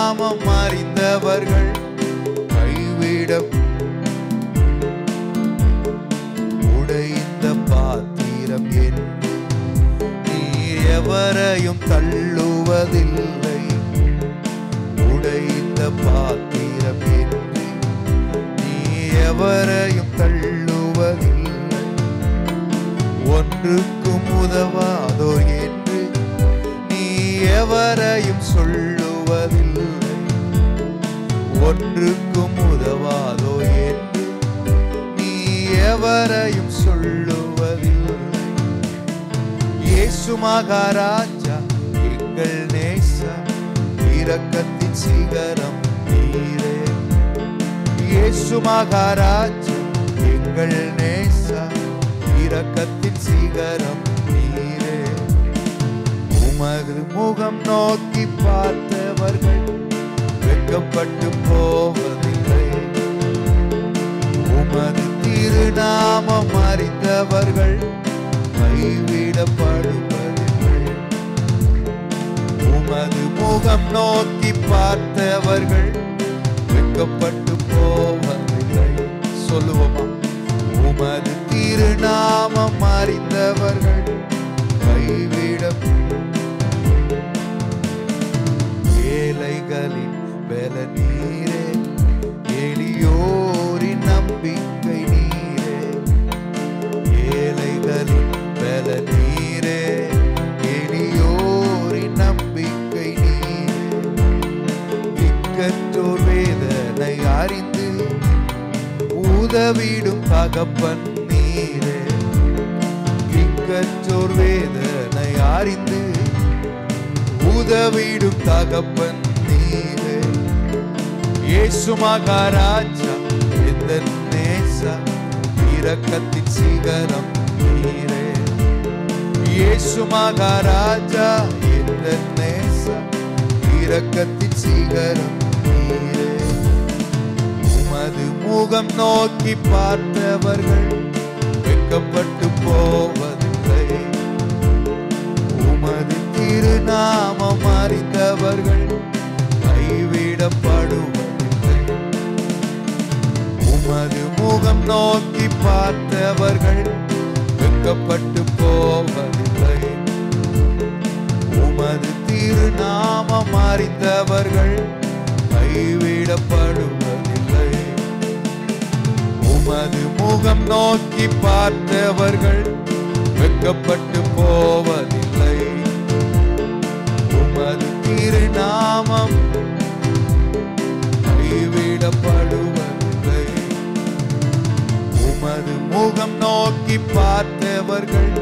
நாமம் அறிந்தவர்கள் கைவிட உடைந்த பாத்திரம் என்று நீர் எவரையும் தள்ளுவதில்லை. உடைந்த பாத்திரம் என்று நீர் எவரையும் தள்ளுவதில்லை. ஒன்றுக்கும் உதவாதோர் என்று நீ எவரையும் சொல்லுவதில்லை. ஒன்றுக்கும் உதவாதோ என்று நீ எவரையும் சொல்லுவதில்லை. இயேசு மகாராஜா எங்கள் நேசம், இரக்கத்தின் சிகரம் நீரே. இயேசு மகாராஜா எங்கள் நேசம், இரக்கத்தின் சிகரம் நீரே. உமது முகம் நோக்கி பார்த்தவர்கள் வெட்கப்பட்டு போவதில்லை. உமது திருநாமம் அறிந்தவர்கள் கைவிடப்படுவதில்லை. உமது முகம் நோக்கி பார்த்தவர்கள் வெட்கப்பட்டு போவதில்லை. சொல்லுவோமா? உமது திருநாமம் அறிந்தவர்கள் கைவிட ஏழைகளின் பல நீரே, எளியோரின் நம்பிக்கை நீரே. ஏழைகளின் பல நீரே, எளியோரின் நம்பிக்கை நீரே. திக்கற்றோர் வேதனை அறிந்து உதவிடும் தகப்பன் நீரே. திக்கற்றோர் வேதனை அறிந்து உதவிடும் தகப்பன் நீரே. இயேசு மகாராஜா எந்த நேசா, இரக்கத்தின் சிகரம் நீரே. இயேசு மகாராஜா எந்த நேசா, இரக்கத்தின் சிகரம் நீரே. உமது முகம் நோக்கி பார்த்தவர்கள் வெட்கப்பட்டு போவதில்லை. உமது திருநாமம் அறிந்தவர்கள் கைவிடப்படுவதில்லை. உமது முகம் நோக்கி பார்த்தவர்கள் வெட்கப்பட்டு போவதில்லை. உமது திருநாமம் அறிந்தவர்கள் கைவிடப்படுவதில்லை. உமது முகம் நோக்கி பார்த்தவர்கள் வெட்கப்பட்டு போவதில்லை. உமது திருநாமம் கைவிடப்படுவதில்லை. உமது முகம் நோக்கி பார்த்தவர்கள்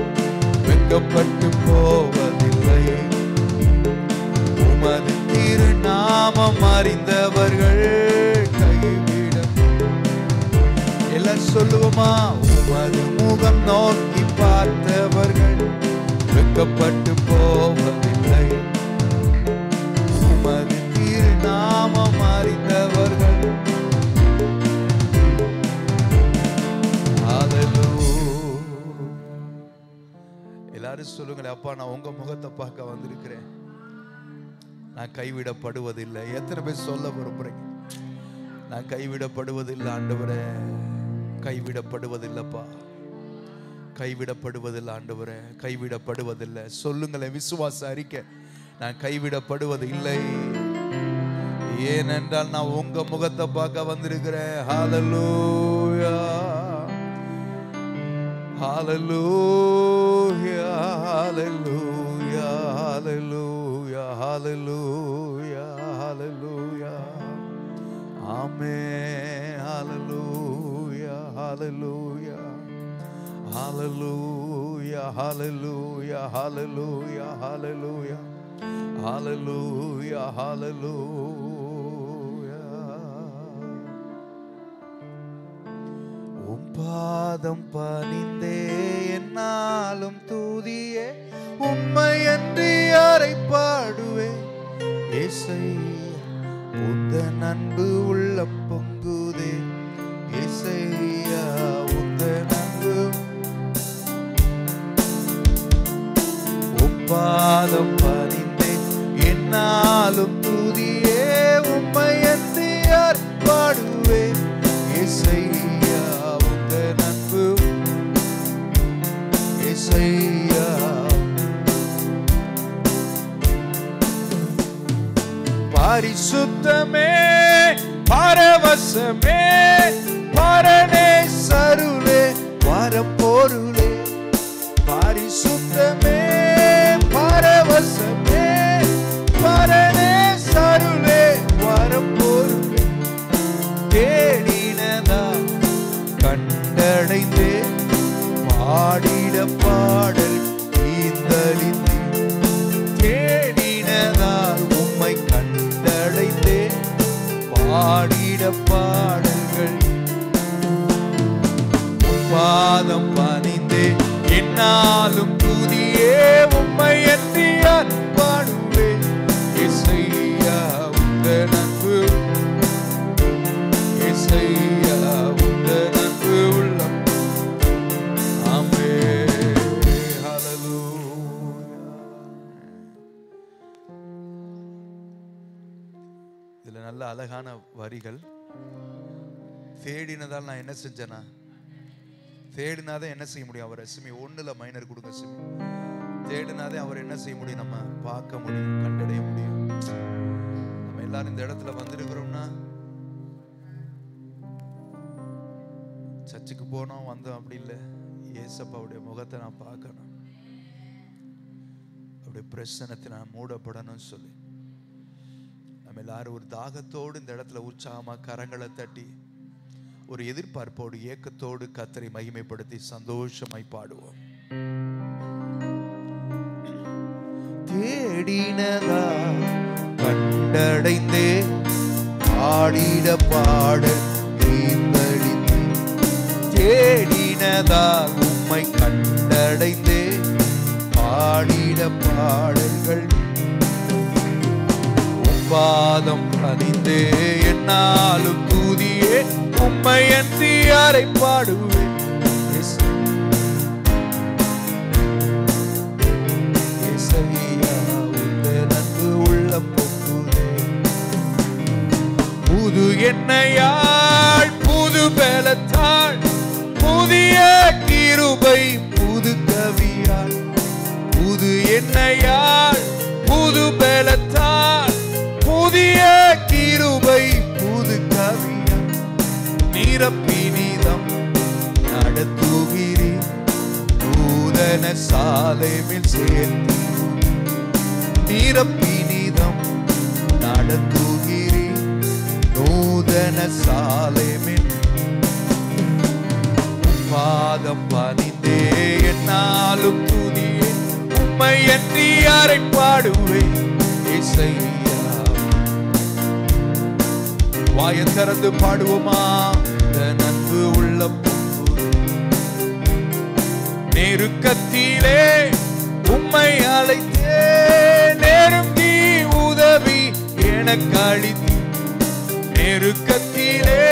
வெட்கப்பட்டு போவதில்லை. உமது திருநாமம் அறிந்தவர்கள் கைவிட எல்லாம் சொல்லுவோமா? உமது முகம் நோக்கி பார்த்தவர்கள் வெட்கப்பட்டு போவதில்லை. உமது திருநாமம் அறிந்தவர்கள். எல்லாரும் சொல்லுங்களேன், அப்பா நான் உங்க முகத்தை பார்க்க வந்திருக்கிறேன், நான் கைவிடப்படுவதில்லை. எத்தனை பேர் சொல்ல விரும்புறீங்க? நான் கைவிடப்படுவதில்லை ஆண்டவரே, கைவிடப்படுவதில்லைப்பா, கைவிடப்படுவதில்லை ஆண்டவரே, கைவிடப்படுவதில்லை. சொல்லுங்களேன், விசுவாச அறிக்கை. நான் கைவிடப்படுவது இல்லை. ஏனென்றால் நான் உங்க முகத்தை பார்க்க வந்திருக்கிறேன். ஹல்லேலூயா, ஹல்லேலூயா, ஹல்லேலூயா, ஹல்லேலூயா, ஹல்லேலூயா, ஹல்லேலூயா. ஆமென். ஹல்லேலூயா, ஹல்லேலூயா, ஹல்லேலூயா, ஹல்லேலூயா, ஹல்லேலூயா, ஹல்லேலூயா, ஹல்லேலூயா, ஹல்லேலூயா. உம் பாதம் பணிந்தே என்னாலும் தூதியே, உம்மையன்றி யாரை பாடுவேன்? இயேசையா உந்தன் அன்பு உள்ள பொங்குதே. இயேசையா உந்தன் அன்பு. உம் பாதம் பணிந்தே என்னாலும் துதியே, பரிசுத்தமே பரவசமே பரனே சருளே வரப்பொருளே பரிசுத்தமே பரவசமே பரனே சருளே வரப்பொருளே தேடினதா கண்டடைந்தே பாடிட பாடல் ஈந்தளித்தே தேடினதால் உம்மை கண்டடைந்தே பாடிட பாடல்கள் பாதம் பணிந்தே என்னாலும் துதியே உம்மை எண்ணியார் பாடுவே இசையா உந்த நன்பு இசையா உந்த நன்பு உள்ளம் ஆமென் ஹல்லேலூயா. இதுல நல்ல அழகான வரிகள். தேடினதால் நான் என்ன செஞ்சேனா, தேடினாதான் என்ன செய்ய முடியும் அவரை. சிமி 1ல மைனர் கொடுங்க. சிமி தேடினாதே அவர் என்ன செய்ய முடியும், நம்ம பார்க்க முடியும், கண்டடைய முடியும். நம்ம எல்லாரும் இந்த இடத்துல வந்திருக்கிறோம்னா சர்ச்சுக்கு போனோம் வந்தோம் அப்படி இல்லை. ஏசப்பாவுடைய முகத்தை நான் பார்க்கணும், அவருடைய பிரசன்னத்தை நான் மூடப்படணும்னு சொல்லி நம்ம எல்லாரும் ஒரு தாகத்தோடு இந்த இடத்துல உற்சாகமா கரங்களை தட்டி ஒரு எதிர்பார்ப்போடு ஏக்கத்தோடு கர்த்தரை மகிமைப்படுத்தி சந்தோஷமாய் பாடுவோம். தேடினதா கண்டடைந்தே பாடிட பாடல் ஈந்தளித்தே தேடினதா உம்மை கண்டடைந்தே பாடிட பாடல்கள் பாதம் பணிந்தே என்னாலும் துதியே உம்மை அன்றி யாரை பாடுவேன். இசையா உந்த நன்பு உள்ளம் பொங்குதே புது எண்ணெயாள் புது பலத்தாள் புதிய கிருபை புது கவியாள் புது எண்ணெயாள் புது பலத்தாள் புதிய கிருபை புது கவியா நிரப்பினிதம் நடத்துகிறீ நூதன சாலைமில் சேர்த்தி நிரப்பினிதம் நடத்துகிறீ நூதன சாலைமில் பாதம் பணிந்தே என்னாலும் துதியே உம்மை அன்றி யாரை பாடுவேன். இசையா வாயை திறந்து பாடுவோமா. நன்பு உள்ள நெருக்கத்திலே உம்மை அழைத்தே நெருங்கி உதவி எனக்கு அளித்து நெருக்கத்திலே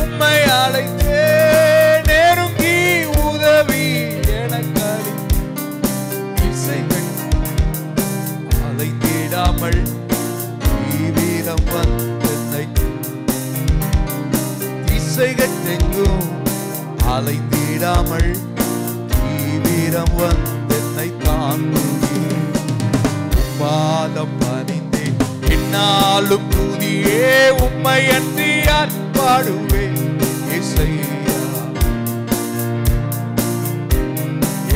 உம்மை அழைத்தே நெருங்கி உதவி எனக்கு அளித்து இசைகள் அழைத்திடாமல் வீரம் வந்து திசைகட்டெங்கும் அலைந்திடாமல் தீவிரம் வந்தென்னை தாங்குகிறேன். பாதம் பணிந்தே என்னாலும் துதியே உம்மை அன்றி யார் பாடுவேன். இசையா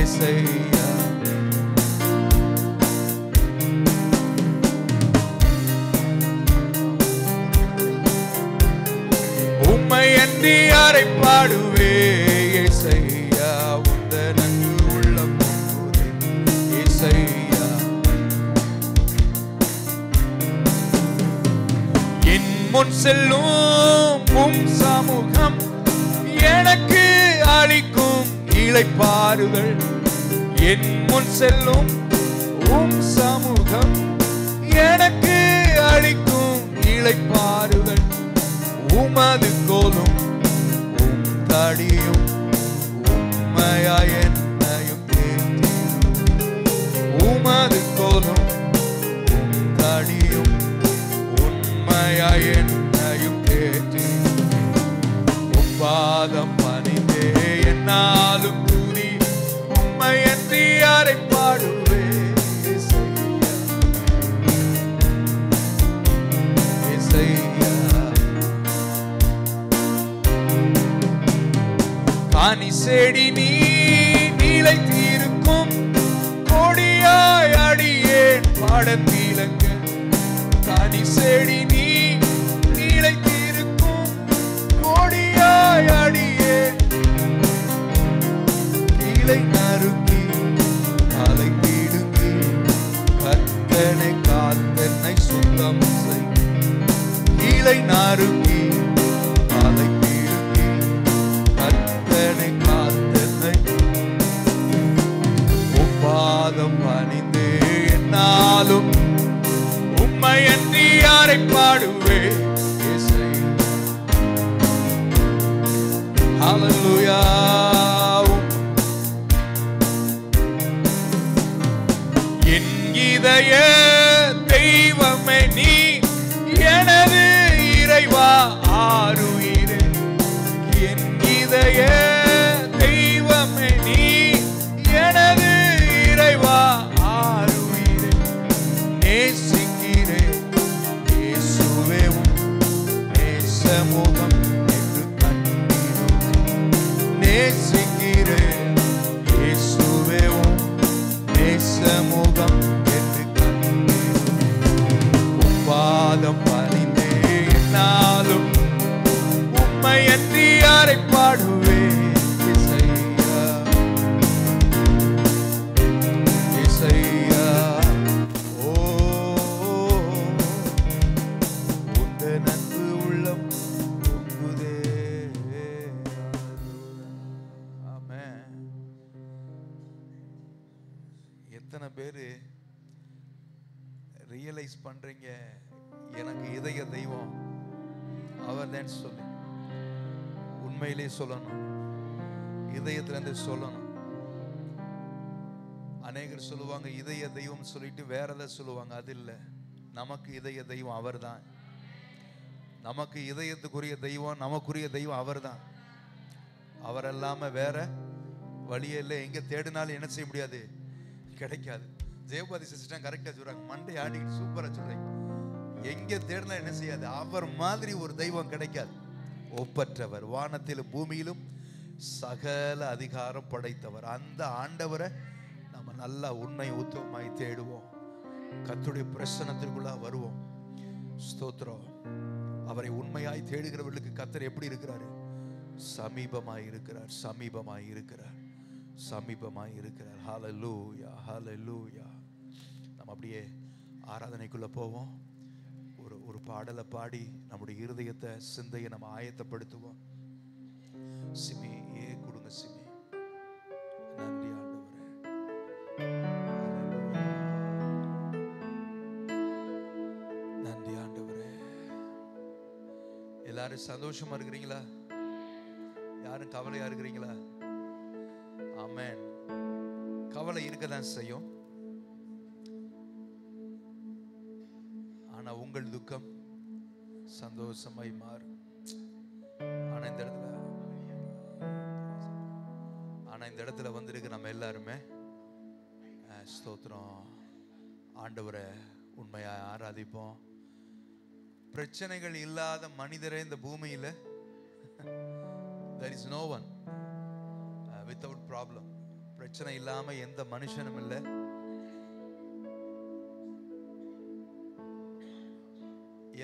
இசையா உம்மை அன்றி யாரை பாடுவே. இசையா உந்த நன்பு உள்ளம் பொங்குதே. இசையா என் முன் செல்லும் உம் சமூகம் எனக்கு அளிக்கும் இளைப்பாறுதல். என் முன் செல்லும் உம் சமூகம் எனக்கு அளிக்கும் இளைப்பாறுதல். உமது கோலும் உம் தடியும் உம்மையாய் என்னையும் தேற்றிடும். உமது கோலும் உம் தடியும் உம்மையாய் என்னையும் தேற்றிடும். உம் பாதம் பணிந்தே என்னாலும் துதி உம்மை அன்றி யாரை பாடுவே. செடி நீ நீலைத்திருக்கும் கொடியாய் அடியேன் பாடத்திலங்க கனி செடி நீ நீலைத்திருக்கும் கொடியாய் அடியேன் கீழை நறுக்கி அலை பிடுங்கி கத்தனை காத்தனை சுத்தம் செய் கீழை நறுக்கி அலை பிடுங்கி கத்தனை காத்தனை உப்பாதம் பணிந்தே என்னாலும் உம்மை அன்றி யாரை பாடுவே ஹல்லேலூயா என் இதய தெய்வமே நீ எனது இறைவா ஆருயிரே என் இதய தெய்வமே நீ எனது இறைவா ஆருயிரே நேசிக்கிறே இயேசுவே நேசமுகம் என்று கண்டிடும் நேசிக்கிறே இயேசுவே நேசமுகம் என்று கண்டிடும் பாதம் பணிந்தே என்னாலும் உம்மை அன்றி யாரை பாடுவே இசையா இசையா ஓ உந்த நன்பு உள்ளம் பொங்குதே ஆமென் எத்தனை பேரு ரியலைஸ் பண்றீங்க எனக்கு இதய தெய்வம் அவர் தான் சொல்லி உண்மையிலே சொல்லணும் இதயத்திலிருந்து சொல்லணும் அநேகர் சொல்லுவாங்க இதய தெய்வம் சொல்லிட்டு வேற எதாவது சொல்லுவாங்க அது இல்லை நமக்கு இதய தெய்வம் அவர் தான் நமக்கு இதயத்துக்குரிய தெய்வம் நமக்குரிய தெய்வம் அவர் தான் அவர் இல்லாம வேற வழியே இல்லை எங்க தேடினாலும் என்ன செய்ய முடியாது கிடைக்காது ஜெயபாதி சிஸ்டம் கரெக்டா சொல்றாங்க மண்டை ஆடிக்கிட்டு சூப்பரா சொல்றீங்க எங்க தேடினா என்ன செய்யாது அவர் மாதிரி ஒரு தெய்வம் கிடைக்காது ஒப்பற்றவர் வானத்திலும் பூமியிலும் சகல அதிகாரம் படைத்தவர் அந்த ஆண்டவரை நம்ம நல்லா உண்மை உத்தமமாய் தேடுவோம் கர்த்தருடைய பிரசன்னத்திற்குள்ள வருவோம் ஸ்தோத்திரம் அவரை உண்மையாய் தேடுகிறவர்களுக்கு கர்த்தர் எப்படி இருக்கிறாரு சமீபமாய் இருக்கிறார் சமீபமாய் இருக்கிறார் சமீபமாய் இருக்கிறார் ஹல்லேலூயா ஹல்லேலூயா நம்ம அப்படியே ஆராதனைக்குள்ள போவோம் ஒரு பாடலை பாடி நம்முடைய இருதயத்தை சிந்தையை நம்ம ஆயத்தப்படுத்துவோம் சிமி ஏ கொடுங்க சிமி நன்றி ஆண்டவரே நன்றி ஆண்டவரே எல்லாரும் சந்தோஷமா இருக்கிறீங்களா யாரும் கவலையா இருக்கிறீங்களா ஆமென் கவலை இருக்கதான் செய்யும் ஆனா உங்கள் துக்கம் சந்தோஷமாய் மாறும் ஆனா இந்த இடத்துல வந்திருக்கு நம்ம எல்லாருமே ஸ்தோத்திரம் ஆண்டவரை உண்மையா ஆராதிப்போம் பிரச்சனைகள் இல்லாத மனிதரே இந்த பூமியில there is no one without problem பிரச்சனை இல்லாம எந்த மனுஷனும் இல்லை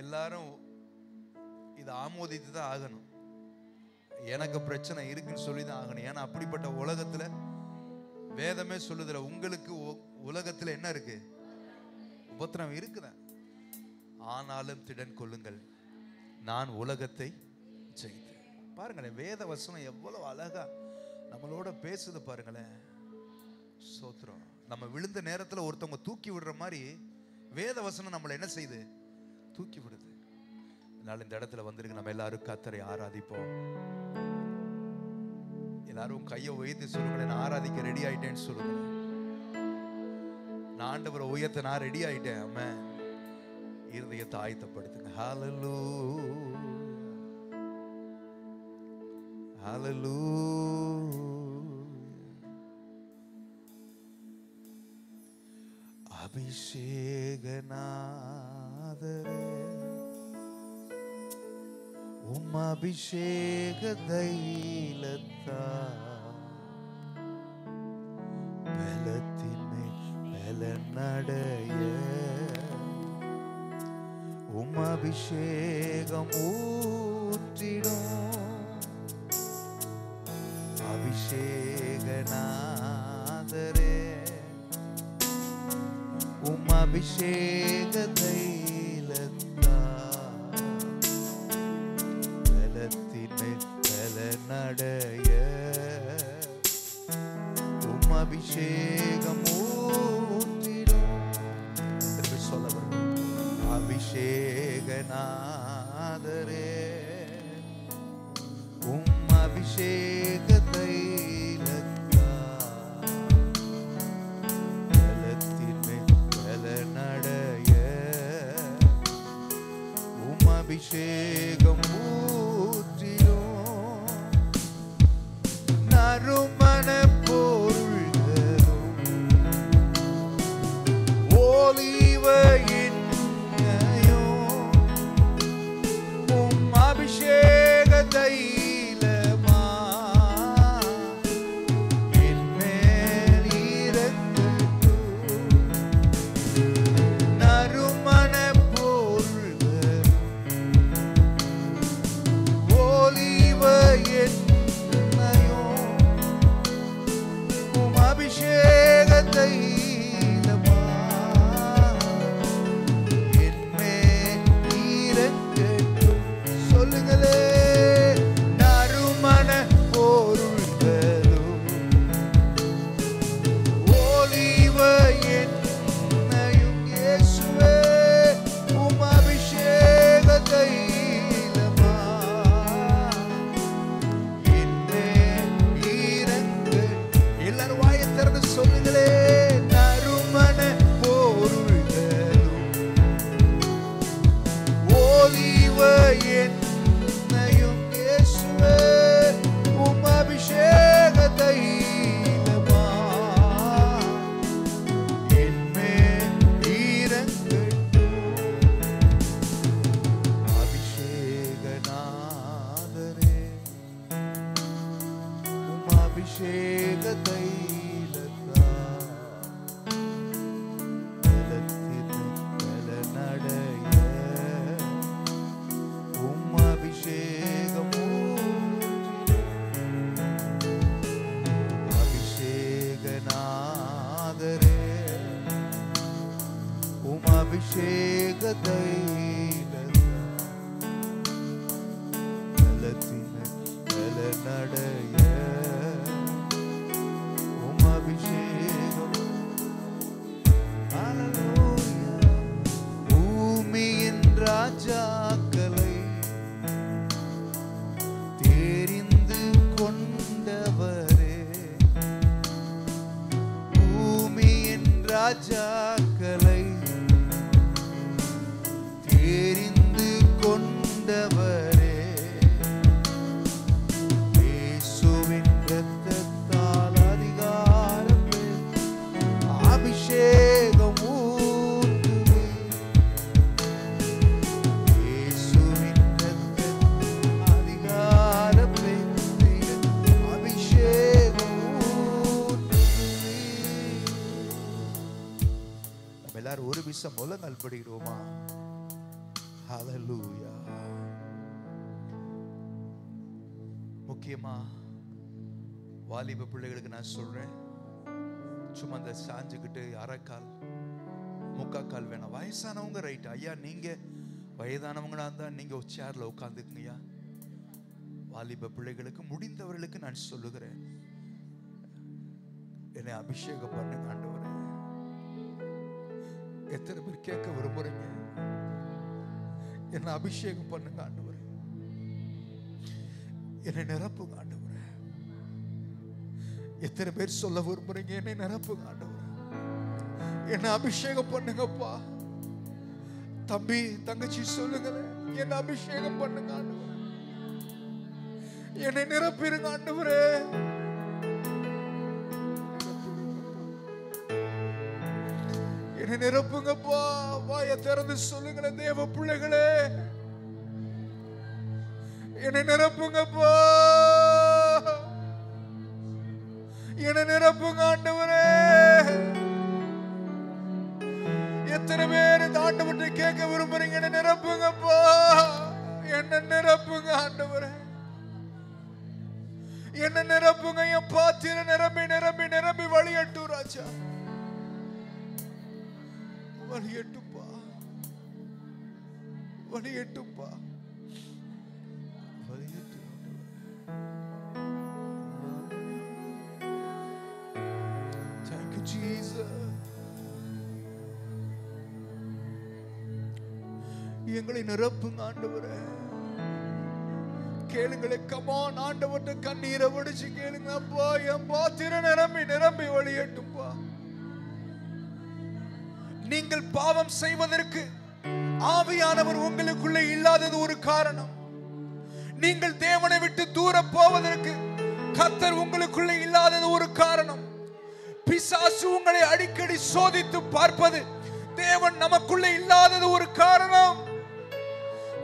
எல்லாரும் இதை ஆமோதித்து தான் ஆகணும் எனக்கு பிரச்சனை இருக்குன்னு சொல்லி தான் ஆகணும் ஏன்னா அப்படிப்பட்ட உலகத்துல வேதமே சொல்லுதுல உங்களுக்கு உலகத்துல என்ன இருக்கு உபத்திரம் இருக்குதான் ஆனாலும் திடன் கொள்ளுங்கள் நான் உலகத்தை ஜெயித்தேன் பாருங்களேன் வேத வசனம் எவ்வளவு அழகா நம்மளோட பேசுது பாருங்களேன் ஸ்தோத்திரம் நம்ம விழுந்த நேரத்துல ஒருத்தவங்க தூக்கி விடுற மாதிரி வேத வசனம் நம்மளை என்ன செய்யுது தூக்கி விடுது அதனால இந்த இடத்துல வந்திருக்கு நம்ம எல்லாரும் கர்த்தரை ஆராதிப்போம் எல்லாரும் கையை உயர்த்தி சொல்லுங்களேன் நான் ஆராதிக்க ரெடி ஆயிட்டேன்னு சொல்லுங்களேன் நான் ஆண்டவரை உயர்த்த நான் ரெடி ஆயிட்டேன் ஆமென் இருதயத்தை ஆயத்தப்படுத்துங்க ஹல்லேலூயா ஹல்லேலூயா அபிஷேகநாதரே உம் அபிஷேக தைலத்தா பலனடைய அபிஷேகம் ஊற்றிடும் அபிஷேகநாதரே அபிஷேக தைலத்தால் பலத்தினை பலனடைய அபிஷேகம் ஊற்றிடும் சொல்ல அபிஷேகநாதரே அபிஷேக தைலத்தால் பலத்தினை பலனடைய அபிஷேகம் ஊற்றிடும் நறுமண பொருள்களும் ஒலிவ எண்ணெயும் அபிஷேக தைலமா என்மேல் இறங்கட்டும் நறுமண பொருள்களும் ஒலிவ எண்ணெயும் அபிஷேக தைலமா என்மேல் இறங்கட்டும் சொல்லுங்களே நறுமண பொருள்களும் ஒலிவ எண்ணெயும் இயேசுவே அபிஷேக தைலமா என்மேல் இறங்கட்டும் எல்லாரும் வாயை திறந்து சொல்லுங்களே நறுமண பொருள்களும் ஒலிவ எண்ணெயும் இயேசுவே அபிஷேக தைலமா என்மேல் இறங்கட்டும் அபிஷேகநாதரே அபிஷேக தைலத்தால் பலத்தினை பலனடைய அபிஷேகம் ஊற்றிடும் அபிஷேகநாதரே அபிஷேக தைலத்தால் பலத்தினை பலனடைய அபிஷேகம் ஹல்லேலூயா பூமியின் ராஜாக்களை தெரிந்து கொண்டவரே பூமியின் ராஜாக்களை தெரிந்து கொண்டவரே இயேசுவின் இரத்தத்தால் அதிகாரமே அபிஷேகம் ஊற்றுவே இயேசுவின் இரத்தத்தால் அதிகாரமே அபிஷேகம் ஊற்றுவே நம்ம எல்லாரும் ஒரு விஷயம் முழங்கால் படிக்கிறோமா ஹல்லேலூயா முக்கியமா வாலிப பிள்ளைகளுக்கு நான் சொல்றேன் சும்மா அந்த சாஞ்சுக்கிட்டு அரைக்கால் முக்காக்கால் வேணாம் வயசானவங்க ரைட் ஐயா நீங்க வயதானவங்களா இருந்தா நீங்க ஒரு சேர்ல உட்காந்துக்குங்கய்யா வாலிப பிள்ளைகளுக்கு முடிந்தவர்களுக்கு நான் சொல்லுகிறேன் என்னை அபிஷேகம் பண்ணுங்க ஆண்டவரே எத்தனை பேர் கேட்க விரும்புறீங்க என்ன அபிஷேகம் பண்ணுங்க ஆண்டவரே என்னை நிரப்புங்க ஆண்டவரே எத்தனை பேர் சொல்ல விரும்புறீங்க என்னை நிரப்புங்க ஆண்டவரே என்ன அபிஷேகம் பண்ணுங்கப்பா தம்பி தங்கச்சி சொல்லுங்களேன் என்ன அபிஷேகம் பண்ணுங்க ஆண்டவரே என்னை நிரப்பிருங்க ஆண்டவரே என்னை நிரப்புங்கப்பா வாயை திறந்து சொல்லுங்களேன் தேவ பிள்ளைகளே என்னை நிரப்புங்கப்பா என்னை நிரப்புங்க ஆண்டவரே எத்தனை பேர் இந்த ஆண்டவரை கேட்க விரும்புறீங்க? என்ன நிரப்புங்கப்பா, என்ன நிரப்புங்க ஆண்டவரே, என்ன நிரப்புங்க. என் பாத்திரம் நிரம்பி நிரம்பி நிரம்பி வழியட்டும் ராஜா, வழியட்டுப்பா, வழியட்டுப்பா, வழியட்டும். Thank you Jesus. எங்களை நிரப்புங்க ஆண்டவரே. கேளுங்களே, கமான் ஆண்டவர்ட்ட கண்ணீரை வடிச்சு கேளுங்க. அப்பா, என் பாத்திரம் நிரம்பி நிரம்பி வழியட்டும்பா. நீங்கள் பாவம் செய்வதற்கு ஆவியானவர் உங்களுக்குள்ளே இல்லாதது ஒரு காரணம். நீங்கள் தேவனை விட்டு தூர போவதற்கு கர்த்தர் உங்களுக்குள்ளே இல்லாதது ஒரு காரணம். பிசாசு உங்களை அடிக்கடி சோதித்து பார்ப்பது தேவன் நமக்குள்ளே இல்லாதது ஒரு காரணம்.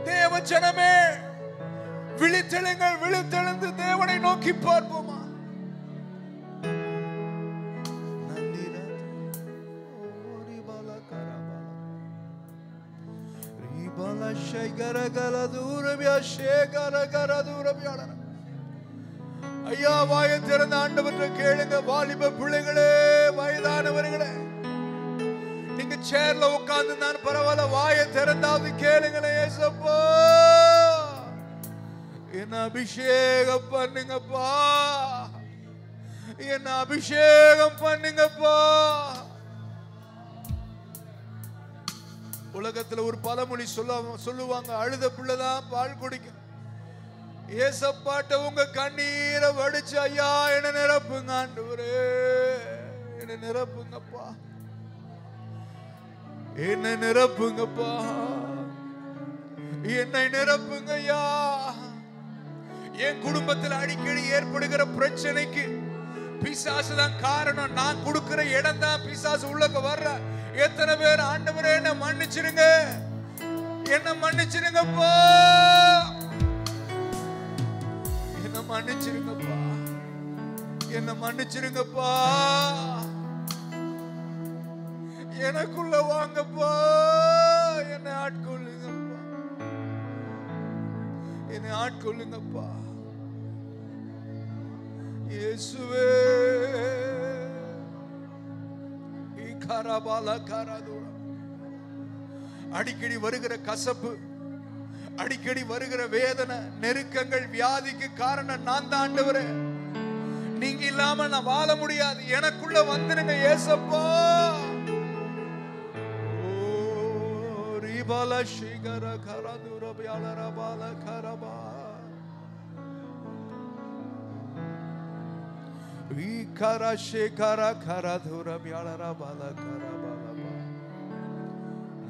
தேவ ஜனமே, விழித்தெழுங்கள், விழித்தெழுந்து தேவனை நோக்கி பார்ப்போமா. ஐயா, வாயை திறந்த ஆண்டவரை கேளுங்க. வாலிப பிள்ளைகளே, வயதானவர்களே, நீங்க சேர்ல உட்கார்ந்து நான் பரவாயில்ல, வாயை திறந்தாவது கேளுங்களேன். ஏசப்பா, என்ன அபிஷேகம் பண்ணுங்கப்பா, என்ன அபிஷேகம் பண்ணுங்கப்பா. உலகத்துல ஒரு பழமொழி சொல்லுவாங்க, அழுத பிள்ளைதான் பால் குடிக்கும். ஏசப்பாட்ட உங்க கண்ணீரை வடிச்சு, ஐயா என்ன நிரப்புங்க ஆண்டவரே, என்ன நிரப்புங்கப்பா, என்ன நிரப்புங்கப்பா, என்னை நிரப்புங்க ஐயா. என் குடும்பத்தில் அடிக்கடி ஏற்படுகிற பிரச்சனைக்கு பிசாசு தான் காரணம். நான் கொடுக்கிற இடம் தான் பிசாசு உள்ளக்க வர்ற. எத்தனை பேர் ஆண்டவரே என்ன மன்னிச்சிருங்க, என்ன மன்னிச்சிருங்கப்பா, என்ன மன்னிச்சிருங்கப்பா, என்ன மன்னிச்சிருங்கப்பா, எனக்குள்ள வாங்கப்பா, என்னை ஆட்கொள்ளுங்கப்பா, என்னை ஆட்கொள்ளுங்கப்பா. இயேசுவே, அடிக்கடி வருகிற கசப்பு, அடிக்கடி வருகிற வேதனை, நெருக்கங்கள், வியாதிக்கு காரணம் நான் தான் ஆண்டவரே. நீங்க இல்லாம நான் வாழ முடியாது. எனக்குள்ள வந்துருங்க ஏசப்பா. ரிபால ஷிகர கரதுர பியாலர பால கரபா விகர ஷிகர கரதுர பியாலர பால கரபாலபா.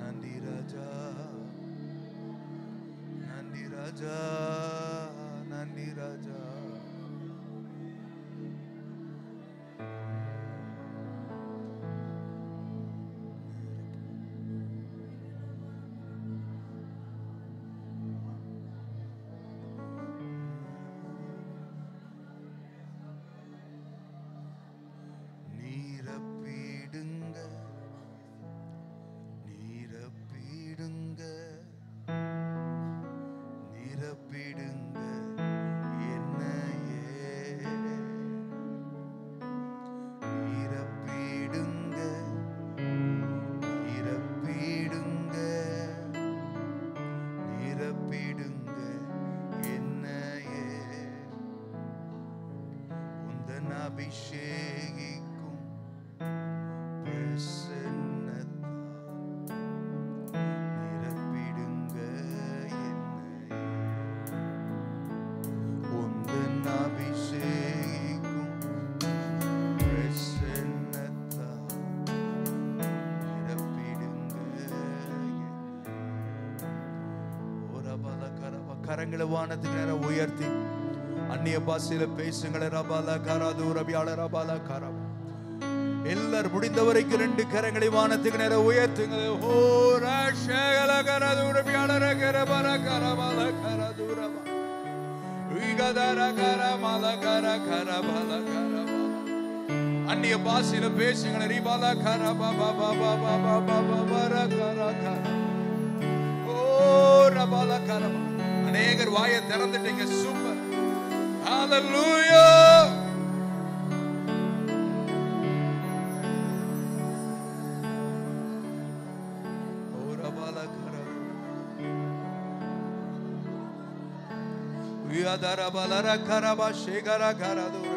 நந்தி ராஜா, நந்தி ராஜா, நந்தி ராஜா. அபிஷேகிக்கும் நிரப்பிடுங்க என்னை. உந்தன் அபிஷேகிக்கும் பிரசன்னத்தால் நிரப்பிடுங்க என்னை. ஒரு பல கரங்களை வானத்துக்கு நேரம் உயர்த்தி அந்நிய பாஷையில பேசுங்களே. ரபால கராது ரபியால ரபால கரம். எல்லாரும் முடிந்த வரைக்கும் 2 கரங்களை வானத்துக்கு நேர உயர்த்துங்களே. ஓ ரஷகல கராது ரபியால ரகரபால கரபால கராது ரபா விகதர கரமால கர கரபால கரபா. அந்நிய பாஷையில பேசுங்களேன். ரிபாலா கரா பாபா பாபா பாபா பாபா பாரா கரா கரா. ஓ ரபாலா கரா. அநேகர் வாயை திறந்துட்டீங்க. சூப்பர். ஹalleluya. ஓ ரபாலா கரா. வியாதரா பாலரா கரா ஷேகரா கரா தூர.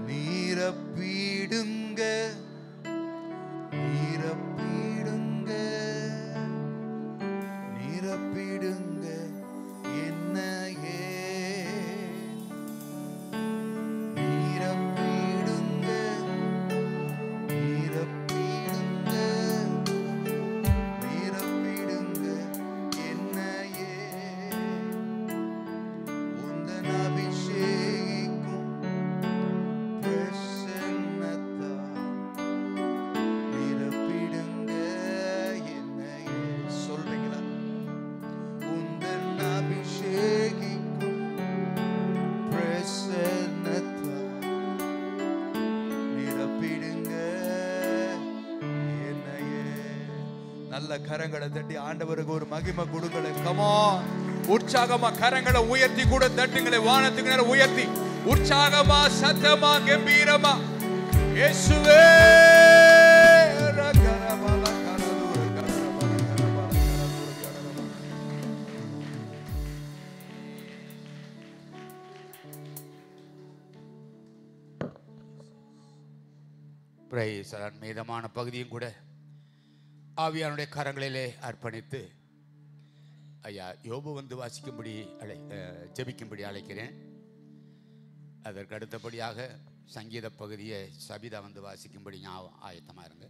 நீரப்பீடுங்க நீரப்பீடுங்க நீரப்பீடுங்க என்னையே நீரப்பீடுங்க நீரப்பீடுங்க நீரப்பீடுங்க என்னையே உந்தன் அபிஷேகிக்கும் பிரசன்னத்தா நிரப்பிடுங்க என்னையே. சொல்றீங்களா? உந்தன் அபிஷேகிக்கும் பிரசன்னத்தா நிரப்பிடுங்க என்னையே. நல்ல கரங்களை தட்டி ஆண்டவருக்கு ஒரு மகிமை கொடுங்களேன். கமா உற்சாகமா கரங்களை உயர்த்தி கூட தட்டுங்களே. வானத்துக்கு நேரம் உயர்த்தி உற்சாகமா சத்தமா கம்பீரமா இயேசுவே. பிரைஸ் மீதமான பகுதியும் கூட ஆவியானுடைய கரங்களிலே அர்ப்பணித்து ஐயா யோபு வந்து வாசிக்கும்படி ஜெபிக்கும்படி அழைக்கிறேன். அதற்கு அடுத்தபடியாக சங்கீத பகுதியை சபிதா வந்து வாசிக்கும்படி ஆயத்தமாக இருங்க.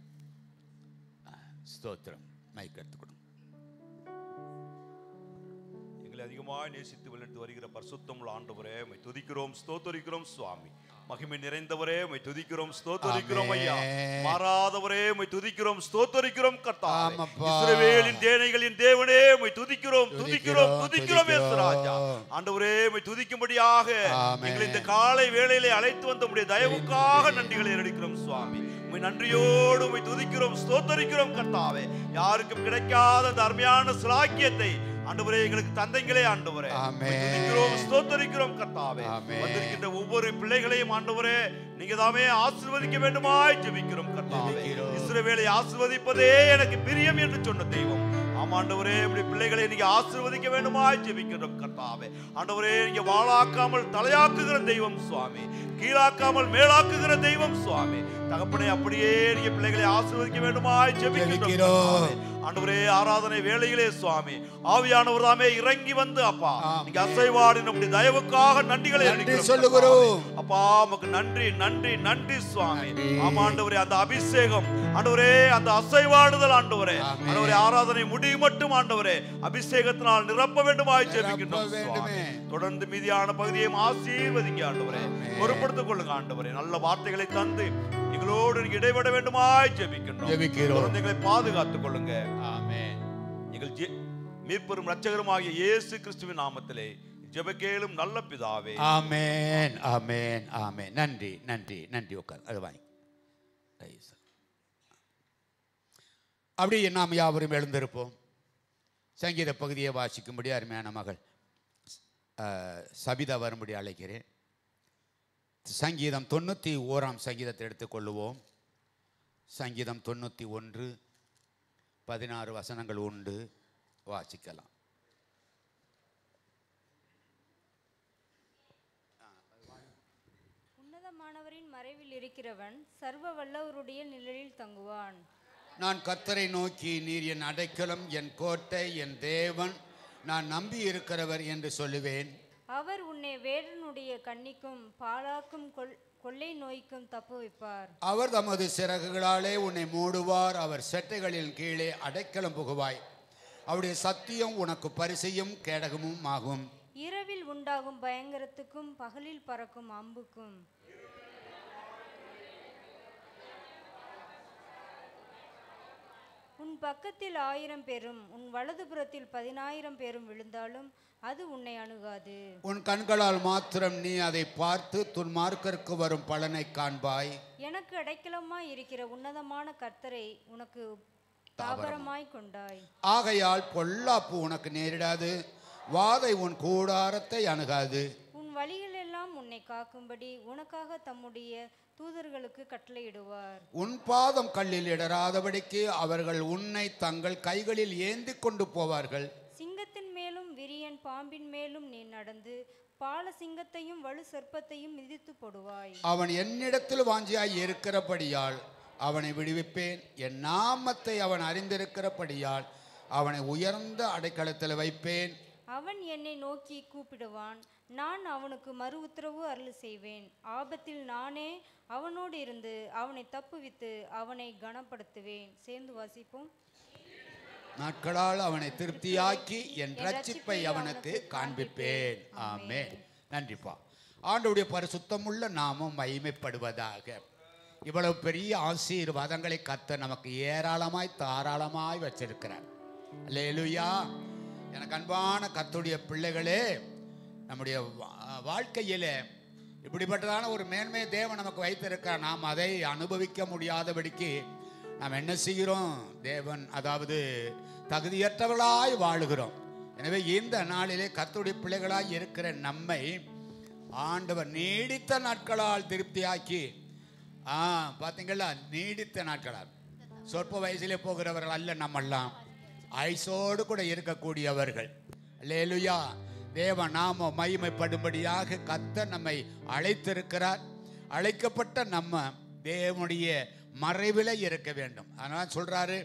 ஸ்தோத்திரம். மைக் எடுத்து கொடுங்க. எங்களை அதிகமாக நேசித்து வழிநடத்தி வருகிற பரிசுத்தமுள்ள ஆண்டவரே உம்மை துதிக்கிறோம், ஸ்தோத்தரிக்கிறோம். சுவாமி மகிமை நிறைந்தவரே உம்மை துதிக்கிறோம், ஸ்தோத்தரிக்கிறோம். ஐயா மாறாதவரே உம்மை துதிக்கிறோம், ஸ்தோத்தரிக்கிறோம். கர்த்தாவே இஸ்ரவேலின் சேனைகளின் தேவனே உம்மை துதிக்கிறோம், துதிக்கிறோம், துதிக்கிறோம். இயேசுராஜா ஆண்டவரே உம்மை துதிக்கும்படியாக எங்களை இந்த காலை வேளையிலே அழைத்து வந்த உம்முடைய தயவுக்காக நன்றிகளை ஏறெடுக்கிறோம். சுவாமி உம்மை நன்றியோடு உம்மை துதிக்கிறோம், ஸ்தோத்தரிக்கிறோம். கர்த்தாவே யாருக்கும் கிடைக்காத அந்த அருமையான சிலாக்கியத்தை ஆண்டவரே எங்களுக்கு தந்தைங்களே ஆண்டவரே துதிக்கிறோம், ஸ்தோத்தரிக்கிறோம். கர்த்தாவே வந்திருக்கின்ற ஒவ்வொரு பிள்ளைகளையும் ஆண்டவரே நீங்க தாமே ஆசீர்வதிக்க வேண்டுமாய் ஜெபிக்கிறோம். கர்த்தாவே இஸ்ரவேலை ஆசீர்வதிப்பதே எனக்கு பிரியம் என்று சொன்ன தெய்வம். ஆமாண்டவரே இப்படி பிள்ளைகளை நீங்க ஆசீர்வதிக்க வேண்டுமாய் ஜெபிக்கிறோம். கர்த்தாவே ஆண்டவரே நீங்க வாளாக்காமல் தலையாக்குகிற தெய்வம் சுவாமி, கீழாக்காமல் மேலாக்குகிற தெய்வம் சுவாமி. தகப்பனே அப்படியே நீங்க பிள்ளைகளை ஆசீர்வதிக்க வேண்டுமாய் ஜெபிக்கிறோம். ஆண்டவரே ஆராதனை வேளையிலே சுவாமி ஆவியானவர் தாமே இறங்கி வந்து அப்பா நீங்க அசைவாடி நம்முடைய தயவுக்காக நன்றிகளை சொல்லுகிறோம். அப்பா உமக்கு நன்றி நன்றி நன்றி சுவாமி. ஆமாண்டவரே அந்த அபிஷேகம் ஆண்டவரே அந்த அசைவாடுதல் ஆண்டவரே ஆண்டவரே ஆராதனை முடியும் மட்டும் ஆண்டவரே அபிஷேகத்தினால் நிரப்ப வேண்டுமாய் ஜெபிக்கின்றோம் சுவாமி. தொடர்ந்து மீதியான பகுதியையும் ஆசீர்வதிங்க ஆண்டவரே, பொறுப்படுத்திக் கொள்ளுங்க ஆண்டவரே. நல்ல வார்த்தைகளை தந்து எங்களோடு இடைபட வேண்டுமாய் ஜெபிக்கின்றோம். குழந்தைகளை பாதுகாத்துக் கொள்ளுங்க. ஆமென். எங்கள் மீட்பெரும் இரட்சகருமாகிய இயேசு கிறிஸ்துவின் நாமத்திலே ஜெபக்கேளும் நல்ல பிதாவே. ஆமென் ஆமென் ஆமென். நன்றி நன்றி நன்றி. உட்கார் அது வாங்கி. அப்படியே நாம் யாவரும் எழுந்திருப்போம். சங்கீத பகுதியை வாசிக்கும்படி அருமையான மகள் சபிதா வரும்படி அழைக்கிறேன். சங்கீதம் 91 சங்கீதத்தை எடுத்துக்கொள்ளுவோம். சங்கீதம் 91 16 வசனங்கள் உண்டு, வாசிக்கலாம். உன்னதமானவரின் மறைவில் இருக்கிறவன் சர்வ வல்லவருடைய நிழலில் தங்குவான். நான் கர்த்தரை நோக்கி, நீர் என் அடைக்கலம், என் கோட்டை, என் தேவன், நான் நம்பி இருக்கிறவர் என்று சொல்லுவேன். அவர் உன்னை வேடனுடைய கண்ணிக்கும் பாழாக்கும் கொள்ளை நோய்க்கும் தப்புவிப்பார். அவர் தமது சிறகுகளாலே உன்னை மூடுவார். அவர் செட்டைகளின் கீழே அடைக்கலம் புகுவாய். அவருடைய சத்தியம் உனக்கு பரிசையும் கேடகமும் ஆகும். இரவில் உண்டாகும் பயங்கரத்துக்கும் பகலில் பறக்கும் அம்புக்கும் உன் பக்கத்தில் 1000 பேரும் உன் வலதுபுறத்தில் 10000 பேரும் விழுந்தாலும் அது உன்னை அணுகாது. உன் கண்களால் மாத்திரம் நீ அதை பார்த்து துன்மார்க்கருக்கு வரும் பலனை காண்பாய். எனக்கு அடைக்கலமாய் இருக்கிற உன்னதமான கர்த்தரை உனக்கு தாபரமாய் கொண்டாய். ஆகையால் பொல்லாப்பு உனக்கு நேரிடாது, வாதை உன் கூடாரத்தை அணுகாது. உன் வழிகள் எல்லாம் உன்னை காக்கும்படி உனக்காக தம்முடைய தூதர்களுக்கு கட்டளையிடுவார். உன் பாதம் கல்லில் இடராதபடிக்கு அவர்கள் உன்னை தங்கள் கைகளில் ஏந்தி கொண்டு போவார்கள். சிங்கத்தின் மேலும் விரியன் பாம்பின் மேலும் நீ நடந்து பால சிங்கத்தையும் வலு சர்ப்பத்தையும் மிதித்து போடுவாய். அவன் என்னிடத்தில் வாஞ்சியாய் இருக்கிறபடியால் அவனை விடுவிப்பேன். என் நாமத்தை அவன் அறிந்திருக்கிறபடியால் அவனை உயர்ந்த அடைக்கலத்தில் வைப்பேன். அவன் என்னை நோக்கி கூப்பிடுவான், நான் அவனுக்கு மறு உத்தரவு அருள் செய்வேன். ஆபத்தில் நானே அவனோடு இருந்து அவனை தப்புவித்து அவனை கனப்படுத்துவேன். சேர்ந்து வாசிப்போம். நாட்களால் அவனை திருப்தியாக்கி என் ரட்சிப்பை அவனுக்கு காண்பிப்பேன். ஆமென். நன்றிப்பா. ஆண்டவருடைய பரிசுத்தமுள்ள நாமம் மகிமைப்படுவதாக. இவ்வளவு பெரிய ஆசீர்வாதங்களை கர்த்தர் நமக்கு ஏராளமாய் தாராளமாய் வச்சிருக்கிறார். அல்லேலூயா. எனக்கு அன்பான கர்த்தருடைய பிள்ளைகளே, நம்முடைய வாழ்க்கையில் இப்படிப்பட்டதான ஒரு மேன்மையை தேவன் நமக்கு வைத்திருக்கிறார். நாம் அதை அனுபவிக்க முடியாதபடிக்கு நாம் என்ன செய்கிறோம்? தேவன் அதாவது தகுதியற்றவர்களாய் வாழுகிறோம். எனவே இந்த நாளிலே கர்த்தருடைய பிள்ளைகளாய் இருக்கிற நம்மை ஆண்டவர் நீடித்த நாட்களால் திருப்தியாக்கி, பார்த்தீங்களா, நீடித்த நாட்களால், சொற்ப வயசிலே போகிறவர்கள் அல்ல, நம்மெல்லாம் ஐசோடு கூட இருக்கக்கூடியவர்கள். அல்லேலூயா. தேவ நாம மகிமைப்படும்படியாக கர்த்தர் நம்மை அழைத்திருக்கிறார். அழைக்கப்பட்ட நம்ம தேவனுடைய மறைவில் இருக்க வேண்டும். அதனால சொல்றாரு,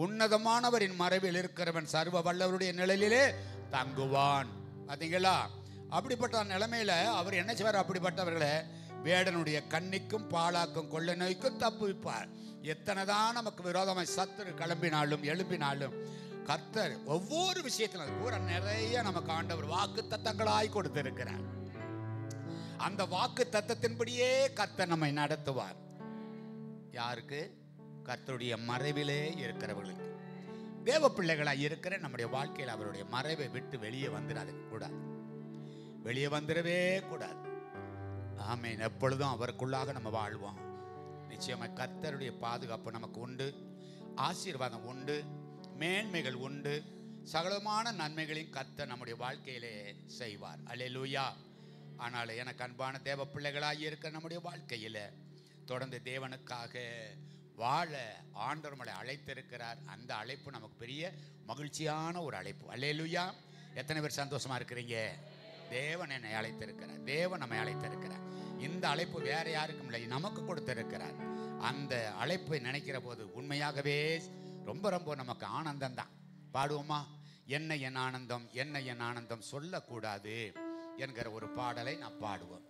உன்னதமானவரின் மறைவில் இருக்கிறவன் சர்வ வல்லவருடைய நிழலிலே தங்குவான். பார்த்தீங்களா? அப்படிப்பட்ட நிலைமையில அவர் என்ன செய்வார்? அப்படிப்பட்டவர்களை வேடனுடைய கண்ணிக்கும் பாலாக்கும் கொள்ளை நோய்க்கும் தப்புவிப்பார். எத்தனை தான் நமக்கு விரோதமாய் சத்துரு கிளம்பினாலும் எழுப்பினாலும் கர்த்தர் ஒவ்வொரு விஷயத்திலும் பூரா நிறைய நமக்கு ஆண்டவர் வாக்கு தத்தங்களாய் கொடுத்திருக்கிறார். அந்த வாக்கு தத்தத்தின்படியே கர்த்தர் நம்மை நடத்துவார். யாருக்கு? கர்த்தருடைய மறைவிலே இருக்கிறவர்களுக்கு. தேவ பிள்ளைகளாய் இருக்கிற நம்முடைய வாழ்க்கையில் அவருடைய மறைவை விட்டு வெளியே வந்துடாது கூடாது, வெளியே வந்துடவே கூடாது. ஆமென். எப்பொழுதும் அவருக்குள்ளாக நம்ம வாழ்வோம். நிச்சயமாக கர்த்தருடைய பாதுகாப்பு நமக்கு உண்டு, ஆசீர்வாதம் உண்டு, மேன்மைகள் உண்டு, சகலமான நன்மைகளையும் கர்த்தர் நம்முடைய வாழ்க்கையிலே செய்வார். அல்லேலூயா. ஆனால் எனக்கு அன்பான தேவ பிள்ளைகளாக இருக்க நம்முடைய வாழ்க்கையில் தொடர்ந்து தேவனுக்காக வாழ ஆண்டவர் நம்மளை அழைத்திருக்கிறார். அந்த அழைப்பு நமக்கு பெரிய மகிழ்ச்சியான ஒரு அழைப்பு. அல்லேலூயா. எத்தனை பேர் சந்தோஷமா இருக்கிறீங்க? தேவன் என்னை அழைத்திருக்கிறார், தேவன் நம்மை அழைத்திருக்கிறார். இந்த அழைப்பு வேற யாருக்கும் இல்லை, நமக்கு கொடுத்திருக்கிறார். அந்த அழைப்பை நினைக்கிற போது உண்மையாகவே ரொம்ப ரொம்ப நமக்கு ஆனந்தம் தான். பாடுவோமா? என்ன என் ஆனந்தம், என்ன என் ஆனந்தம் சொல்லக்கூடாது என்கிற ஒரு பாடலை நான் பாடுவோம்.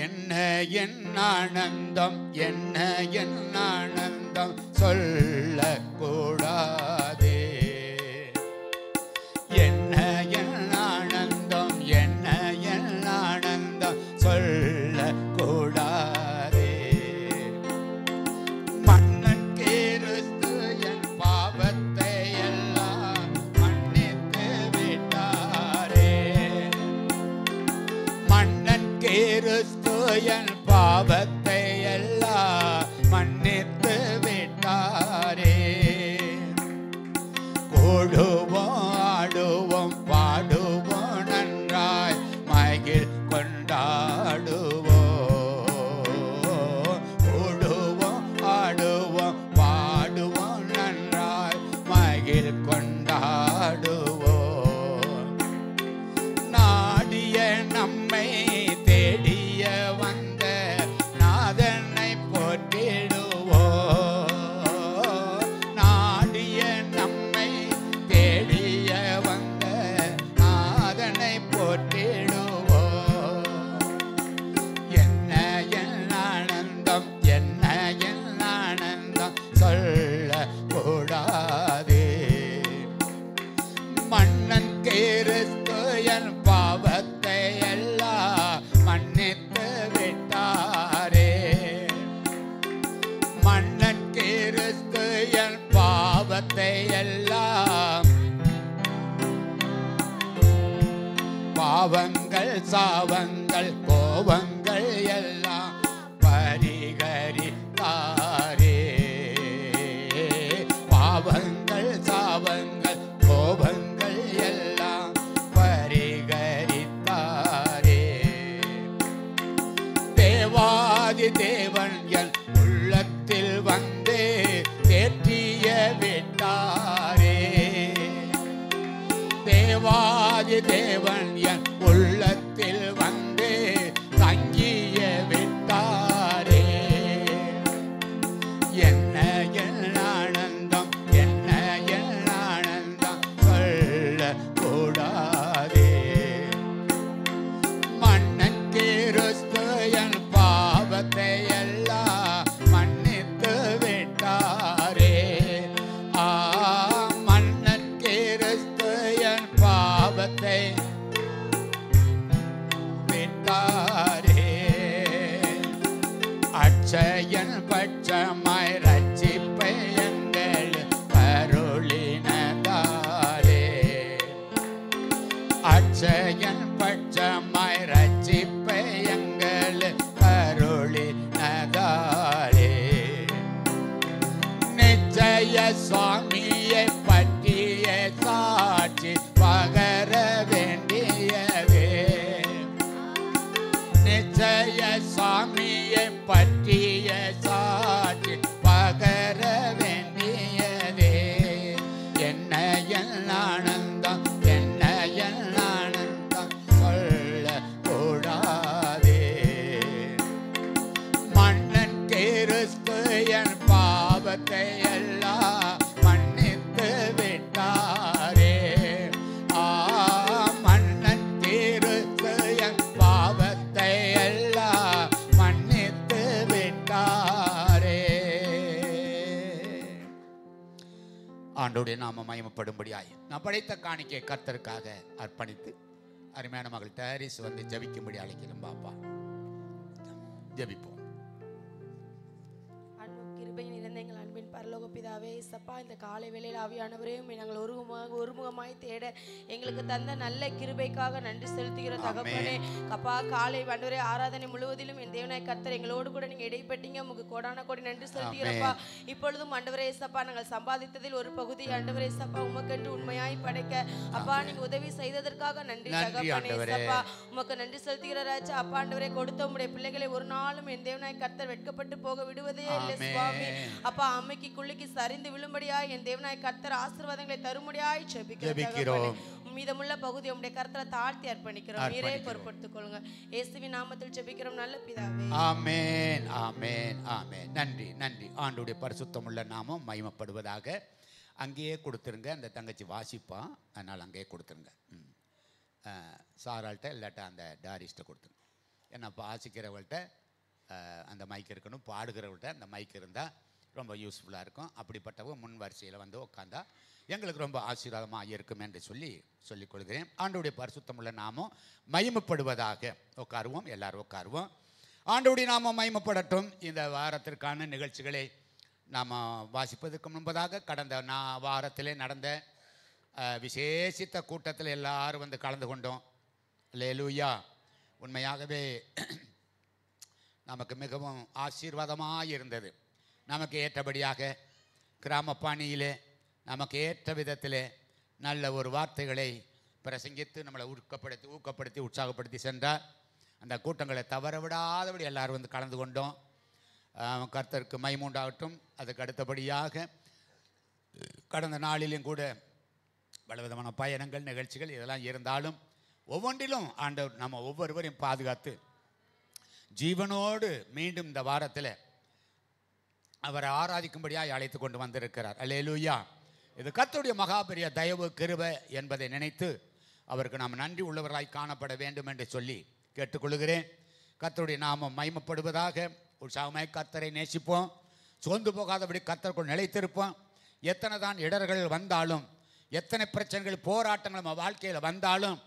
என்ன என் ஆனந்தம், என்ன என் ஆனந்தம் சொல்லக்கூடாதே. என்ன என் ஆனந்தம், என்ன என் ஆனந்தம் சொல்லக்கூடாதே. மன்னன் கிறிஸ்து என் பாவத்தை எல்லாம் மன்னித்து விட்டாரே. மன்னன் கிறிஸ்து என் பாவத்தை எல்லாம் மன்னித்து விட்டாரே. கூடுவோம் ஆடுவோம் பாடுவோம் நன்றாய் மகிழ் கொண்டாடுவோம். கூடுவோம் ஆடுவோம் பாடுவோம் நன்றாய் மகிழ் கொண்டாடுவோம். நாடிய நம்மை தேடிய வந்த சாபங்கள் கோபங்கள் எல்லாம் பரிகரித்தாரே. பாவங்கள் சாபங்கள் கோபங்கள் எல்லாம் பரிகரித்தாரே. தேவாதி தேவன் என் உள்ளத்தில் வந்து தேற்றிய விட்டாரே. தேவாதி தேவன் என் உள்ளத்தில் வந்து தங்கிய விட்டாரே. என்ன என் ஆனந்தம், என்ன என் ஆனந்தம் சொல்ல கூடாதே. மன்னன் கிறிஸ்து என் பாவத்தை எல்லாம் மன்னித்து விட்டாரே. மன்னன் கிறிஸ்து என் பாவத்தை விட்டாரே. அட்சயன் பட்சமாய் ரட்சிப்பை எங்கள் அருளினதாரே. அட்சயன் பட்சமாய் ரட்சிப்பை எங்கள் அருளினதாரே. நிச்சய சுவாமியை பற்றிய சாட்சி பகர வேண்டியதே. நிச்சய சுவாமியை பற்றிய சாட்சி பகர வேண்டியதே. என்ன என் ஆனந்தம், என்ன என் ஆனந்தம் சொல்ல கூடாதே. மன்னன் கிறிஸ்து என் பாவத்தை எல்லாம் மன்னித்து விட்டாரே. மன்னன் கிறிஸ்து என் பாவத்தை எல்லாம் மன்னித்து விட்டாரே. ஆண்டவருடைய நாம மகிமைப்படும்படியாய் நான் படைத்த காணிக்கை கர்த்தருக்காக அர்ப்பணித்து அருமையான மகள் டேரிஸ் வந்து ஜெபிக்கும்படி அழைக்கிறோம். பாப்பா ஜெபிப்போம். கிருபை நிறைந்த எங்கள் அன்பின் பரலோக பிதாவே, சப்பா இந்த காலை வேளையில் ஆவியானவரையும் நாங்கள் ஒருமுகமாய் தேட எங்களுக்கு தந்த நல்ல கிருபைக்காக நன்றி செலுத்துகிற தகப்பனே. அப்பா காலை ஆண்டவரே ஆராதனை முழுவதிலும் என் தேவனாய் கர்த்தர் எங்களோடு கூட நீங்க இடைப்பட்டீங்க. உங்களுக்கு கோடான கோடி நன்றி செலுத்துகிறப்பா. இப்பொழுதும் ஆண்டவரே சப்பா நாங்கள் சம்பாதித்ததில் ஒரு பகுதி ஆண்டவரே சப்பா உமக்கென்று உண்மையாய் படைக்க அப்பா நீங்க உதவி செய்ததற்காக நன்றி தகப்பனே. சப்பா உமக்கு நன்றி செலுத்துகிற ராஜா. அப்பா ஆண்டவரே கொடுத்த உம்முடைய பிள்ளைகளை ஒரு நாளும் என் தேவனாய் கர்த்தர் வெட்கப்பட்டு போக விடுவதே இல்லை சுவாமி. அப்பா அம்மைக்கு குள்ளிக்கு சரிந்து விழும்படியாய் என் தேவனாய் கர்த்தர் ஆசீர்வாதங்களை தரும்படியாய் ஜெபிக்கிறோம். மீதமுள்ள பகுதி உம்முடைய கர்த்தரை தாழ்த்தி அர்ப்பணிக்கிறோம். நீரே பொறுப்படுத்திக் கொள்ளுங்க. இயேசுவின் நாமத்தில் ஜெபிக்கிறோம் நல்ல பிதாவே. ஆமென், ஆமென், ஆமென். நன்றி, நன்றி. ஆண்டவருடைய பரிசுத்தமுள்ள நாமம் மகிமைப்படுவதாக. அங்கேயே கொடுத்துருங்க. அந்த தங்கச்சி வாசிப்பா, அதனால் அங்கேயே கொடுத்துருங்க. சாராள்கிட்ட இல்லாட்டா அந்த டாரிஸ்ட்டை கொடுத்துருங்க. ஏன்னா வாசிக்கிறவங்கள்ட்ட அந்த மைக் இருக்கணும், பாடுகிறவங்கள்ட்ட அந்த மைக் இருந்தால் ரொம்ப யூஸ்ஃபுல்லாக இருக்கும். அப்படிப்பட்டவங்க முன் வரிசையில் வந்து உட்காந்தா எங்களுக்கு ரொம்ப ஆசீர்வாதமாக இருக்கும் என்று சொல்லிக் கொள்கிறேன். ஆண்டவருடைய பரிசுத்தமுள்ள நாமம் மகிமைப்படுவதாக. உட்காருவோம், எல்லாரும் உட்காருவோம். ஆண்டவருடைய நாமம் மகிமைப்படட்டும். இந்த வாரத்திற்கான நிகழ்ச்சிகளை நாம் வாசிப்பதற்கு முன்பதாக கடந்த வாரத்திலே நடந்த விசேஷித்த கூட்டத்தில் எல்லாரும் வந்து கலந்து கொண்டோம். அல்லேலூயா. உண்மையாகவே நமக்கு மிகவும் ஆசீர்வாதமாக இருந்தது. நமக்கு ஏற்றபடியாக கிராம பாணியிலே நமக்கு ஏற்ற விதத்திலே நல்ல ஒரு வார்த்தைகளை பிரசங்கித்து நம்மளை ஊக்கப்படுத்தி உற்சாகப்படுத்தி சென்றார். அந்த கூட்டங்களை தவற விடாதபடி எல்லாரும் வந்து கலந்து கொண்டோம். கர்த்தருக்கு மகிமையுண்டாகட்டும். அதுக்கு அடுத்தபடியாக கடந்த நாளிலும் கூட பலவிதமான பயணங்கள் நிகழ்ச்சிகள் இதெல்லாம் இருந்தாலும் ஒவ்வொன்றிலும் ஆண்டவர் நம்ம ஒவ்வொருவரையும் பாதுகாத்து ஜீவனோடு மீண்டும் இந்த வாரத்தில் அவரை ஆராதிக்கும்படியாக அழைத்து கொண்டு வந்திருக்கிறார். அல்லேலூயா. இது கர்த்தருடைய மகாபெரிய தயவு கிருபை என்பதை நினைத்து அவருக்கு நாம் நன்றி உள்ளவர்களாய் காணப்பட வேண்டும் என்று சொல்லி கேட்டுக்கொள்கிறேன். கர்த்தருடைய நாமம் மகிமைப்படுவதாக. உற்சாகமாய் கர்த்தரை நேசிப்போம். சோர்ந்து போகாதபடி கர்த்தருக்குள் நிலைத்திருப்போம். எத்தனை தான் இடர்கள் வந்தாலும், எத்தனை பிரச்சனைகள் போராட்டங்கள் நம்ம வாழ்க்கையில் வந்தாலும்,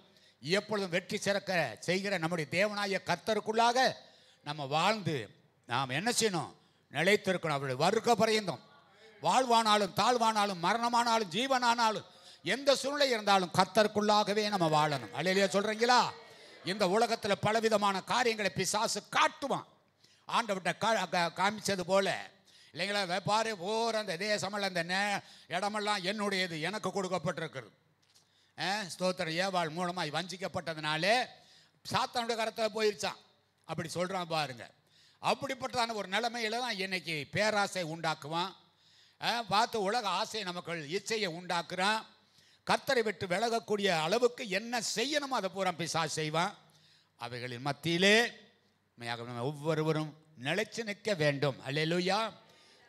எப்பொழுதும் வெற்றி சிறக்க செய்கிற நம்முடைய தேவனாய கர்த்தருக்குள்ளாக நம்ம வாழ்ந்து நாம் என்ன செய்யணும்? நிலைத்திருக்கணும். அவருடைய வருக பரியந்தம் வாழ்வானாலும் தாழ்வானாலும் மரணமானாலும் ஜீவனானாலும் எந்த சூழ்நிலை இருந்தாலும் கர்த்தருக்குள்ளாகவே நம்ம வாழணும். அல்லேலூயா சொல்றீங்களா? இந்த உலகத்தில் பலவிதமான காரியங்களை பிசாசு காட்டுவான். ஆண்டவர்கிட்ட காமிச்சது போல இல்லைங்களா, பாரு போகிற அந்த தேசமெல்லாம் அந்த இடமெல்லாம் என்னுடையது, எனக்கு கொடுக்கப்பட்டிருக்கிறது. ஸ்தோத்திரம். ஏவாள் மூலமாக வஞ்சிக்கப்பட்டதுனாலே சாத்தானுடைய கரத்தில் போயிருச்சான். அப்படி சொல்கிறான் பாருங்க. அப்படிப்பட்டதான ஒரு நிலைமையில தான் இன்னைக்கு பேராசை உண்டாக்குவான். பார்த்து உலக ஆசை நமக்கு இச்சையை உண்டாக்குறான். கர்த்தரை விட்டு விலகக்கூடிய அளவுக்கு என்ன செய்யணுமோ அதை பூரா பிசாசு செய்வான். அவைகளின் மத்தியிலே ஒவ்வொருவரும் நிலைச்சு நிற்க வேண்டும். அல்லேலூயா.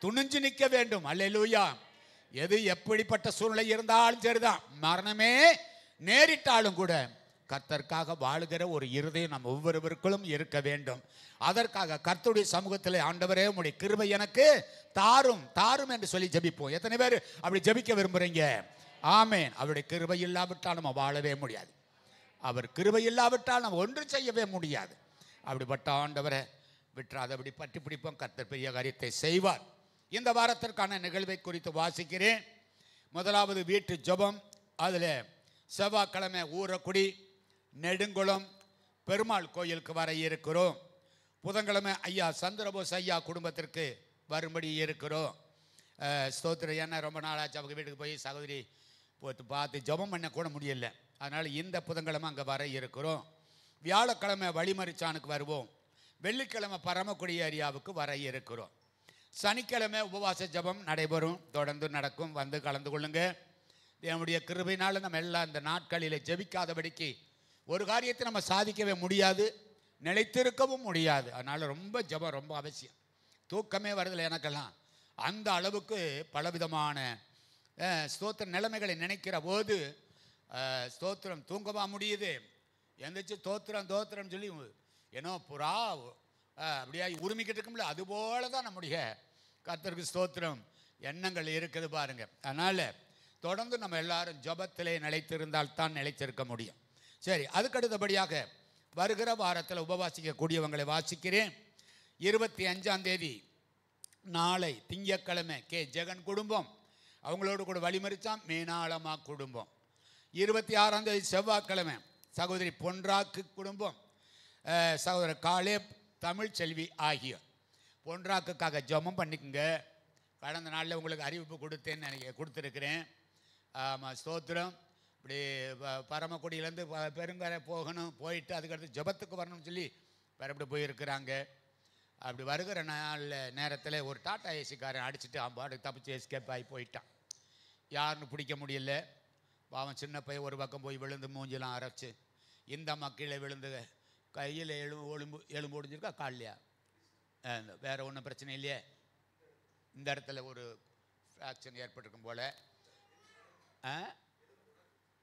துணிஞ்சு நிற்க வேண்டும். அல்லேலூயா. எது எப்படிப்பட்ட சூழ்நிலை இருந்தாலும் சரிதான், மரணமே நேரிட்டாலும் கூட கர்த்தருக்காக வாழுகிற ஒரு இருதயம் நம்ம ஒவ்வொருவருக்குள்ளும் இருக்க வேண்டும். அதற்காக கர்த்தருடைய சமூகத்தில் ஆண்டவரே உம்முடைய கிருபை எனக்கு தாரும் தாரும் என்று சொல்லி ஜெபிப்போம். எத்தனை பேர் அப்படி ஜெபிக்க விரும்புறீங்க? ஆமேன். அவருடைய கிருபை இல்லாவிட்டால் நம்ம வாழவே முடியாது. அவர் கிருபை இல்லாவிட்டால் நம்ம ஒன்றும் செய்யவே முடியாது. அப்படிப்பட்ட ஆண்டவரை விட்டுறாதபடி பற்றி பிடிப்போம். கர்த்தர் பெரிய காரியத்தை செய்வார். இந்த வாரத்திற்கான நிகழ்வை குறித்து வாசிக்கிறேன். முதலாவது வீட்டு ஜெபம். அதில் செவ்வாய்க்கிழமை ஊரக்குடி நெடுங்குளம் பெருமாள் கோயிலுக்கு வர இருக்கிறோம். புதன்கிழமை ஐயா சந்திரபோஸ் ஐயா குடும்பத்திற்கு வரும்படி இருக்கிறோம். ஸ்தோத்திரம். ஏன்னா ரொம்ப நாளாச்சு அவங்க வீட்டுக்கு போய் சகோதரி பார்த்து ஜெபம் பண்ண கூட முடியல. அதனால் இந்த புதன்கிழமை அங்கே வர இருக்கிறோம். வியாழக்கிழமை வழிமறிச்சானுக்கு வருவோம். வெள்ளிக்கிழமை பரமக்குடி ஏரியாவுக்கு வர இருக்கிறோம். சனிக்கிழமை உபவாச ஜெபம் நடைபெறும், தொடர்ந்து நடக்கும். வந்து கலந்து கொள்ளுங்க. என்னுடைய கிருபையினால் நம்ம எல்லாம் இந்த நாட்களில் ஜெபிக்காதபடிக்கு ஒரு காரியத்தை நம்ம சாதிக்கவே முடியாது, நிலைத்திருக்கவும் முடியாது. அதனால் ரொம்ப ஜெபம் ரொம்ப அவசியம். தூக்கமே வருதில்லை எனக்கெல்லாம். அந்த அளவுக்கு பலவிதமான ஸ்தோத்திர நிலைமைகளை நினைக்கிற போது ஸ்தோத்திரம் தூங்கவா முடியுது. எந்திரிச்சு தோத்திரம் தோத்திரம் சொல்லி ஏன்னோ புறா அப்படியா உரிமைக்கிட்டு இருக்கும்ல, அதுபோல தான் நம்முடைய கர்த்தருக்கு ஸ்தோத்திரம் எண்ணங்கள் இருக்குது பாருங்க. அதனால் தொடர்ந்து நம்ம எல்லாரும் ஜெபத்திலே நிலைத்திருந்தால் தான் நிலைத்திருக்க முடியும். சரி, அதுக்கடுத்தபடியாக வருகிற வாரத்தில் உபவாசிக்கக்கூடியவங்களை வாசிக்கிறேன். 25ஆம் தேதி நாளை திங்கட்கிழமை கே ஜெகன் குடும்பம், அவங்களோடு கூட வழிமறிச்சான் மீனாளமா குடும்பம். 26ஆம் தேதி செவ்வாய்க்கிழமை சகோதரி பொன்ராக்கு குடும்பம், சகோதரர் காலே தமிழ் செல்வி ஆகியோர். பொன்ராக்குக்காக ஜெபம் பண்ணிக்கோங்க. கடந்த நாளில் உங்களுக்கு அறிவிப்பு கொடுத்தேன்னு நினைக்க கொடுத்துருக்கிறேன். ஆமாம், ஸ்தோத்திரம். இப்படி பரமக்குடியிலேருந்து பெருங்கரை போகணும், போயிட்டு அதுக்கடுத்து ஜெபத்துக்கு வரணும்னு சொல்லி பெறப்பட்டு போயிருக்கிறாங்க. அப்படி வருகிற நேரத்தில் ஒரு டாட்டா ஏசிக்காரன் அடிச்சுட்டு பாட்டுக்கு தப்பிச்சு எஸ்கேப் ஆகி போயிட்டான். யாருன்னு பிடிக்க முடியல. பாவம் சின்ன பையன் ஒரு பக்கம் போய் விழுந்து மூஞ்செல்லாம் அரைச்சி, இந்த மக்களே விழுந்து கையில் எலும்பு ஒடிஞ்சிருக்கா, கால்லையா, வேறு ஒன்றும் பிரச்சனை இல்லையே. இந்த இடத்துல ஒரு ஃப்ராக்சன் ஏற்பட்டிருக்கும் போல்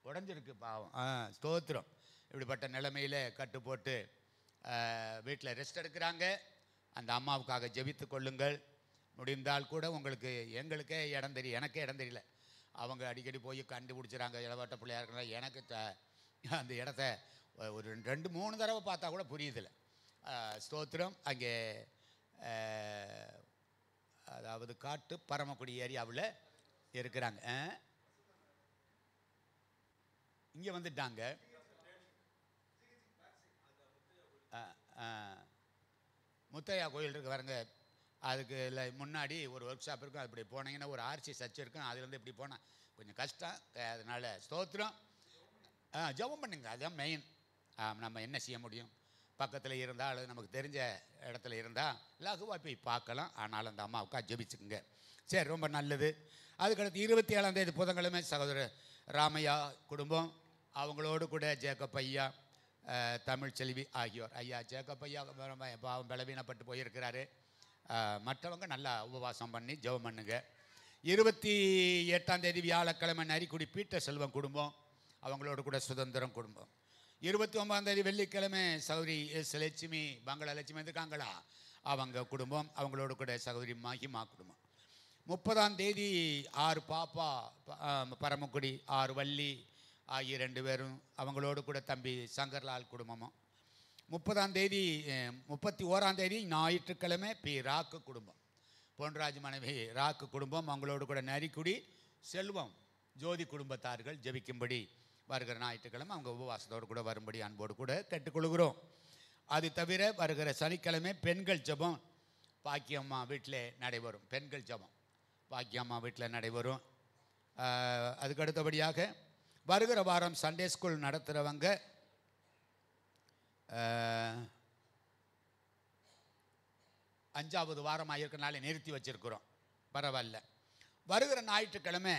உடஞ்சிருக்கு பாவம். ஸ்தோத்திரம். இப்படிப்பட்ட நிலைமையில் கட்டு போட்டு வீட்டில் ரெஸ்ட் எடுக்கிறாங்க. அந்த அம்மாவுக்காக ஜெபித்து கொள்ளுங்கள். முடிந்தால் கூட உங்களுக்கு எங்களுக்கே இடம் தெரியும், எனக்கே இடம் தெரியல. அவங்க அடிக்கடி போய் கண்டுபிடிச்சிறாங்க. இளவட்ட பிள்ளையாக இருக்கிறாங்க. எனக்கு அந்த இடத்த ஒரு 2-3 தடவை பார்த்தா கூட புரியுதில்லை. ஸ்தோத்திரம். அங்கே அதாவது காட்டு பரமக்குடி ஏரியாவில் இருக்கிறாங்க. இங்கே வந்துட்டாங்க. முத்தையா கோயில் இருக்கு பாருங்க, அதுக்கு இல்லை முன்னாடி ஒரு ஒர்க் ஷாப் இருக்கும். அது இப்படி போனீங்கன்னா ஒரு ஆர்சி சர்ச் இருக்கும். அதுலேருந்து இப்படி போனால் கொஞ்சம் கஷ்டம். அதனால் ஸ்தோத்திரம். ஜெபம் பண்ணுங்க, அதுதான் மெயின். நம்ம என்ன செய்ய முடியும்? பக்கத்தில் இருந்தால் அல்லது நமக்கு தெரிஞ்ச இடத்துல இருந்தால் லகுவாக போய் பார்க்கலாம். ஆனால் அந்த அம்மாவுக்கா ஜெபிச்சுக்குங்க. சரி, ரொம்ப நல்லது. அதுக்கடுத்து 27ஆம் தேதி புதன்கிழமை சகோதரர் ராமையா குடும்பம், அவங்களோடு கூட ஜேக்கப் ஐயா தமிழ் செல்வி ஆகியோர். ஐயா ஜேக்கப் ஐயா பாவம் பலவீனப்பட்டு போயிருக்கிறாரு. மற்றவங்க நல்லா உபவாசம் பண்ணி ஜெபம் பண்ணுங்க. 28ஆம் தேதி வியாழக்கிழமை நரிக்குடி பீட்டர் செல்வம் குடும்பம், அவங்களோடு கூட சுதந்திரம் குடும்பம். 29ஆம் தேதி வெள்ளிக்கிழமை சகோதரி எஸ் லட்சுமி பங்களலட்சுமி இருக்காங்களா, அவங்க குடும்பம், அவங்களோடு கூட சகோதரி மகிமா குடும்பம். 30ஆம் தேதி 6 பாப்பா பரமக்குடி 6 வள்ளி ஆகிய 2 பேரும், அவங்களோடு கூட தம்பி சங்கர்லால் குடும்பமும். 30ஆம் தேதி 31ஆம் தேதி ஞாயிற்றுக்கிழமை பி ராக்கு குடும்பம், பொன்ராஜ் மனைவி ராக்கு குடும்பம், அவங்களோடு கூட நரிக்குடி செல்வம் ஜோதி குடும்பத்தார்கள் ஜெபிக்கும்படி வருகிற ஞாயிற்றுக்கிழமை அவங்க உபவாசத்தோடு கூட வரும்படி அன்போடு கூட கேட்டுக்கொள்கிறோம். அது தவிர வருகிற சனிக்கிழமை பெண்கள் ஜெபம் பாக்கியம்மா வீட்டில் நடைபெறும். பெண்கள் ஜெபம் பாக்கியம்மா வீட்டில் நடைபெறும். அதுக்கு அடுத்தபடியாக வருகிற வாரம் சண்டே ஸ்கூல் நடத்துகிறவங்க 5வது வாரமாக இருக்கிறனால நிறுத்தி வச்சிருக்கிறோம். பரவாயில்ல. வருகிற ஞாயிற்றுக்கிழமை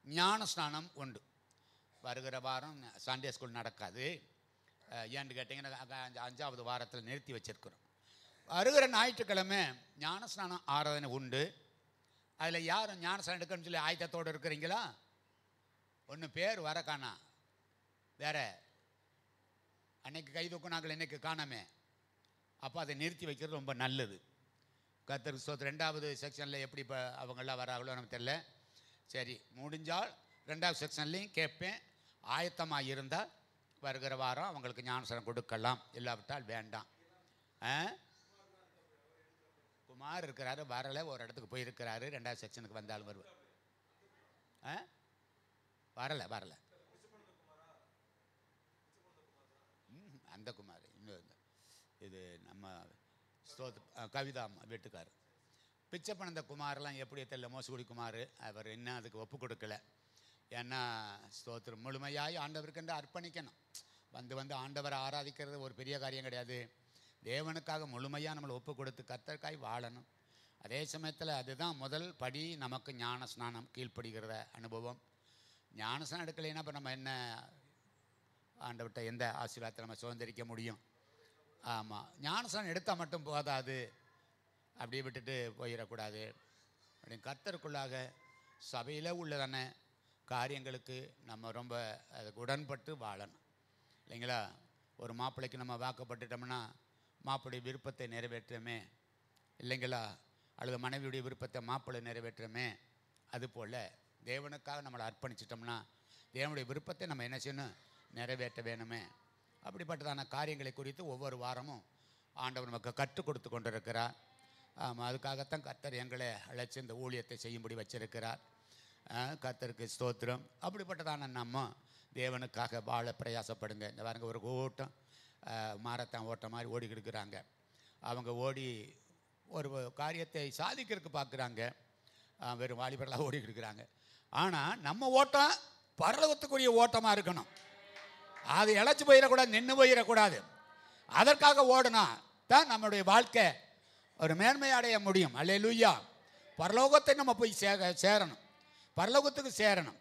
ஞான ஸ்நானம் உண்டு. வருகிற வாரம் சண்டே ஸ்கூல் நடக்காது. ஏன்னு கேட்டிங்கன்னா 5வது வாரத்தில் நிறுத்தி வச்சிருக்கிறோம். வருகிற ஞாயிற்றுக்கிழமை ஞான ஸ்நானம் ஆராதனை உண்டு. அதில் யாரும் ஞான ஸ்நானம் எடுக்கணும்னு சொல்லி ஆயத்தத்தோடு இருக்கிறீங்களா? ஒன்று பேர் வர காணா, வேற அன்னைக்கு கை தூக்குனாங்கள் இன்னைக்கு காணாமே. அப்போ அதை நிறுத்தி வைக்கிறது ரொம்ப நல்லது. கர்த்தருக்கு ஸ்தோத்திரம். 2வது செக்ஷனில் எப்படி இப்போ அவங்களாம் வராங்களோ நமக்கு தெரியல. சரி, முடிஞ்சால் 2வது செக்ஷன்லேயும் கேட்பேன். ஆயத்தமாக இருந்தால் வருகிற வாரம் அவங்களுக்கு ஞானஸ்நானம் கொடுக்கலாம், இல்லாவிட்டால் வேண்டாம். குமார் இருக்கிறாரு, வரலை, ஒரு இடத்துக்கு போயிருக்கிறாரு. 2வது செக்ஷனுக்கு வந்தாலும் வருவார். வரலை அந்த குமார் இன்னும் இது நம்ம கவிதா வீட்டுக்கார். பிச்சை பணந்த குமாரெலாம் எப்படி தெரியல, மோசகுடி குமார். அவர் இன்னும் அதுக்கு ஒப்பு கொடுக்கல. ஏன்னா ஸ்தோத்திரம் முழுமையாய் ஆண்டவருக்கென்று அர்ப்பணிக்கணும். வந்து ஆண்டவரை ஆராதிக்கிறது ஒரு பெரிய காரியம் கிடையாது. தேவனுக்காக முழுமையாக நம்மளை ஒப்பு கொடுத்து கர்த்தருக்காய் வாழணும். அதே சமயத்தில் அதுதான் முதல் படி நமக்கு ஞான ஸ்நானம், கீழ்ப்படுகிறத அனுபவம். ஞான ஸ்நானம் எடுக்கலைன்னா இப்போ நம்ம என்ன ஆண்டவர்கிட்ட எந்த ஆசீர்வாதத்தை நம்ம சுதந்திரிக்க முடியும்? ஆமாம், ஞான ஸ்நானம் எடுத்தால் மட்டும் போதாது, அப்படியே விட்டுட்டு போயிடக்கூடாது. அப்படின்னு கர்த்தருக்குள்ளாக சபையில் உள்ளதான காரியங்களுக்கு நம்ம ரொம்ப அதுக்கு உடன்பட்டு வாழணும் இல்லைங்களா? ஒரு மாப்பிள்ளைக்கு நம்ம வாக்கப்பட்டுட்டோம்னா மாப்பிள்ளை விருப்பத்தை நிறைவேற்றமே இல்லைங்களா? அல்லது மனைவியுடைய விருப்பத்தை மாப்பிள்ளை நிறைவேற்றமே. அதுபோல் தேவனுக்காக நம்மளை அர்ப்பணிச்சிட்டோம்னா தேவனுடைய விருப்பத்தை நம்ம என்ன செய்யணும்? நிறைவேற்ற வேணுமே. அப்படிப்பட்டதான காரியங்களை குறித்து ஒவ்வொரு வாரமும் ஆண்டவர் நமக்கு கற்றுக் கொடுத்து கொண்டிருக்கிறார். ஆமாம், அதுக்காகத்தான் கர்த்தர் எங்களை அழைச்சி இந்த ஊழியத்தை செய்யும்படி வச்சிருக்கிறார். கர்த்தருக்கு ஸ்தோத்திரம். அப்படிப்பட்டதான நம்ம தேவனுக்காக வாழ பிரயாசப்படுங்க. இந்த பாருங்க, ஒரு ஓட்டம் மாரத்தான் ஓட்டம் மாதிரி ஓடிக்கிட்டு இருக்கிறாங்க. அவங்க ஓடி ஒரு காரியத்தை சாதிக்கிறதுக்கு பார்க்குறாங்க. வெறும் வாலிபர்களாக ஓடிக்கிட்டு இருக்கிறாங்க. ஆனால் நம்ம ஓட்டம் பரலோகத்துக்குரிய ஓட்டமாக இருக்கணும். அது இழைச்சி போயிடக்கூடாது, நின்று போயிடக்கூடாது. அதற்காக ஓடினா தான் நம்மளுடைய வாழ்க்கை ஒரு மேன்மை அடைய முடியும். அல்லேலூயா. பரலோகத்தை நம்ம போய் சேரணும், பரலோகத்துக்கு சேரணும்.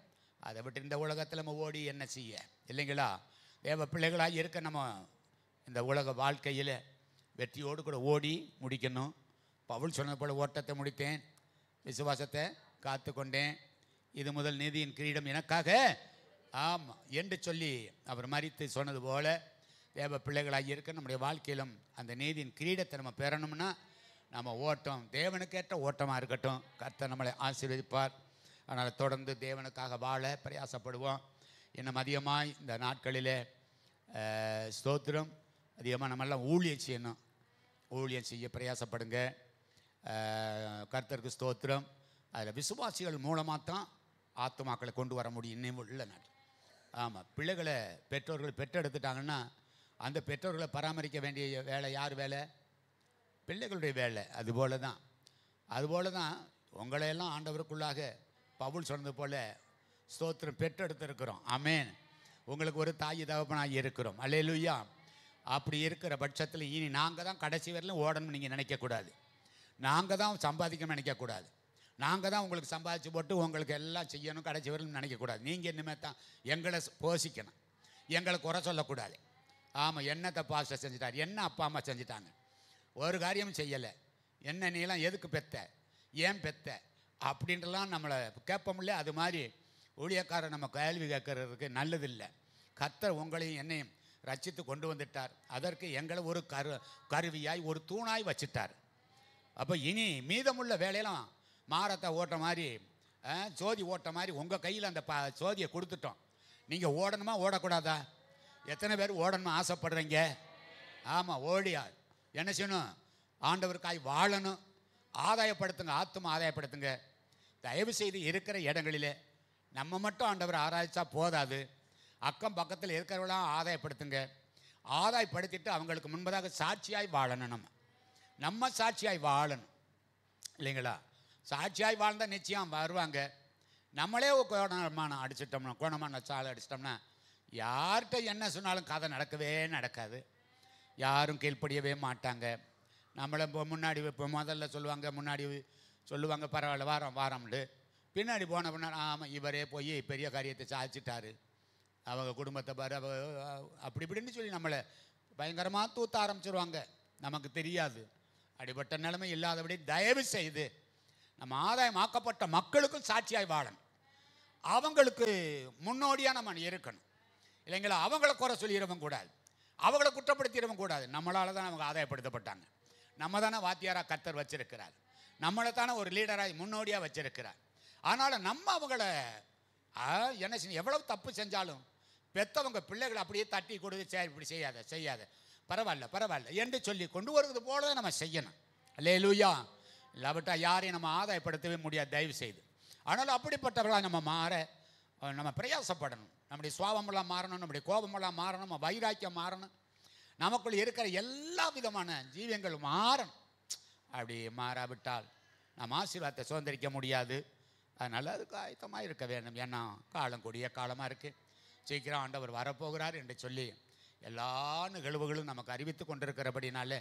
அதை விட்டு இந்த உலகத்தில் நம்ம ஓடி என்ன செய்ய இல்லைங்களா? தேவ பிள்ளைகளாக இருக்க நம்ம இந்த உலக வாழ்க்கையில் வெற்றியோடு கூட ஓடி முடிக்கணும். பவுல் சொன்னது போல் ஓட்டத்தை முடித்தேன், விசுவாசத்தை காத்து கொண்டேன், இது முதல் நீதியின் கிரீடம் எனக்காக ஆமாம் என்று சொல்லி அவர் மரித்து சொன்னது போல் தேவ பிள்ளைகளாக இருக்க நம்முடைய வாழ்க்கையிலும் அந்த நீதியின் கிரீடத்தை நம்ம பெறணும்னா நம்ம ஓட்டம் தேவனுக்கேற்ற ஓட்டமாக இருக்கட்டும். கர்த்தர் நம்மளை ஆசீர்வதிப்பார். அதனால் தொடர்ந்து தேவனுக்காக வாழ பிரயாசப்படுவோம். இன்னும் அதிகமாக இந்த நாட்களில் ஸ்தோத்திரம் அதிகமாக நம்மெல்லாம் ஊழியம் செய்யணும். ஊழியம் செய்ய பிரயாசப்படுங்க. கர்த்தருக்கு ஸ்தோத்திரம். அதில் விசுவாசிகள் மூலமாக தான் ஆத்துமாக்களை கொண்டு வர முடியும் இன்னும் உள்ள நாள். ஆமாம், பிள்ளைகளை பெற்றோர்கள் பெற்றெடுத்துட்டாங்கன்னா அந்த பெற்றோர்களை பராமரிக்க வேண்டிய வேலை யார் வேலை? பிள்ளைகளுடைய வேலை. அதுபோல தான் உங்களையெல்லாம் ஆண்டவருக்குள்ளாக பவுல் சொன்னது போல் ஸ்தோத்திரம் பெற்றெடுத்திருக்கிறோம். ஆமேன். உங்களுக்கு ஒரு தாய் தகப்பனாக இருக்கிறோம். அல்லேலூயா. அப்படி இருக்கிற பட்சத்தில் இனி நாங்கள் தான் கடைசி வரையிலும் ஓடணும்னு நீங்கள் நினைக்கக்கூடாது. நாங்கள் தான் சம்பாதிக்கணும்னு நினைக்கக்கூடாது. நாங்கள் தான் உங்களுக்கு சம்பாதிச்சு போட்டு உங்களுக்கு எல்லாம் செய்யணும் கடைசி வரையிலும் நினைக்கக்கூடாது. நீங்கள் இனிமேல் தான் எங்களை போஷிக்கணும், எங்களை குறை சொல்லக்கூடாது. ஆமாம், என்னத்தை பாஸ்டர் செஞ்சிட்டார், என்ன அப்பா அம்மா செஞ்சிட்டாங்க, ஒரு காரியமும் செய்யலை, என்ன நீலாம் எதுக்கு பெத்த, ஏன் பெத்த அப்படின்றலாம் நம்மளை கேட்போம்ல. அது மாதிரி ஊழியக்காரர் நம்ம கேள்வி கேட்கறதுக்கு நல்லதில்லை. கர்த்தர் உங்களையும் என்னையும் ரட்சித்து கொண்டு வந்துட்டார். அதற்கு எங்களை ஒரு கருவியாய் ஒரு தூணாய் வச்சுட்டார். அப்போ இனி மீதமுள்ள வேலையெல்லாம் மாரத்தை ஓட்ட மாதிரி ஜோதி ஓட்ட மாதிரி உங்கள் கையில் அந்த ஜோதியை கொடுத்துட்டோம். நீங்கள் ஓடணுமா ஓடக்கூடாதா? எத்தனை பேர் ஓடணுமா ஆசைப்படுறீங்க? ஆமாம், ஓடியா என்ன செய்யணும்? ஆண்டவருக்காய் வாழணும். ஆதாயப்படுத்துங்க, ஆத்துமா ஆதாயப்படுத்துங்க. தயவு செய்து இருக்கிற இடங்களில் நம்ம மட்டும் ஆண்டவரை ஆராய்ச்சா போதாது. அக்கம் பக்கத்தில் இருக்கிறவங்களாம் ஆதாயப்படுத்துங்க. ஆதாயப்படுத்திட்டு அவங்களுக்கு முன்பதாக சாட்சியாய் வாழணும். நம்ம சாட்சியாய் வாழணும் இல்லைங்களா? சாட்சியாய் வாழ்ந்தால் நிச்சயம் வருவாங்க. நம்மளே கோணமானம் அடிச்சிட்டோம்னா, கோணமான சாலை அடிச்சிட்டோம்னா யார்கிட்ட என்ன சொன்னாலும் கதை நடக்கவே நடக்காது. யாரும் கீழ்ப்படியவே மாட்டாங்க. நம்மளை முன்னாடி இப்போ முதல்ல சொல்லுவாங்க பரவாயில்ல வாரம்ண்டு. பின்னாடி போன பின்னாடி ஆமாம் இவரே போய் பெரிய காரியத்தை சாதிச்சிட்டாரு, அவங்க குடும்பத்தை பாரு, அப்படி இப்படின்னு சொல்லி நம்மளை பயங்கரமாக தூத்த ஆரம்பிச்சிருவாங்க. நமக்கு தெரியாது. அப்படிப்பட்ட நிலைமை இல்லாதபடி தயவு செய்து நம்ம ஆதாயமாக்கப்பட்ட மக்களுக்கும் சாட்சியாய் வாழணும். அவங்களுக்கு முன்னோடியாக நம்ம இருக்கணும் இல்லைங்களா? அவங்கள குறை சொல்லிடவும் கூடாது, அவங்கள குற்றப்படுத்திடவும் கூடாது. நம்மளால் தான் அவங்க ஆதாயப்படுத்தப்பட்டாங்க. நம்ம தானே வாத்தியாராக கர்த்தர் வச்சிருக்கிறார், நம்மளை தானே ஒரு லீடராக முன்னோடியாக வச்சிருக்கிறார். அதனால் நம்ம அவங்கள என்ன செய்ய, எவ்வளவு தப்பு செஞ்சாலும் பெற்றவங்க பிள்ளைகளை அப்படியே தட்டி கொடுத்து சரி இப்படி செய்யாத பரவாயில்ல என்று சொல்லி கொண்டு வருவது போல தான் நம்ம செய்யணும். அல்லேலூயா. இல்லாவிட்டால் யாரையும் நம்ம ஆதாயப்படுத்தவே முடியாது தயவு செய்து. ஆனால் அப்படிப்பட்டவர்களாக நம்ம பிரயாசப்படணும். நம்முடைய சுவாபமெல்லாம் மாறணும், நம்முடைய கோபமெல்லாம் மாறணும், நம்ம வைராக்கியம் மாறணும், நமக்குள் இருக்கிற எல்லா விதமான ஜீவியங்கள் மாறணும். அப்படி மாறாவிட்டால் நம்ம ஆசீர்வாதத்தை சுதந்திரிக்க முடியாது. அதனால் அதுக்கு ஆயத்தமாக இருக்க வேண்டும். ஏன்னா காலம் கூடிய காலமாக இருக்குது. சீக்கிரம் ஆண்டவர் வரப்போகிறார் என்று சொல்லி எல்லா நிகழ்வுகளும் நமக்கு அறிவித்து கொண்டிருக்கிறபடினால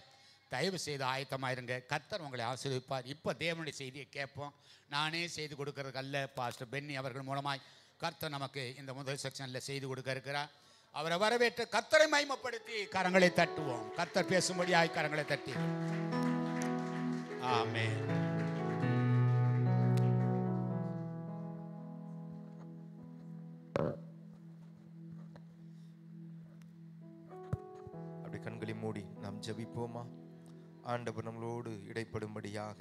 தயவு செய்து ஆயத்தமாக இருங்க. கர்த்தர் உங்களை ஆசீர்வதிப்பார். இப்போ தேவனுடைய செய்தியை கேட்போம். நானே செய்து கொடுக்கறதுக்கு அல்ல, பாஸ்டர் பென்னி அவர்கள் மூலமாய் கர்த்தர் நமக்கு இந்த முதல் செக்ஷனில் செய்து கொடுக்க இருக்கிறார். அவரை வரவேற்று கர்த்தரை மகிமைப்படுத்தி கரங்களை தட்டுவோம். கர்த்தர் பேசும்படியாய் கரங்களை தட்டி ஆமென். அப்படி கண்களை மூடி நாம் ஜெபிப்போமா? ஆண்டவர் நம்மளோடு இடைப்படும்படியாக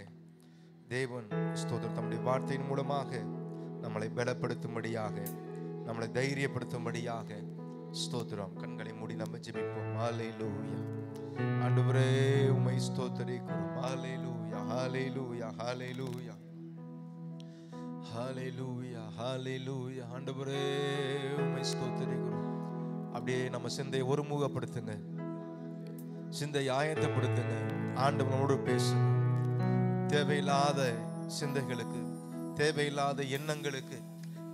தேவன் ஸ்தோத்திரம் தம்முடைய வார்த்தையின் மூலமாக நம்மளை பலப்படுத்தும்படியாக, நம்மளை தைரியப்படுத்தும்படியாக ஸ்தோத்திரம். கண்களை மூடி நம்ம ஜெபிப்போம். ஹல்லேலூயா. ஆண்டவரே உம்மை ஸ்தோத்திரிக்கிறோம். ஹல்லேலூயா ஹல்லேலூயா ஹல்லேலூயா ஹல்லேலூயா ஹல்லேலூயா. ஆண்டவரே உம்மை ஸ்தோத்திரிக்கிறோம். அப்படியே நம்ம சிந்தையை ஒருமுகப்படுத்துங்க, சிந்தையை ஆயத்தப்படுத்துங்க. ஆண்டவனோடு பேசுங்க. தேவையில்லாத சிந்தைகளுக்கு, தேவையில்லாத எண்ணங்களுக்கு,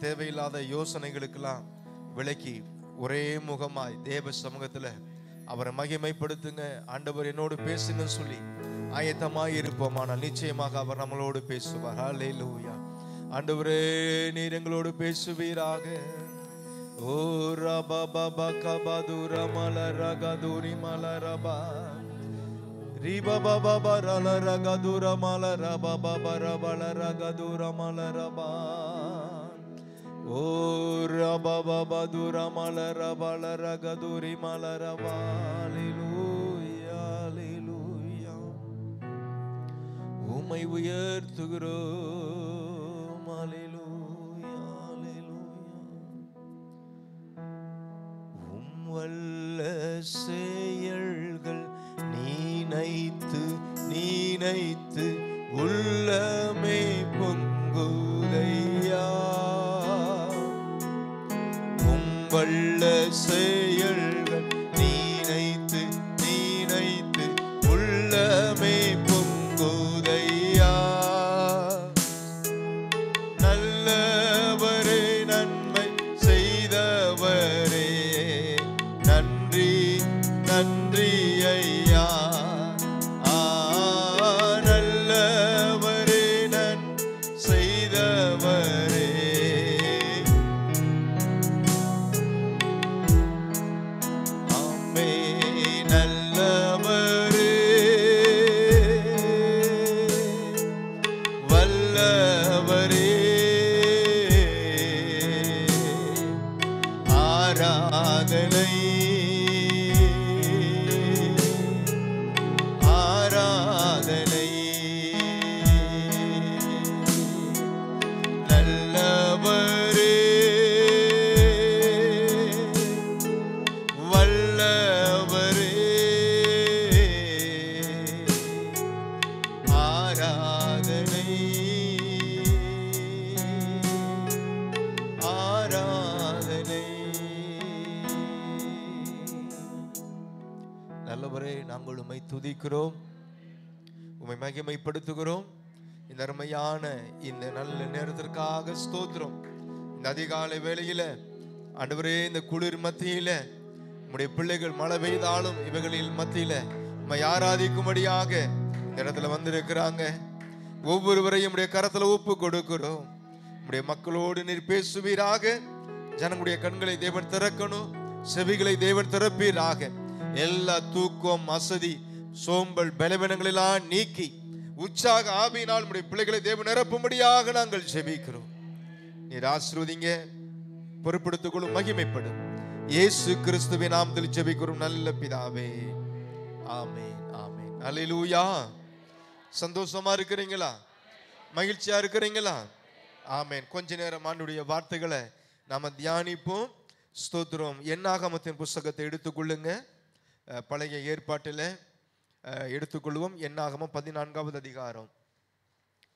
தேவையில்லாத யோசனைகளுக்கெல்லாம் விலக்கி ஒரே முகமாய் தேவ சமூகத்தில் அவரை மகிமைப்படுத்துங்க. ஆண்டவர் என்னோடு பேசுங்கன்னு சொல்லி ஆயத்தமாய் இருப்போம். ஆனால் நிச்சயமாக அவர் நம்மளோடு பேசுவார். ஹல்லேலூயா. ஆண்டவரே நீர் எங்களோடு பேசுவீராக. ஓ ரபா பாபா கபாதுர மலரகதுரி மலரபா ரிபா பாபா பரல ரகதுர மலரபா பாபா ரபல ரகதுர மலரபா ஓ ரபா பாபா துர மலரபல ரகதுரி மலரபா. ஹல்லேலூயா ஹல்லேலூயா. உம்மை உயர்த்துகிறோம். ஹல்லேலூயா ஹல்லேலூயா. வல்ல செயல்கள் நீனைத்து உள்ளமே பொங்குதையா. வல்ல செயல்கள் நீனைத்து உள்ளமே பொங்குதையா. நல்லவரே நன்மை செய்தவரே நன்றி நன்றி ஐயா. நல்லவரே நன் செய்தவரே ஆமே. நல்லவரே வல்லவரே ஆராதனை ஆராதனை. நல்லவரே வல்லவரே ஆராதனை ஆராதனை. துதிக்கிறோம், உம்மை மகிமைப்படுத்துகிறோம். இந்த அருமையான இந்த நல்ல நேரத்திற்காக ஸ்தோத்திரம். இந்த அதிகாலை வேளையில ஆண்டவரே, இந்த குளிர் மத்தியில உம்முடைய பிள்ளைகள் மழை பெய்தாலும் இவைகளில் மத்தியில உம்மை ஆராதிக்கும்படியாக இந்த இடத்துல வந்திருக்கிறாங்க. ஒவ்வொருவரையும் உடைய கரத்துல ஒப்பு கொடுக்கிறோம். உடைய மக்களோடு நீர் பேசுவீராக. ஜனங்களுடைய கண்களை தேவன் திறக்கணும், செவிகளை தேவன் திறப்பீராக. எல்லா தூக்கம், அசதி, சோம்பல், பலவீனங்கள் எல்லாம் நீக்கி உற்சாக ஆவியினால் உடைய பிள்ளைகளை தேவன் நிரப்பும்படியாக நாங்கள் ஜெபிக்கிறோம். நீர் ஆசீர்வதிங்க, பொறுப்படுத்திக் கொள்ளும், மகிமைப்படும். இயேசு கிறிஸ்துவின் நாமத்தில் ஜெபிக்கிறோம் நல்ல பிதாவே, ஆமென், ஆமென். அல்லேலூயா. சந்தோஷமா இருக்கிறீங்களா? மகிழ்ச்சியா இருக்கிறீங்களா? ஆமென். கொஞ்ச நேரம் ஆண்டவருடைய வார்த்தைகளை நாம தியானிப்போம். ஸ்தோத்திரம். என்னாகமத்தின் புஸ்தகத்தை எடுத்துக்கொள்ளுங்க. பழைய ஏற்பாட்டில் எடுத்துக்கொள்வோம். என்னாகமம் 14வது அதிகாரம்,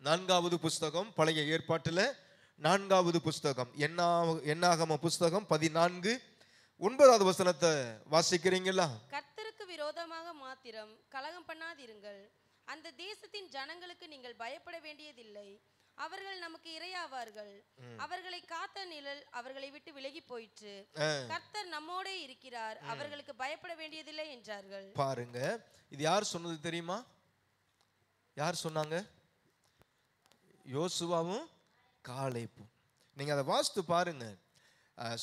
4வது புஸ்தகம். பழைய ஏற்பாட்டில் 4வது புஸ்தகம், என்னாகம புஸ்தகம் 14 9வது வசனத்தை வாசிக்கிறீங்களா? கர்த்தருக்கு விரோதமாக மாத்திரம் கலகம் பண்ணாதிருங்கள். அந்த தேசத்தின் ஜனங்களுக்கு நீங்கள் பயப்பட வேண்டியதில்லை. அவர்கள் நமக்கு இரையாவார்கள். அவர்களை காத்த நிழல் அவர்களை விட்டு விலகி போயிற்று. கர்த்தர் நம்மோடே இருக்கிறார், அவர்களுக்கு பயப்பட வேண்டியதில்லை என்றார்கள். பாருங்க, இது யார் சொன்னது தெரியுமா? யார் சொன்னாங்க? யோசுவாவும் காலேபும். நீங்க அதை வாசித்து பாருங்க.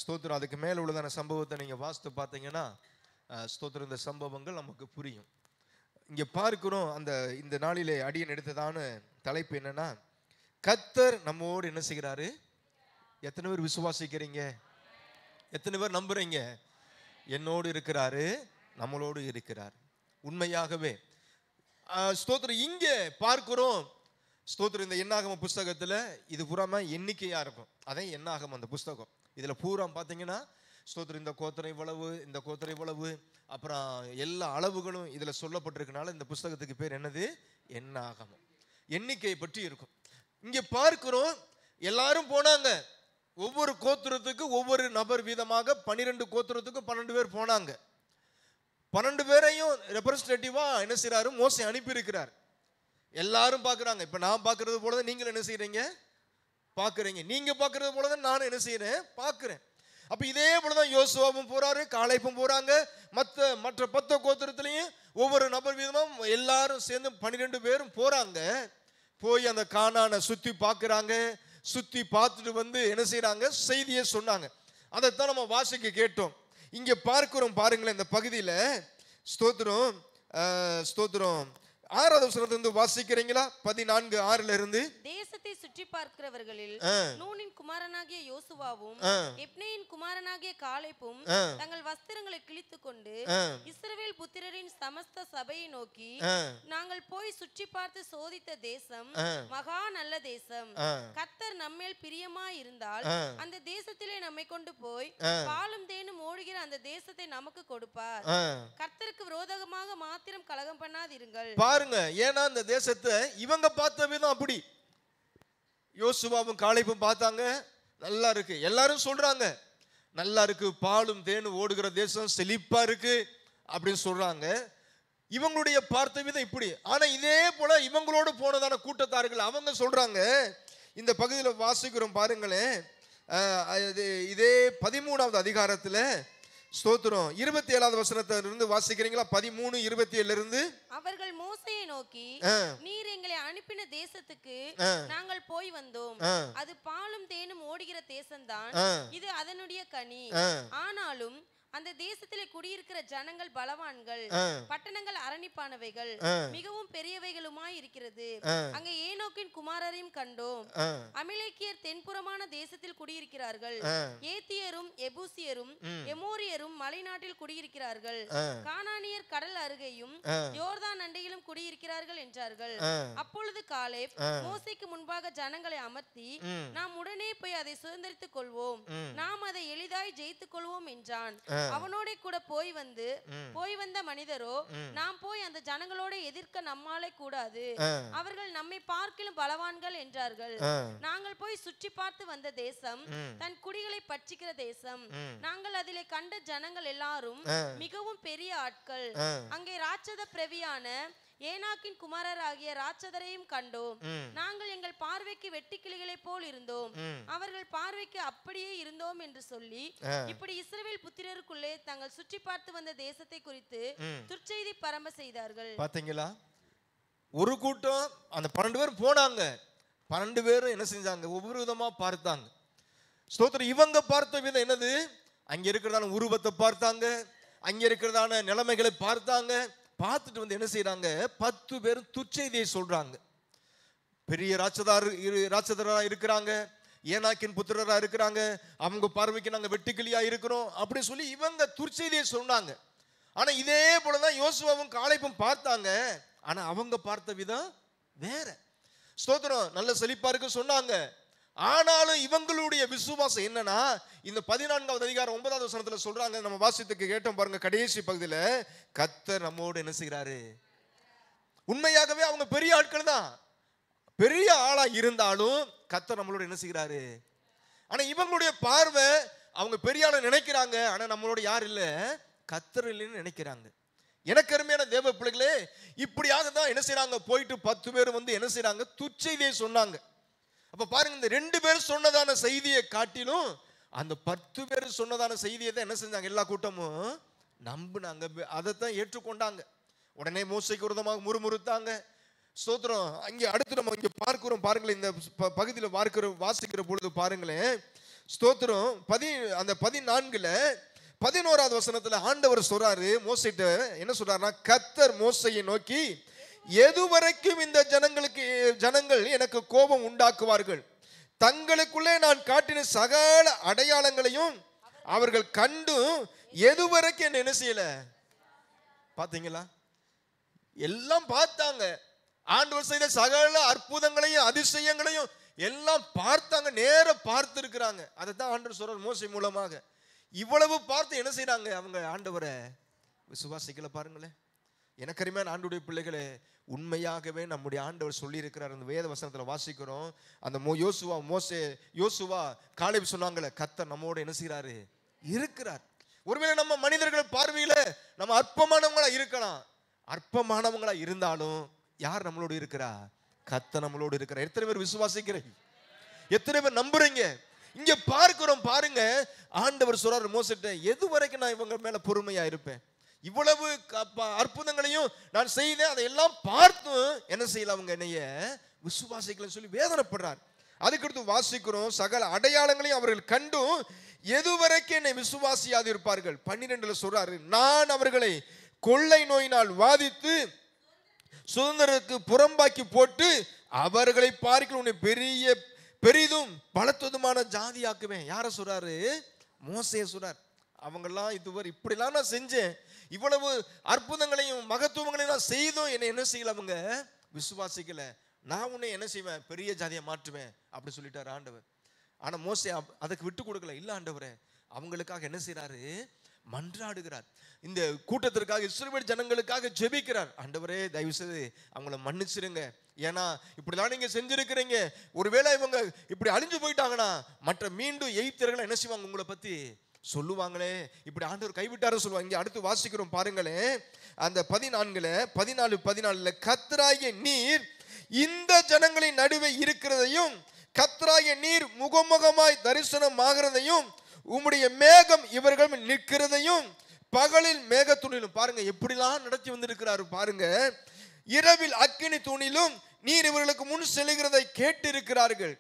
ஸ்தோத்திரம். அதுக்கு மேல உள்ளதான சம்பவத்தை நீங்க வாசித்து பார்த்தீங்கன்னா ஸ்தோத்திரம், இந்த சம்பவங்கள் நமக்கு புரியும். இங்க பார்க்கிறோம், அந்த இந்த நாளிலே அடியன் எடுத்ததான தலைப்பு என்னன்னா, கர்த்தர் நம்மோடு என்ன செய்கிறாரு? எத்தனை பேர் விசுவாசிக்கிறீங்க? எத்தனை பேர் நம்புறீங்க? என்னோடு இருக்கிறாரு, நம்மளோடு இருக்கிறார். உண்மையாகவே ஸ்தோத்திரம். இங்க பார்க்கிறோம் ஸ்தோத்திரம், இந்த என்னாகம புஸ்தகத்துல இது பூராம எண்ணிக்கையா இருக்கும். அதான் என்னாகம அந்த புஸ்தகம். இதுல பூரா பாத்தீங்கன்னா ஸ்தோத்திரம், இந்த கோத்திரம் இவ்வளவு, இந்த கோத்திரம் இவ்வளவு, அப்புறம் எல்லா அளவுகளும் இதுல சொல்லப்பட்டிருக்கனால இந்த புஸ்தகத்துக்கு பேர் என்னது? என்னாகமம். எண்ணிக்கையை பற்றி இருக்கும். இங்க பார்க்கிறோம், எல்லாரும் போனாங்க. ஒவ்வொரு கோத்திரத்துக்கு ஒவ்வொரு நபர் வீதமாக 12 கோத்திரத்துக்கு 12 பேர் போனாங்க. 12 பேரையும் ரெப்ரசன்டேட்டிவா என்ன செய்யறாரு? மோசே அனுப்பி இருக்கிறார். எல்லாரும் பாக்குறாங்க. இப்ப நான் பாக்குறது போலதான் நீங்களும் என்ன செய்யறீங்க? பாக்குறீங்க. நீங்க பாக்குறது போலதான் நானும் என்ன செய்யறேன்? பாக்குறேன். அப்ப இதே போலதான் யோசுவாவும் போறாரு, காலேபும் போறாங்க. மற்ற 10 கோத்திரத்திலையும் ஒவ்வொரு நபர் வீதமும் எல்லாரும் சேர்ந்து 12 பேரும் போறாங்க. போய் அந்த கானானை சுத்தி பார்க்குறாங்க. சுத்தி பார்த்துட்டு வந்து என்ன செய்யறாங்க? செய்தியை சொன்னாங்க. அதைத்தான் நம்ம வாசிக்க கேட்டோம். இங்க பார்க்கிறோம் பாருங்களேன், இந்த பகுதியில ஸ்தோத்திரம், ஸ்தோத்திரம் 6வது வசனத்திலிருந்து வாசிக்கிறீங்களா? 14:6 இருந்து. தேசத்தை சுற்றி பார்க்கிறவர்களில் நூனின் குமாரனாகிய யோசுவாவும் எப்னேயின் குமாரனாகிய காலேபும் தங்கள் வஸ்திரங்களை கிழித்துக் கொண்டு இஸ்ரவேல் புத்திரரின் சமஸ்த சபையை நோக்கி, நாங்கள் போய் சுற்றி பார்த்து சோதித்த தேசம் மகா நல்ல தேசம். கர்த்தர் நம்மேல் பிரியமாய் இருந்தால் அந்த தேசத்திலே நம்மை கொண்டு போய் பாலும் தேனும் ஓடுகிற அந்த தேசத்தை நமக்கு கொடுப்பார். கர்த்தருக்கு விரோதமாக மாத்திரம் கலகம் பண்ணாதிருங்கள். பாருங்க, ஏன்னா அந்த தேசத்தை இவங்க பார்த்த விதம் அப்படி. யோசுவாவும் காலேபும் பார்த்தாங்க, நல்லா இருக்கு. எல்லாரும் சொல்றாங்க நல்லா இருக்கு, பாலும் தேனும் ஓடுகிற தேசம், செழிப்பா இருக்கு அப்படின்னு சொல்றாங்க. இவங்களுடைய பார்த்த விதம் இப்படி. ஆனா இதே போல இவங்களோடு போனதான கூட்டத்தார்கள் அவங்க சொல்றாங்க. இந்த பகுதியில் வாசிக்கிறோம் பாருங்களேன். இதே 13வது அதிகாரத்துல ஸ்தோத்திரம் 27வது வசனத்திலிருந்து வாசிக்கிறீங்களா? 13:27 இருந்து. அவர்கள் மோசேயை நோக்கி, நீர் எங்களை அனுப்பின தேசத்துக்கு நாங்கள் போய் வந்தோம். அது பாலும் தேனும் ஓடுகிற தேசம்தான். இது அதனுடைய கனி. ஆனாலும் அந்த தேசத்திலே குடியிருக்கிற ஜனங்கள் பலவான்கள், பட்டணங்கள் அரணிப்பானவைகள், மிகவும் பெரியவைகளுமாய் இருக்கிறது. அங்கே ஏனோக்கின் குமாரரையும் கண்டோம். அமிலேக்கியர் தென்புறமான தேசத்தில் குடியிருக்கிறார்கள். ஏத்தியரும் எபூசியரும் எமோரியரும் மலைநாட்டில் குடியிருக்கிறார்கள். கானானியர் கடல் அருகையும் யோர்தான் அண்டையிலும் குடியிருக்கிறார்கள் என்றார்கள். அப்பொழுது காலேப் மோசேக்கு முன்பாக ஜனங்களை அமர்த்தி, நாம் உடனே போய் அதை சுதந்தரித்துக் கொள்வோம், நாம் அதை எளிதாய் ஜெயித்துக் கொள்வோம் என்றான். அவனோட கூட போய் வந்த மனிதரோ நாம் போய் அந்த ஜனங்களோட எதிர்க்க நம்மாலே கூடாது, அவர்கள் நம்மை பார்க்கிலும் பலவான்கள் என்றார்கள். நாங்கள் போய் சுற்றி பார்த்து வந்த தேசம் தன் குடிகளை பட்சிக்கிற தேசம். நாங்கள் அதிலே கண்ட ஜனங்கள் எல்லாரும் மிகவும் பெரிய ஆட்கள். அங்கே ராட்சத பிரவியான ஏனாக்கின் குமாரராகிய ராட்சதரையும் கண்டோம். நாங்கள் எங்கள் பார்வைக்கு வெட்டி கிளிகளை போல் இருந்தோம், அவர்கள் பார்வைக்கு அப்படியே இருந்தோம் என்று சொல்லி இப்படி இஸ்ரவேல் புத்திரருக்குள்ளே தாங்கள் சுற்றி பார்த்து வந்த தேசத்தை குறித்து துர்ச்செய்தி பரம்ப செய்தார்கள். பாத்தீங்களா? ஒரு கூட்டம் அந்த 12 பேர் போனாங்க. 12 பேரும் என்ன செஞ்சாங்க? ஒவ்வொரு விதமா பார்த்தாங்க. ஸ்தோத்திரம். இவங்க பார்த்த விதம் என்னது? அங்க இருக்கிறதான உருவத்தை பார்த்தாங்க, அங்க இருக்கிறதான நிலைமைகளை பார்த்தாங்க. பார்த்துட்டு வந்து என்ன செய்யறாங்க? 10 பேரும் துர்ச்செய்தியை சொல்றாங்க. பெரிய ராட்சதரா இருக்கிறாங்க, ஏனாக்கின் புத்திரரா இருக்கிறாங்க, அவங்க பார்வைக்கு நாங்க வெட்டுக்கிளியா இருக்கிறோம் அப்படி சொல்லி இவங்க துர்ச்செய்தியை சொன்னாங்க. ஆனா இதே போலதான் யோசுவாவும் காலேபும் பார்த்தாங்க. ஆனா அவங்க பார்த்த விதம் வேற. ஸ்தோத்திரம். நல்ல செழிப்பா இருக்கு சொன்னாங்க. ஆனாலும் இவங்களுடைய விசுவாசம் என்னன்னா, இந்த 14வது அதிகாரம் 9வது வசனத்துல சொல்றாங்க, நம்ம வாசித்துக்கு கேட்டோம் பாருங்க, கடைசி பகுதியில கர்த்தர் நம்மோடு என்ன செய்யறாரு. உண்மையாகவே அவங்க பெரிய ஆட்கள் தான், பெரிய ஆளா இருந்தாலும் கர்த்தர் நம்மளோட என்ன செய்யறாரு. ஆனா இவங்களுடைய பார்வை அவங்க பெரிய ஆளை நினைக்கிறாங்க, ஆனா நம்மளோட யார் இல்ல, கர்த்தர் இல்லைன்னு நினைக்கிறாங்க. எனக்கு அருமையான தேவ பிள்ளைகளே, இப்படியாக தான் என்ன செய்யறாங்க, போயிட்டு 10 பேர் வந்து என்ன செய்யறாங்க, துர்ச்செய்தியை சொன்னாங்க. அப்ப பாருங்க, இந்த 2 பேர் சொன்னதான செய்தியை காட்டிலும் அந்த 10 பேர் சொன்னதான செய்தியை தான் என்ன செஞ்சாங்க, எல்லா கூட்டமும் நம்பினாங்க, அதைத்தான் ஏற்றுக்கொண்டாங்க. உடனே மோசைக்கு விரோதமாக முறுமுறுத்தாங்க. ஸ்தோத்திரம். அங்கே அடுத்து நம்ம இங்க பார்க்கிறோம் பாருங்களேன், இந்த பகுதியில் வாசிக்கிற பொழுது பாருங்களேன். ஸ்தோத்திரம். அந்த 14ல 11வது வசனத்துல ஆண்டவர் சொல்றாரு, மோசைட்ட என்ன சொல்றாருன்னா, கர்த்தர் மோசையை நோக்கி, எதுவரைக்கும் இந்த ஜனங்கள் எனக்கு கோபம் உண்டாக்குவார்கள், தங்களுக்குள்ளே நான் காட்டின சகல அடையாளங்களையும் அவர்கள் கண்டும் எதுவரைக்கும் என்ன செய்யல. பாத்தீங்களா? எல்லாம் பார்த்தாங்க. ஆண்டவர் செய்த சகல அற்புதங்களையும் அதிசயங்களையும் எல்லாம் பார்த்தாங்க, நேர பார்த்து இருக்கிறாங்க. அதைத்தான் ஆண்டவர் சொல்றார் மோசை மூலமாக. இவ்வளவு பார்த்து என்ன செய்யறாங்க, அவங்க ஆண்டவரை விசுவாசிக்கல. பாருங்களேன், எனக்கு அருமையான ஆண்டவருடைய பிள்ளைகளே, உண்மையாகவே நம்முடைய ஆண்டவர் சொல்லி இருக்கிறார். அந்த வேத வசனத்துல வாசிக்கிறோம், அந்த யோசுவா காலேப் சொன்னாங்களே, கர்த்தர் நம்மோட என்ன செய்யறாரு, இருக்கிறார். ஒருவேளை நம்ம மனிதர்கள் பார்வையில நம்ம அற்பமானவங்களா இருக்கலாம், அற்பமானவங்களா இருந்தாலும் யார் நம்மளோட இருக்கிறா, கர்த்தர் நம்மளோட இருக்கிறார். எத்தனை பேர் விசுவாசிக்கிறீங்க? எத்தனை பேர் நம்புறீங்க? இங்க பார்க்கிறோம் பாருங்க, ஆண்டவர் சொல்றாரு மோசேட்ட, எது வரைக்கும் நான் இவங்க மேல பொறுமையா இருப்பேன், இவ்வளவு அற்புதங்களையும் நான் செய்தேன், அதையெல்லாம் பார்த்தும் என்ன செய்யல அவங்க என்னைய விசுவாசிக்கலன்னு சொல்லி வேதனைப்படுறார். அதுக்கடுத்து வாசிக்கிறோம், சகல அடையாளங்களையும் அவர்கள் கண்டும் எதுவரைக்கும் என்னை விசுவாசியாது இருப்பார்கள். 12ல சொல்றாரு, நான் அவர்களை கொள்ளை நோயினால் வாதித்து சுதந்திரத்துக்கு புறம்பாக்கி போட்டு அவர்களை பார்க்க உன்னை பெரிதும் பலத்ததுமான ஜாதியாக்குவேன். யார சொல்றாரு? மோசே சொல்றார். அவங்கெல்லாம் இதுவரை இப்படிலாம் நான் செஞ்சேன், இவ்வளவு அற்புதங்களையும் மகத்துவங்களையும் நான் செய்தோம், என்னை என்ன செய்யல, அவங்க விசுவாசிக்கல, நான் உன்னை என்ன செய்வேன், பெரிய ஜாதியை மாற்றுவேன் அப்படி சொல்லிட்டாரு ஆண்டவர். ஆனா மோசே அதுக்கு விட்டு கொடுக்கல. இல்ல ஆண்டவரே, அவங்களுக்காக என்ன செய்யறாரு, மன்றாடுகிறார். இந்த கூட்டத்திற்காக, இஸ்ரவேல் ஜனங்களுக்காக ஜெபிக்கிறார். ஆண்டவரே, தயவு செய்து அவங்கள மன்னிச்சிருங்க, ஏன்னா இப்படிலாம் நீங்க செஞ்சிருக்கிறீங்க, ஒருவேளை இவங்க இப்படி அழிஞ்சு போயிட்டாங்கன்னா மற்ற மீண்டும் எய்த்தர்கள் என்ன செய்வாங்க, உங்களை பத்தி சொல்லுவாங்களே, இப்படி ஆண்டவர் கைவிட்டாரு சொல்லுவாங்க. இங்க அடுத்து வாசிக்கிறோம் பாருங்களே, அந்த 14 கர்த்தராகிய நீர் இந்த ஜனங்களின் நடுவே இருக்கிறதையும், கர்த்தராகிய நீர் முகமுகமாய் தரிசனம் ஆகிறதையும், உம்முடைய மேகம் இவர்கள் நிற்கிறதையும், பகலில் மேகத்துணிலும், பாருங்க எப்படிலாம் நடத்தி வந்திருக்கிறாரு பாருங்க, இரவில் அக்கினி தூணிலும் நீர் இவர்களுக்கு முன் செல்கிறதை கேட்டிருக்கிறார்கள்.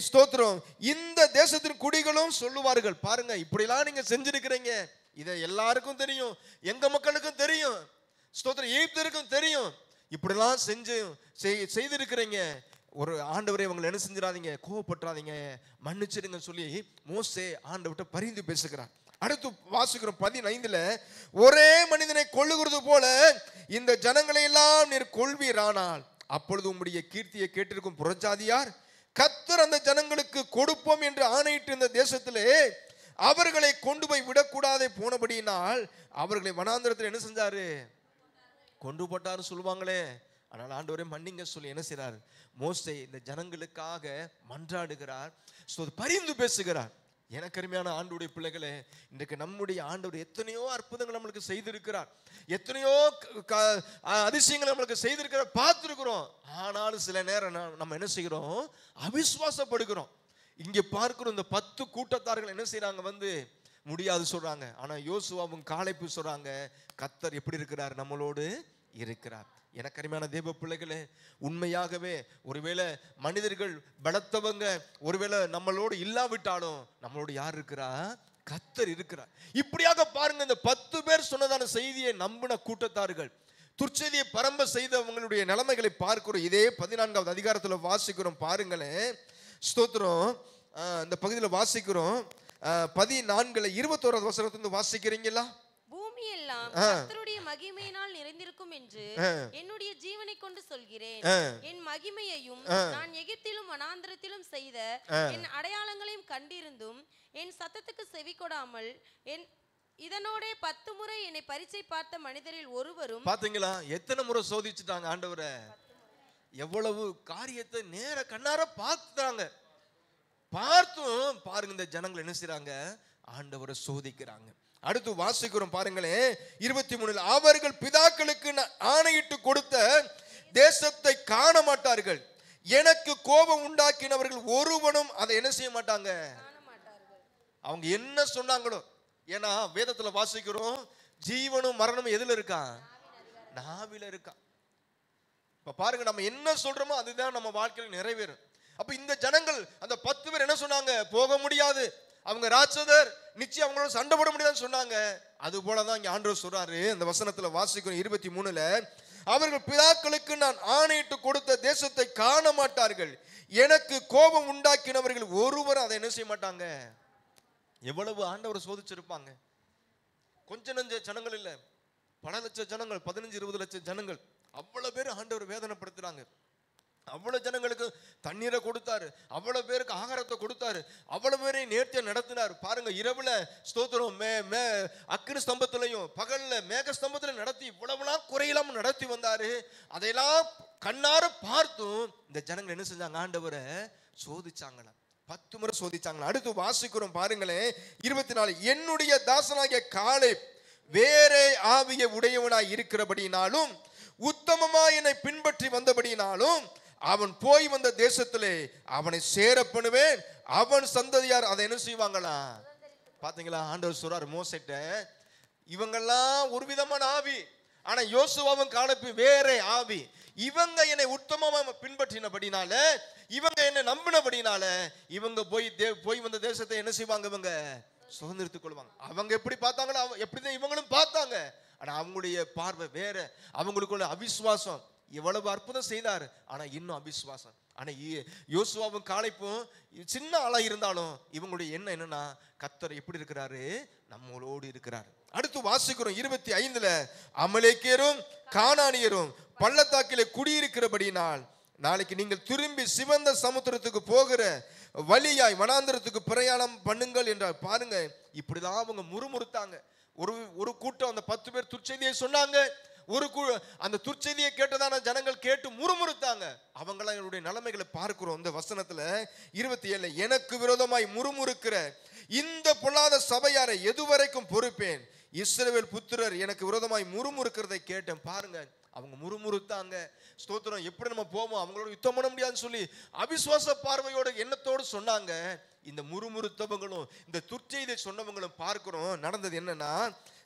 ஸ்தோத்திரம். இந்த தேசத்தின் குடிகளும் சொல்லுவார்கள், பாருங்க இப்படிலாம் நீங்க செஞ்சிருக்கிறீங்க, இதை எல்லாருக்கும் தெரியும், எங்க மக்களுக்கும் தெரியும், ஸ்தோத்திரம் எகிப்திற்கும் தெரியும், இப்படிலாம் செய்திருக்கிறீங்க, ஒரு ஆண்டவரை இவங்களை என்ன செஞ்சிடாதீங்க, கோவப்பட்டுறாதீங்க, மன்னிச்சிடுங்க சொல்லி மோசே ஆண்டவர்கிட்ட பரிந்து பேசுகிறார். அடுத்து வாசிக்கிறோம் 15ல, ஒரே மனிதனை கொல்லுகிறது போல இந்த ஜனங்களை எல்லாம் நீர் கொள்வீரானால் அப்பொழுது உம்முடைய கீர்த்தியை கேட்டிருக்கும் புறஜாதியார் கர்த்தர் அந்த ஜனங்களுக்கு கொடுப்போம் என்று ஆணையிட்டு இந்த தேசத்திலே அவர்களை கொண்டு போய் விடக்கூடாதே போனபடியினால் அவர்களை வனாந்திரத்தில் என்ன செஞ்சாரு? கொண்டு போட்டாரு சொல்லுவாங்களே. ஆனால் ஆண்டவரே மன்னிங்க சொல்லி என்ன செய்றார்? மோசே இந்த ஜனங்களுக்காக மன்றாடுகிறார், பரிந்து பேசுகிறார். எனக்கு அருமையான ஆண்டவருடைய பிள்ளைகளே, இன்றைக்கு நம்முடைய ஆண்டவர் எத்தனையோ அற்புதங்கள் நம்மளுக்கு செய்திருக்கிறார், எத்தனையோ அதிசயங்கள் நம்மளுக்கு செய்திருக்கிறார், பார்த்துருக்கிறோம். ஆனாலும் சில நேரம் நம்ம என்ன செய்கிறோம்? அவிசுவாசப்படுகிறோம். இங்கே பார்க்கிறோம், இந்த 10 கூட்டத்தார்கள் என்ன செய்யறாங்க? வந்து முடியாது சொல்றாங்க. ஆனா யோசுவாவும் காலேபு சொல்றாங்க, கர்த்தர் எப்படி இருக்கிறார்? நம்மளோடு இருக்கிறார். எனக்கு அருமையான தேவ பிள்ளைகளே, உண்மையாகவே ஒருவேளை மனிதர்கள் பலத்தவங்க ஒருவேளை நம்மளோடு இல்லாவிட்டாலும் நம்மளோடு யார் இருக்கிறா? கர்த்தர் இருக்கிறார். இப்படியாக பாருங்க, இந்த 10 பேர் சொன்னதான செய்தியை நம்பின கூட்டத்தார்கள் துர்ச்செய்தியை பரம்ப செய்தவங்களுடைய நிலைமைகளை பார்க்கிறோம். இதே 14வது அதிகாரத்துல வாசிக்கிறோம். பாருங்களேன், ஸ்தோத்திரம். இந்த பகுதியில் வாசிக்கிறோம் 14 21 வசனத்திலிருந்து வாசிக்கிறீங்களா? பூமியெல்லாம் கர்த்தருடைய மகிமையினால் நிறைந்திருக்கும் என்று என்னுடைய ஜீவனை கொண்டு சொல்கிறேன். என் மகிமையையும் நான் எகிப்திலும் வனாந்திரத்திலும் செய்த என் அடையாளங்களையும் கண்டிருந்தும் என் சத்தத்துக்கு செவி கொடாமல் இதனோட 10 முறை என்னை பரீட்சை பார்த்த மனிதரில் ஒருவரும். பாத்தீங்களா எத்தனை முறை சோதிச்சுட்டாங்க ஆண்டவரை? எவ்வளவு காரியத்தை நேர கண்ணார பார்த்துட்டாங்க. பார்த்தும் பாருங்க, இந்த ஜனங்கள் என்ன செய்றாங்க? ஆண்டவரை சோதிக்கிறாங்க. அடுத்து வாசிக்கிறோம் பாருங்களேன் 23. அவர்கள் பிதாக்களுக்கு ஆணையிட்டு கொடுத்த தேசத்தை காண மாட்டார்கள், எனக்கு கோபம் உண்டாக்கினவர்கள் ஒருவனும் அதை என்ன செய்ய மாட்டாங்க. அவங்க என்ன சொன்னாங்களோ, ஏன்னா வேதத்துல வாசிக்கிறோம் ஜீவனும் மரணமும் எதுல இருக்கா? நாவில இருக்கா. இப்ப பாருங்க, நம்ம என்ன சொல்றோமோ அதுதான் நம்ம வாழ்க்கையில் நிறைவேறும். அப்ப இந்த ஜனங்கள் அந்த 10 பேர் என்ன சொன்னாங்க? போக முடியாது, அவங்க ராட்சதர், நிச்சயம் அவங்களோட சண்டை போட முடியாதுன்னு சொன்னாங்க. அது போலதான் இங்க ஆண்டவர் சொல்றாரு. அந்த வசனத்துல வாசிக்கிறோம் 23. அவர்கள் பிதாக்களுக்கு நான் ஆணையிட்டு கொடுத்த தேசத்தை காண மாட்டார்கள், எனக்கு கோபம் உண்டாக்கினவர்கள் ஒருவர் அதை என்ன செய்ய மாட்டாங்க. எவ்வளவு ஆண்டவர் சோதிச்சிருப்பாங்க. கொஞ்ச நஞ்ச ஜனங்கள் இல்ல, பல லட்சம் ஜனங்கள், 15-20 லட்சம் ஜனங்கள், அவ்வளவு பேர் ஆண்டவர் வேதனைப்படுத்துறாங்க. அவ்வளவு ஜனங்களுக்கு தண்ணீரை கொடுத்தாரு, அவ்வளவு பேருக்கு ஆகாரத்தை கொடுத்தாரு, அவ்வளவு பேரையும் நேர்த்தியா நடத்தினார். பாருங்க, இரவுல ஸ்தோத்திரம் அக்கினி ஸ்தம்பத்திலையும் பகல்ல மேக ஸ்தம்பத்திலையும் நடத்தி இவ்வளவுலாம் குறையில்லாம நடத்தி வந்தாரு. அதையெல்லாம் கண்ணார பார்த்தும் இந்த ஜனங்கள் என்ன செஞ்சாங்க? ஆண்டவரை சோதிச்சாங்களா? 10 முறை சோதிச்சாங்களா? அடுத்து வாசிக்கிறோம் பாருங்களேன் 24. என்னுடைய தாசனாகிய காலேப் வேறே ஆவியை உடையவனாய் இருக்கிறபடினாலும் உத்தமமா என்னை பின்பற்றி வந்தபடினாலும் அவன் போய் வந்த தேசத்திலே அவனை சேர பண்ணுவேன், அவன் சந்ததியார் அதை என்ன செய்வாங்களா? பாத்தீங்களா, ஆண்டவர் சொல்றாரு மோசேட்ட, இவங்கெல்லாம் ஒரு விதமான ஆவி, ஆனா யோசுவாவும் காலேபு வேற ஆவி. இவங்க என்னை உத்தமமா பின்பற்றினபடினால, இவங்க என்னை நம்பினபடினால இவங்க போய் வந்த தேசத்தை என்ன செய்வாங்க? இவங்க சுதந்திரத்துக் கொள்வாங்க. அவங்க எப்படி பார்த்தாங்களோ எப்படிதான் இவங்களும் பார்த்தாங்க. ஆனா அவங்களுடைய பார்வை வேற, அவங்களுக்குள்ள அவிசுவாசம். எவ்வளவு அற்புதம் செய்தார், ஆனா இன்னும் அவிசுவாசம். ஆனா யோசுவாவும் காலேபும் சின்ன ஆளா இருந்தாலும் இவங்களுடைய எண்ணம் என்னன்னா, கர்த்தர் எப்படி இருக்கிறாரு? நம்மளோடு இருக்கிறார். அடுத்து வாசிக்கிறோம் 25. அமலேக்கியரும் கானானியரும் பள்ளத்தாக்கிலே குடியிருக்கிறபடினால் நாளைக்கு நீங்கள் திரும்பி சிவந்த சமுத்திரத்துக்கு போகிற வழியாய் வனாந்திரத்துக்கு பிரயாணம் பண்ணுங்கள் என்றார். பாருங்க, இப்படிதான் அவங்க முறுமுறுத்தாங்க. ஒரு கூட்டம் அந்த 10 பேர் துர்ச்செய்தியை சொன்னாங்க. அந்த துர்ச்செய்தியை கேட்டதான ஜனங்கள் கேட்டு முறுமுறுத்தாங்க. அவங்களாம் என்னுடைய நிலைமைகளை பார்க்கிறோம். இந்த வசனத்துல 27. எனக்கு விரோதமாய் முறுமுறுக்கிற இந்த பொல்லாத சபையாரை எதுவரைக்கும் பொறுப்பேன்? இஸ்ரவேல் புத்திரர் எனக்கு விரோதமாய் முறுமுறுக்கிறதை கேட்டேன். பாருங்க, அவங்க முறுமுறுத்தாங்க. ஸ்தோத்திரம், எப்படி நம்ம போவோம், அவங்களோட யுத்தம் பண்ண முடியாதுன்னு சொல்லி அவிசுவாச பார்வையோட எண்ணத்தோடு சொன்னாங்க. இந்த முறுமுறுத்தவங்களும் இந்த துர்ச்செய்தியை சொன்னவங்களும் பார்க்கிறோம். நடந்தது என்னன்னா,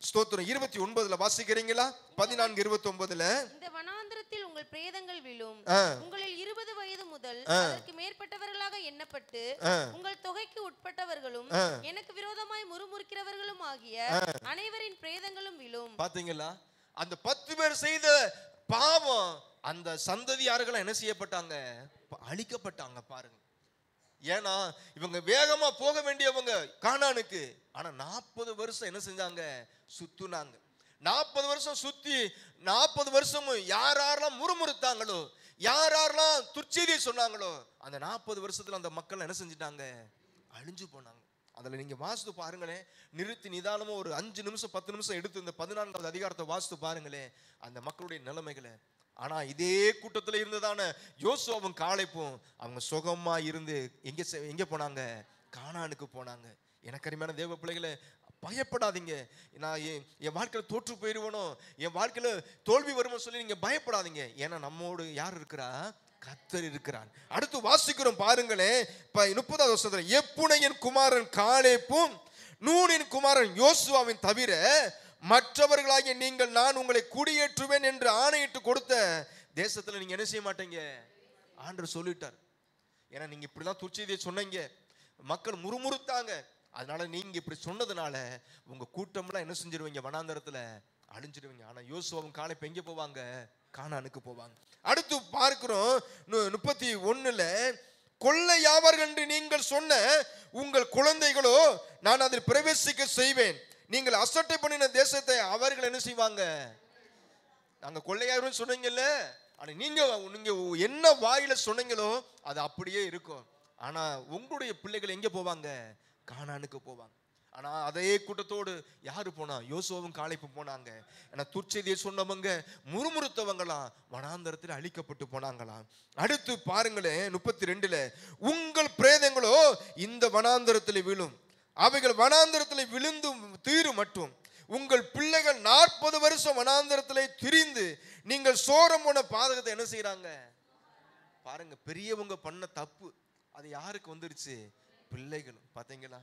ஸ்தோத்திரம் 29 வாசிக்கிறீங்களா? 14:29. இந்த வனாந்திரத்தில் உங்கள் பிரேதங்கள் விழும், உங்களில் 20 வயது முதல் அதற்கு மேற்பட்டவர்களாக எண்ணப்பட்டு உங்கள் தொகைக்கு உட்பட்டவர்களும் எனக்கு விரோதமாய் முறுமுறுக்கிறவர்களும் ஆகிய அனைவரின் பிரேதங்களும் விழும். பாத்தீங்களா, அந்த 10 பேர் செய்த பாவம் அந்த சந்ததியார்கள் என்ன செய்யப்பட்டாங்க? அழிக்கப்பட்டாங்க. பாருங்க, ஏன்னா இவங்க வேகமா போக வேண்டியவங்க கானானுக்கு. ஆனா 40 வருஷம் என்ன செஞ்சாங்க? சுத்துனாங்க. 40 வருஷம் சுத்தி 40 வருஷமும் யாரெல்லாம் முறுமுறுத்தாங்களோ, யாரெல்லாம் துர்ச்செய்தியை சொன்னாங்களோ, அந்த 40 வருஷத்துல அந்த மக்கள் என்ன செஞ்சிட்டாங்க? அழிஞ்சு போனாங்க. அதுல நீங்க வாசித்து பாருங்களேன், நிறுத்தி நிதானமா ஒரு 5 நிமிஷம் 10 நிமிஷம் எடுத்து இந்த 14வது அதிகாரத்தை வாசித்து பாருங்களேன் அந்த மக்களுடைய நிலைமைகளை. ஆனா இதே கூட்டத்துல இருந்ததான யோசுவாவும் காலேப்பும் அவங்க சுகமா இருந்து எங்க போனாங்க? கானானுக்கு போனாங்க. எனக்கு அருமையான தேவ பிள்ளைகளை, பயப்படாதீங்க. நான் என் வாழ்க்கையில தோற்று போயிடுவனோ, என் வாழ்க்கையில தோல்வி வருமோ சொல்லி நீங்க பயப்படாதீங்க. ஏன்னா நம்மோடு யார் இருக்கிறா? கர்த்தர் இருக்கிறான். அடுத்து வாசிக்கிறோம் பாருங்களேன், 30வது வசனத்துல, எப்புனையின் குமாரன் காலேப்பும் நூனின் குமாரன் யோசுவாவின் தவிர மற்றவர்களாகிய நீங்கள் நான் உங்களை குடியேற்றுவேன் என்று ஆணையிட்டு கொடுத்த தேசத்துல நீங்க என்ன செய்ய மாட்டீங்க? ஆண்டவர் சொல்லிட்டார். ஏன்னா நீங்க இப்படிதான் துர்ச்செய்தியை சொன்னீங்க, மக்கள் முறுமுறுத்தாங்க. அதனால நீங்க இப்படி சொன்னதுனால உங்க கூட்டம்லாம் என்ன செஞ்சிருவீங்க? வனாந்தரத்துல அழிஞ்சிடுவீங்க. ஆனா யோசுவாவும் காலேப்பும் எங்க போவாங்க? கானானுக்கு போவாங்க. அடுத்து பார்க்கிறோம் 31ல, கொள்ளையாவார்கள் என்று நீங்கள் சொன்ன உங்கள் குழந்தைகளோ நான் அதில் பிரவேசிக்க செய்வேன். நீங்கள் அசட்டை பண்ணின தேசத்தை அவர்கள் என்ன செய்வாங்க? நாங்க கொள்ளையாரும் சொன்னீங்கல்ல, ஆனா நீங்க என்ன வாயில சொன்னீங்களோ அது அப்படியே இருக்கும். ஆனா உங்களுடைய பிள்ளைகள் எங்க போவாங்க? கானானுக்கு போவாங்க. ஆனா அதே கூட்டத்தோடு யாரு போனா? யோசுவாவும் காலேப்பும் போனாங்க. ஆனா துர்ச்செய்தியை சொன்னவங்க முறுமுறுத்தவங்களாம் வனாந்தரத்தில் அழிக்கப்பட்டு போனாங்களாம். அடுத்து பாருங்களேன் 32ல, உங்கள் பிரேதங்களோ இந்த வனாந்தரத்தில் விழும், அவைகள் வனாந்தரத்தில் விழுந்து தீரும் மட்டும் உங்கள் பிள்ளைகள் 40 வருஷம் வனாந்தரத்திலே திரிந்து நீங்கள் சோரம் போன பாதகத்தை என்ன செய்யறாங்க பாருங்க. பெரியவங்க பண்ண தப்பு அது யாருக்கு வந்துருச்சு? பிள்ளைகளும். பாத்தீங்களா?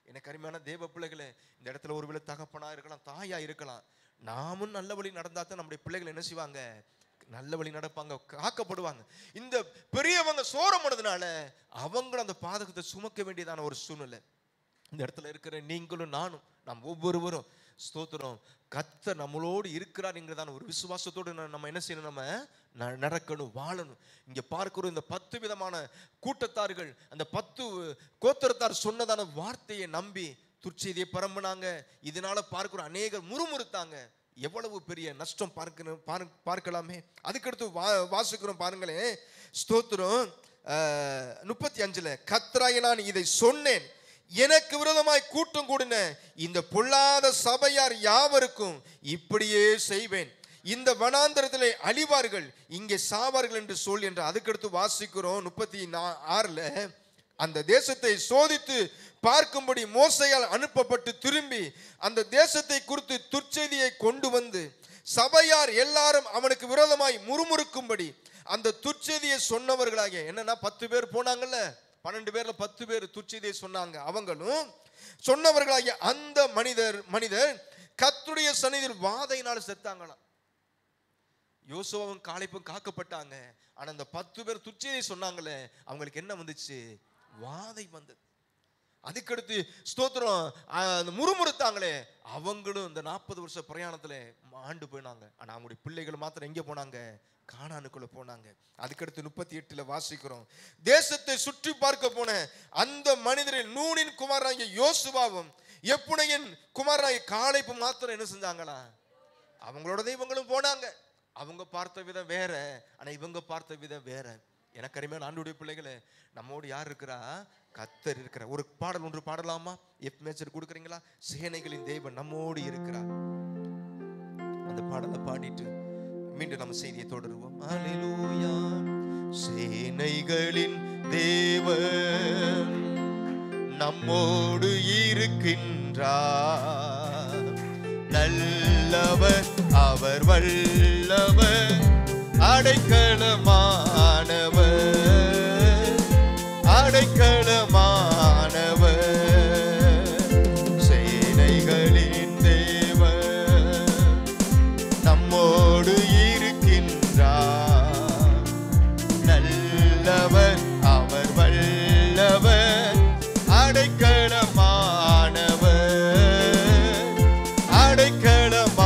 எனக்கு அருமையான தேவ பிள்ளைகளே, இந்த இடத்துல ஒருவேளை தகப்பனா இருக்கலாம், தாயா இருக்கலாம். நாமும் நல்ல வழி நடந்தா தான் நம்முடைய பிள்ளைகள் என்ன செய்வாங்க? நல்ல வழி நடப்பாங்க, காக்கப்படுவாங்க. இந்த பெரியவங்க சோரம் பண்ணதுனால அவங்களும் அந்த பாதகத்தை சுமக்க வேண்டியதான ஒரு சூழ்நிலை. இந்த இடத்துல இருக்கிற நீங்களும் நானும் நாம் ஒவ்வொருவரும் ஸ்தோத்திரம், கர்த்தர் நம்மளோடு இருக்கிறார் என்கிறதான ஒரு விசுவாசத்தோடு நம்ம என்ன செய்யணும்? நம்ம நடக்கணும், வாழணும். இங்க பார்க்கிறோம் இந்த 10 விதமான கூட்டத்தார்கள், அந்த 10 கோத்திரத்தார் சொன்னதான வார்த்தையை நம்பி துர்ச்செய்தியை பரம்பினாங்க. இதனால பார்க்கிறோம் அநேகர் முறுமுறுத்தாங்க. எவ்வளவு பெரிய நஷ்டம் பார்க்கலாமே. அதுக்கடுத்து வாசிக்கிறோம் பாருங்களேன், ஸ்தோத்திரம் 35ல, கர்த்தராகிய நான் இதை சொன்னேன், எனக்கு விரோதமாய் கூட்டம் கூடின இந்த பொல்லாத சபையார் யாவருக்கும் இப்படியே செய்வேன், இந்த வனாந்தரத்திலே அழிவார்கள், இங்கே சாவார்கள் என்று சொல் என்று. அதுக்கடுத்து வாசிக்கிறோம் 36ல, அந்த தேசத்தை சோதித்து பார்க்கும்படி மோசையால் அனுப்பப்பட்டு திரும்பி அந்த தேசத்தை குறித்து துர்ச்செய்தியை கொண்டு வந்து சபையார் எல்லாரும் அவனுக்கு விரோதமாய் முறுமுறுக்கும்படி அந்த துர்ச்செய்தியை சொன்னவர்களாகிய, என்னன்னா 10 பேர் போனாங்கல்ல, 12 பேர்ல 10 பேர் துர்ச்செய்தியை சொன்னாங்க. அவங்களும் சொன்னவர்களாகிய அந்த மனிதர் கர்த்தருடைய சந்நிதியில் வாதையினால் செத்தாங்களாம். யோசுவாவும் காலேப்பும் காக்கப்பட்டாங்க. ஆனா அந்த 10 பேர் துர்ச்செய்தியை சொன்னாங்களே, அவங்களுக்கு என்ன வந்துச்சு? வாதை வந்தது. அதுக்கடுத்து ஸ்தோத்திரம் முறுமுறுத்தாங்களே, அவங்களும் இந்த 40 வருஷ பிரயாணத்துல ஆண்டு போயினாங்க. ஆனா அவங்களுடைய பிள்ளைகள் மாத்திரம் எங்க போனாங்க? கானானுக்குள்ள போனாங்க. அதுக்கடுத்து 38ல வாசிக்கிறோம், தேசத்தை சுற்றி பார்க்க போன அந்த மனிதரில் நூனின் குமாரனாகிய யோசுவாவும் எப்புனையின் குமாரனாகிய காலேப்பும் மாத்திரம் என்ன செஞ்சாங்களா? அவங்களோட இவங்களும் போனாங்க. அவங்க பார்த்த விதம் வேற, ஆனா இவங்க பார்த்த விதம் வேற. எனக்கு அருமையான ஆண்டவருடைய பிள்ளைகளே, நம்மோடு யார் இருக்கிறா? கர்த்தர் இருக்கிறார். ஒரு பாடல் ஒன்று பாடலாமா? எஃப் மேஜர் கொடுக்குறீங்களா? சேனைகளின் தேவன் நம்மோடு இருக்கிறார். அந்த பாடலை பாடிட்டு மீண்டும் நம்ம செய்தியை தொடருவோம். அல்லேலூயா. சேனைகளின் தேவன் நம்மோடு இருக்கின்றார், நல்லவர் அவர் வல்லவர், அடைக்கலமானவர், அடைக்கலமானவர். சேனைகளின் தேவன் நம்மோடு இருக்கின்றார், நல்லவர் அவர் வல்லவர், அடைக்கலமானவர், அடைக்கலமானவர்.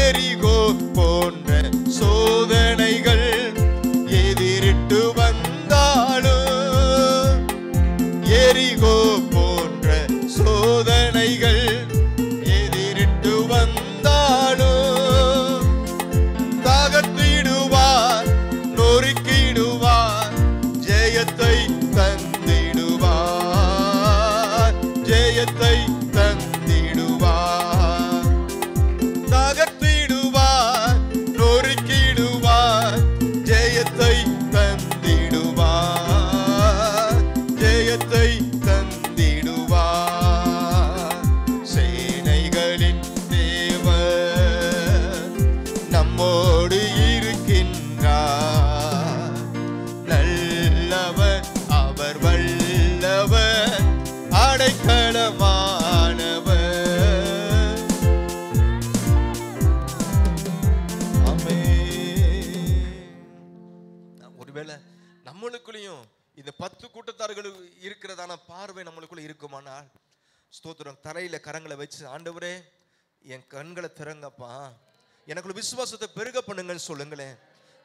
எரிகோ போன்ற சோதனைகள் எதிரிட்டு வந்தாலும், எரிகோ போன்ற சோதனைகள் எதிரிட்டு வந்தாலும், தாகத்திடுவார் ஒருவேளை நம்மளுக்குள்ளேயும் இந்த 10 கூட்டத்தார்கள் இருக்கிறதான பார்வை நம்மளுக்குள்ள இருக்குமானால் ஸ்தோத்திரம், தரையில கரங்களை வச்சு, ஆண்டவரே என் கண்களை திறங்கப்பா, எனக்குள்ள விசுவாசத்தை பெருக பண்ணுங்கன்னு சொல்லுங்களேன்.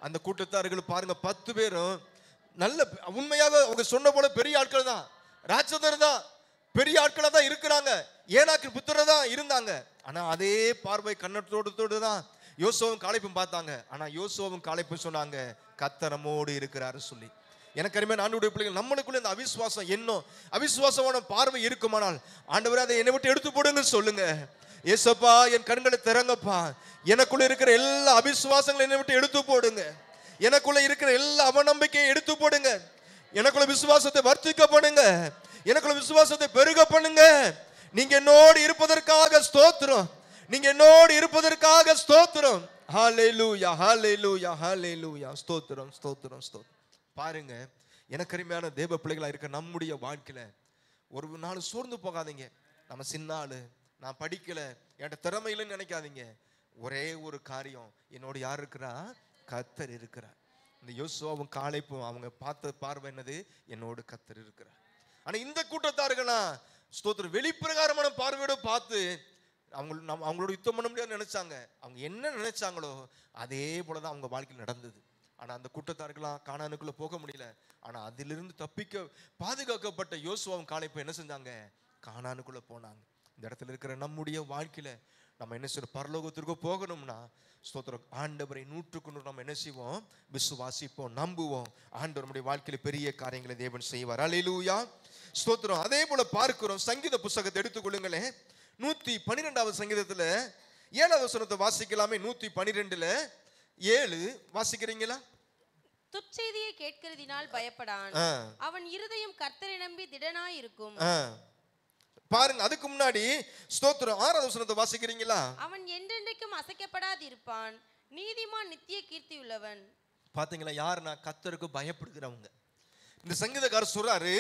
அந்த கூட்டத்தார்கள் பாருங்க, 10 பேரும் நல்ல உண்மையாக அவங்க சொன்ன போல பெரிய ஆட்கள் தான், ராட்சதர் தான், பெரிய ஆட்களா தான் இருக்கிறாங்க, ஏனாக்கு புத்திரர் தான் இருந்தாங்க. ஆனா அதே பார்வை கண்ணத்தோடு தான் யோசுவாவும் காலேப்பும் பார்த்தாங்க. ஆனா யோசுவாவும் காலேப்பும் சொன்னாங்க, கர்த்தர் நம்மோடு இருக்கிறாரு சொல்லி. எனக்கு அருமையான ஆண்டவருடைய பிள்ளைகள், நம்மளுக்குள்ள இந்த அவிசுவாசம் என்னோ அவிசுவாசமான பார்வை இருக்குமானால் ஆண்டவரே அதை என்னை விட்டு எடுத்து போடுங்க சொல்லுங்க. ஏசப்பா என் கண்களை திறங்கப்பா, எனக்குள்ள இருக்கிற எல்லா அவிசுவாசங்களும் என்னை விட்டு எடுத்து போடுங்க, எனக்குள்ள இருக்கிற எல்லா அவநம்பிக்கையை எடுத்து போடுங்க, எனக்குள்ள விசுவாசத்தை வர்த்திக்க பண்ணுங்க, எனக்குள்ள விசுவாசத்தை பெருக பண்ணுங்க. நீங்க என்னோடு இருப்பதற்காக ஸ்தோத்திரம், நீங்க என்னோடு இருப்பதற்காக ஸ்தோத்திரம். ஹல்லேலூயா ஹல்லேலூயா ஹல்லேலூயா. ஸ்தோத்திரம் ஸ்தோத்திரம் ஸ்தோத்திரம். பாருங்க, எனக்கு அருமையான தேவ பிள்ளைகளா இருக்க நம்முடைய வாழ்க்கையில ஒரு நாள் சோர்ந்து போகாதீங்க. நம்ம சின்ன ஆளு, நான் படிக்கல, என்கிட்ட திறமை இல்லைன்னு நினைக்காதீங்க. ஒரே ஒரு காரியம், என்னோட யார் இருக்கிறா? கர்த்தர் இருக்கிறார். இந்த யோசுவாவும் காலேப்பும் அவங்க பார்த்த பார்வை என்னது? என்னோடு கர்த்தர் இருக்கிறார். ஆனா இந்த கூட்டத்தார்களா ஸ்தோத்திரம் வெளிப்பிரகாரமான பார்வையோட பார்த்து அவங்களோட யுத்தம் பண்ண முடியாது நினைச்சாங்க. அவங்க என்ன நினைச்சாங்களோ அதே போலதான் அவங்க வாழ்க்கையில் நடந்தது. ஆனா அந்த கூட்டத்தார்களாம் கானானுக்குள்ள போக முடியல. ஆனா அதிலிருந்து தப்பிக்க பாதுகாக்கப்பட்ட யோசுவாவும் காலேப்பும் என்ன செஞ்சாங்க? கானானுக்குள்ள போனாங்க. இந்த இடத்துல இருக்கிற நம்முடைய வாழ்க்கையில நம்ம என்ன செய்யணும்? பரலோகத்திற்கு போகணும்னா ஸ்தோத்திரம், ஆண்டவரை 100% நம்ம என்ன செய்வோம்? விசுவாசிப்போம், நம்புவோம். ஆண்டவர் நம்முடைய வாழ்க்கையில பெரிய காரியங்களை தேவன் செய்வார். அல்லேலூயா ஸ்தோத்திரம். அதே போல பார்க்கிறோம், சங்கீத புஸ்தகத்தை எடுத்துக்கொள்ளுங்களேன். 112வது சங்கீதத்துல 7வது வசனத்தை வாசிக்கலாமே. 112:7 வாசிக்கிறீங்களா? துச்செய்தியை கேட்கிறதினால் பயப்படான், அவன் இருதயம் கர்த்தரை நம்பி திடனாய் இருக்கும். பாருங்க, அதுக்கு முன்னாடி ஸ்தோத்திரம் 6வது வசனத்தை வாசிக்கிறீங்களா? அவன் என்றென்றைக்கும் அசைக்கப்படாதிருப்பான், நீதிமான் நித்திய கீர்த்தி உள்ளவன். பாத்தீங்களா? யாருன்னா கர்த்தருக்கு பயப்படுகிறவங்க. இந்த சங்கீதக்காரர் சொல்றாரு,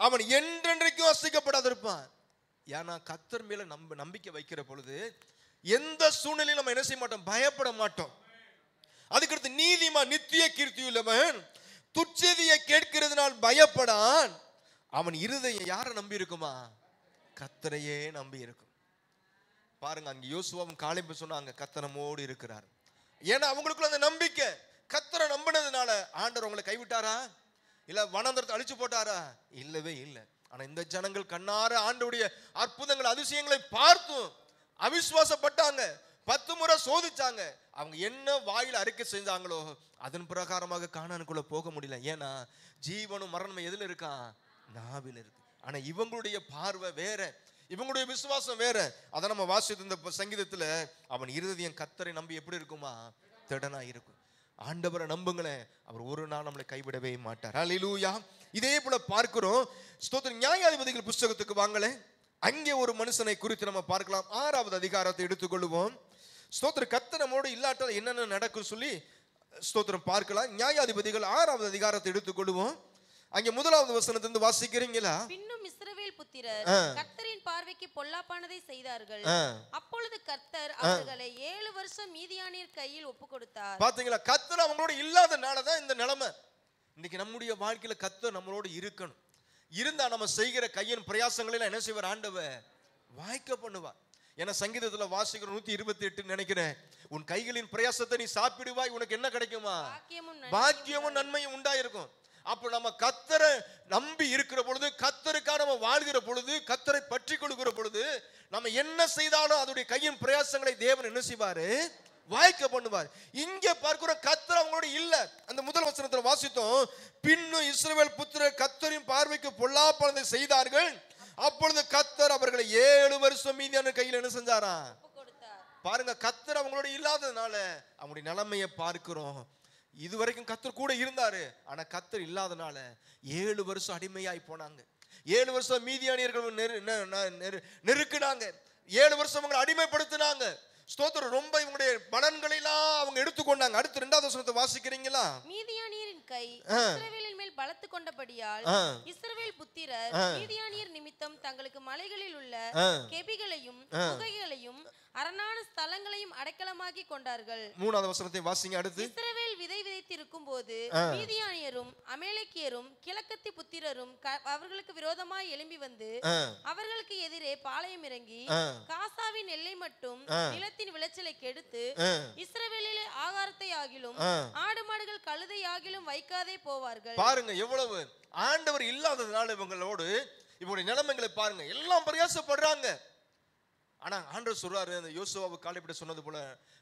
அவன் என்றென்றைக்கும் அசைக்கப்படாதிருப்பான். ஏன்னா கர்த்தர் மேல நம்பிக்கை வைக்கிற பொழுது எந்த சூழ்நிலையும் நம்ம என்ன செய்ய மாட்டோம்? பயப்பட மாட்டோம். அதுக்கடுத்து நீதிமான் நித்திய கீர்த்தி உள்ளவன், துச்செய்தியை கேட்கிறதுனால் பயப்படான், அவன் இருதயம் யாரை நம்பி இருக்குமா? கர்த்தரையே நம்பி இருக்கும். பாருங்க, அங்க யோசுவாவும் காலேப்பும் சொன்னாங்க, கர்த்தர் நம்மோடு இருக்கிறார். ஏன்னா அவங்களுக்குள்ள அந்த நம்பிக்கை. கர்த்தரை நம்பினதுனால ஆண்டவர் அவங்களை கைவிட்டாரா? இல்ல வனாந்தரத்தை அழிச்சு போட்டாரா? இல்லவே இல்லை. ஆனா இந்த ஜனங்கள் கண்ணார ஆண்டவருடைய அற்புதங்கள் அதிசயங்களை பார்த்தும் அவிசுவாசப்பட்டாங்க. 10 முறை சோதிச்சாங்க. அவங்க என்ன வாயில அறிக்கை செஞ்சாங்களோ அதன் பிரகாரமாக கானானுக்குள்ள போக முடியல. ஏன்னா ஜீவனும் மரணமும் எதுல இருக்கா? நாவில் இருக்கு. ஆனா இவங்களுடைய பார்வை வேற, இவங்களுடைய விசுவாசம் வேற. அதை நம்ம வாசித்து இந்த சங்கீதத்துல, அவன் இருதயம் கர்த்தரை நம்பி எப்படி இருக்குமா? திடனா இருக்கும். ஆண்டவரை நம்புங்களேன், அவர் ஒரு நாள் நம்மளை கைவிடவே மாட்டார். அல்லேலூயா. இதே போல பார்க்கிறோம், ஸ்தோத்திரம், நியாயாதிபதிகள் புஸ்தகத்துக்கு வாங்களேன். அங்கே ஒரு மனுஷனை குறித்து நம்ம பார்க்கலாம். 6வது அதிகாரத்தை எடுத்துக்கொள்வோம். ஸ்தோத்திரம், கர்த்தர் நம்மோடு இல்லாட்டால் என்னென்ன நடக்கும் சொல்லி ஸ்தோத்திரம் பார்க்கலாம். நியாயாதிபதிகள் 6வது அதிகாரத்தை எடுத்துக்கொள்வோம். அங்கே 1வது வசனத்திலிருந்து வாசிக்கிறீங்களா? பின்னும் இஸ்ரவேல் புத்திரர் கர்த்தரின் பார்வைக்கு பொல்லாப்பானதை செய்தார்கள். அப்பொழுது கர்த்தர் அவர்களை 7 வருஷம் மீதியானியர் கையில் ஒப்பு கொடுத்தார். பாத்தீங்களா? கர்த்தர் அவங்களோட இல்லாதனாலதான் இந்த நிலைமை. இன்னைக்கு நம்முடைய வாழ்க்கையில கர்த்தர் நம்மளோட இருக்கணும். இருந்தா நம்ம செய்கிற கையின் பிரயாசங்களில் என்ன செய்வார்? ஆண்டவர் வாய்க்க பண்ணுவார். ஏன்னா சங்கீதத்துல வாசிக்கிற 128 நினைக்கிறேன், உன் கைகளின் பிரயாசத்தை நீ சாப்பிடுவாய், உனக்கு என்ன கிடைக்குமா? பாக்கியமும் நன்மையும் உண்டாயிருக்கும். அப்ப நம்ம கர்த்தரை நம்பி இருக்கிற பொழுது, கர்த்தருக்காக நம்ம வாழ்கிற பொழுது, கர்த்தரை பற்றி கொள்கிற பொழுது, நம்ம என்ன செய்தாலும் அதோடைய கையின் பிரயாசங்களை தேவன் என்ன செய்வாரு? வாய்க்க பண்ணுவார். இங்க பார்க்கிறோம், கர்த்தர் அவங்களோட இல்ல. அந்த முதல் வசனத்துல வாசித்தோம், பின்னும் இஸ்ரவேல் புத்திரர் கர்த்தரின் பார்வைக்கு பொல்லாப்பானதை செய்தார்கள். அப்பொழுது கர்த்தர் அவர்களை 7 வருஷம் மீதியான கையில் என்ன செஞ்சாரா? பாருங்க, கர்த்தர் அவங்களோட இல்லாததுனால அவங்களுடைய நிலைமையை பார்க்கிறோம். இதுவரைக்கும் கர்த்தர் கூட இருந்தாரு, ஆனா கர்த்தர் இல்லாதனால 7 வருஷம் அடிமையாய் போனாங்க. 7 வருஷம் மீதியானியர்கள் நெருக்கினாங்க. 7 வருஷம் அவங்களை அடிமைப்படுத்தினாங்க. ஸ்தோத்திரம், ரொம்ப இவங்களுடைய பலன்களை எல்லாம் அவங்க எடுத்துக்கொண்டாங்க. அடுத்து 2வது வசனத்தை வாசிக்கிறீங்களா? மீதியானியரின் கை இஸ்ரவேலின் மேல் மேல் பலத்து கொண்டபடியால் இஸ்ரவேல் புத்திரர் மீதியானியர் நிமித்தம் தங்களுக்கு மலைகளில் உள்ள கெபிகளையும் குகைகளையும் அரணான ஸ்தலங்களையும் அடைக்கலமாக்கி கொண்டார்கள். 3வது வசனத்தை வாசிங்க. அடுத்து, இஸ்ரவேல் விதை விதைத்திருக்கும் போது மீதியானியரும் அமலேக்கியரும் கிழக்கத்தி புத்திரரும் அவர்களுக்கு விரோதமாய் எழும்பி வந்து அவர்களுக்கு எதிரே பாளையம் இறங்கி காசாவின் எல்லை மட்டும் நிலத்தின் விளைச்சலை கெடுத்து இஸ்ரவேலிலே ஆகாரத்தை ஆகிலும் ஆடு மாடுகள் கழுதை ஆகிலும் வைக்காதே போவார்கள். பாருங்க எவ்வளவு ஆண்டவர் இல்லாததுனால இவங்களோடு இவங்களுடைய நிலைமைகளை பாருங்க. எல்லாம் பிரயாசப்படுறாங்க. ஆனா ஆண்டவர் சொல்றாரு, அந்த யோசுவாவை காலைப்பட சொன்னது போல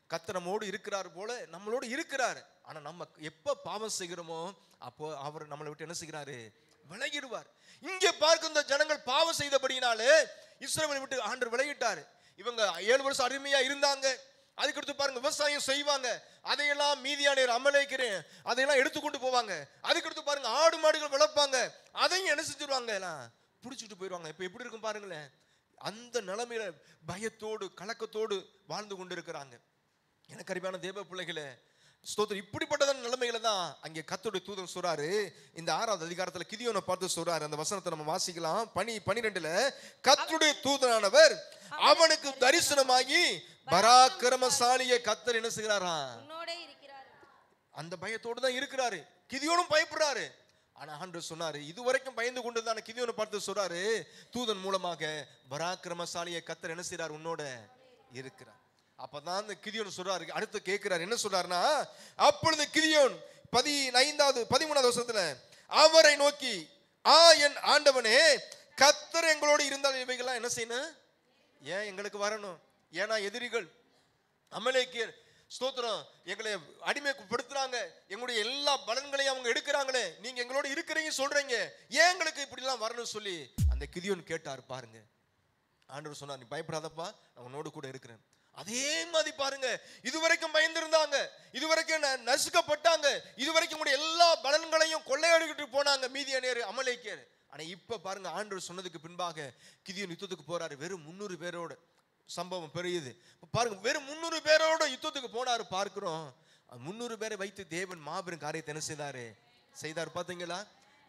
கர்த்தர் நம்மோடு இருக்கிறார் போல நம்மளோடு இருக்கிறார். ஆனா நம்ம எப்ப பாவம் செய்கிறோமோ அப்போ அவர் நம்மளை விட்டு என்ன செய்கிறாரு? விலகிடுவார். இங்கே பார்க்கும் இந்த ஜனங்கள் பாவம் செய்தபடினாலே இஸ்ரவேலை விட்டு ஆண்டவர் விலகிட்டாரு. இவங்க 7 வருஷம் அருமையா இருந்தாங்க. அதுக்கடுத்து பாருங்க விவசாயம் செய்வாங்க. அதையெல்லாம் மீதியானியர் அமலேக்கியர் அதையெல்லாம் எடுத்துக்கொண்டு போவாங்க. அதுக்கடுத்து பாருங்க ஆடு மாடுகள் வளர்ப்பாங்க. அதையும் என்ன செஞ்சிருவாங்க? எல்லாம் பிடிச்சிட்டு போயிடுவாங்க. இப்ப எப்படி இருக்கும் பாருங்களேன். அந்த நிலைமையில பயத்தோடு கலக்கத்தோடு வாழ்ந்து கொண்டிருக்கிறாங்க. எனக்கு அருமையான தேவ பிள்ளைகளே, ஸ்தோத்திரம். இப்படிப்பட்டதான நிலைமையில தான் அங்கே கர்த்தருடைய தூதன் சொல்றாரு. இந்த 6வது அதிகாரத்துல கிதியோனை பார்த்து சொல்றாரு. அந்த வசனத்தை நம்ம வாசிக்கலாம். 12ல கர்த்தருடைய தூதனானவர் அவனுக்கு தரிசனமாகி பராக்கிரமசாலியை கர்த்தர் என்ன செய்கிறாரா? அந்த பயத்தோடு தான் இருக்கிறாரு. கிதியோனும் பயப்படுறாரு. ஆனா ஆண்டவர் சொன்னாரு, இதுவரைக்கும் பயந்து கொண்டுதான கிதியோனை பார்த்து சொல்றாரு, தூதன் மூலமாக பராக்கிரமசாலியை கர்த்தர் என்ன செய்றார்? உன்னோட இருக்கிறார். அப்பதான் இந்த கிதியோன் சொல்றாரு. அடுத்து கேட்கிறார், என்ன சொல்றாருன்னா, அப்பொழுது கிதியோன் 13வது வசனத்துல அவரை நோக்கி, என் ஆண்டவனே, கர்த்தர் எங்களோடு இருந்தால் இவைகள்லாம் என்ன செய்யணும்? ஏன் எங்களுக்கு வரணும்? ஏன்னா எதிரிகள் அமலேக்கியர் ஸ்தோத்திரம் எங்களை அடிமைப்படுத்துறாங்க. எங்களுடைய எல்லா பலன்களையும் அவங்க எடுக்கிறாங்களே, நீங்க எங்களோட இருக்கிறீங்க சொல்றீங்க, ஏன் எங்களுக்கு இப்படி எல்லாம் வரணும்னு சொல்லி அந்த கிதியோன் கேட்டார். பாருங்க ஆண்டவர் சொன்னார், நீ பயப்படாதப்பா, நான் உன்னோடு கூட இருக்கிறேன். அதே மாதிரி பாருங்க, இதுவரைக்கும் பயந்திருந்தாங்க, இதுவரைக்கும் நசுக்கப்பட்டாங்க, இதுவரைக்கும் கூட எல்லா பலன்களையும் கொள்ளையடிக்கிட்டு போனாங்க மீதியானியர் அமலேக்கியர். ஆனா இப்ப பாருங்க ஆண்டவர் சொன்னதுக்கு பின்பாக கிதியோன் யுத்தத்துக்கு போறாரு. வெறும் 300 பேரோட. சம்பவம் பெரியது பாருங்க. வெறும் 300 பேரோட யுத்தத்துக்கு போனாரு. பார்க்கிறோம் 300 பேரை வைத்து தேவன் மாபெரும் காரியத்தை என்ன செய்தார் பாத்தீங்களா?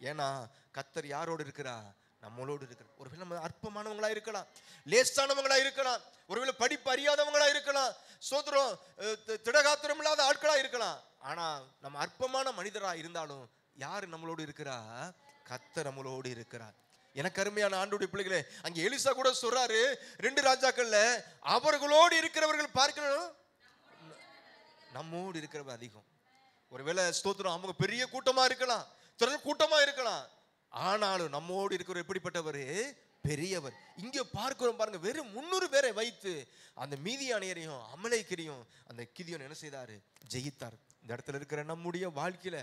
ஏன்னா கர்த்தர் யாரோடு இருக்கிறா? நம்மளோடு இருக்கிறார். ஒருவேளை நம்ம அற்பமானவங்களா இருக்கலாம், லேசானவங்களா இருக்கலாம், ஒருவேளை படிப்பு அறியாதவங்களா இருக்கலாம், சோதரம் திடகாத்திரம் இல்லாத ஆட்களா இருக்கலாம். ஆனா நம்ம அற்பமான மனிதரா இருந்தாலும் யாரு நம்மளோடு இருக்கிறா? கர்த்தர் நம்மளோடு இருக்கிறார். எனக்கு அருமையான ஆண்டவருடைய பிள்ளைகளே, அங்க எலிசா கூட சொல்றாரு 2 ராஜாக்கள்ல, அவர்களோடு இருக்கிறவர்கள் பார்க்கணும், நம்மோடு இருக்கிறவர் அதிகம். ஒருவேளை ஸ்தோத்திரம் அவங்க பெரிய கூட்டமா இருக்கலாம், திரள் கூட்டமா இருக்கலாம், ஆனாலும் நம்மோடு இருக்கிறவர் எப்படிப்பட்டவர்? பெரியவர். இங்க பார்க்கிறோம் பாருங்க, வெறும் 300 பேரை வைத்து அந்த மீதியானியரையும் அமலேக்கியரையும் அந்த கிதியோன் என்ன செய்தாரு? ஜெயித்தார். இந்த இடத்துல இருக்கிற நம்முடைய வாழ்க்கையில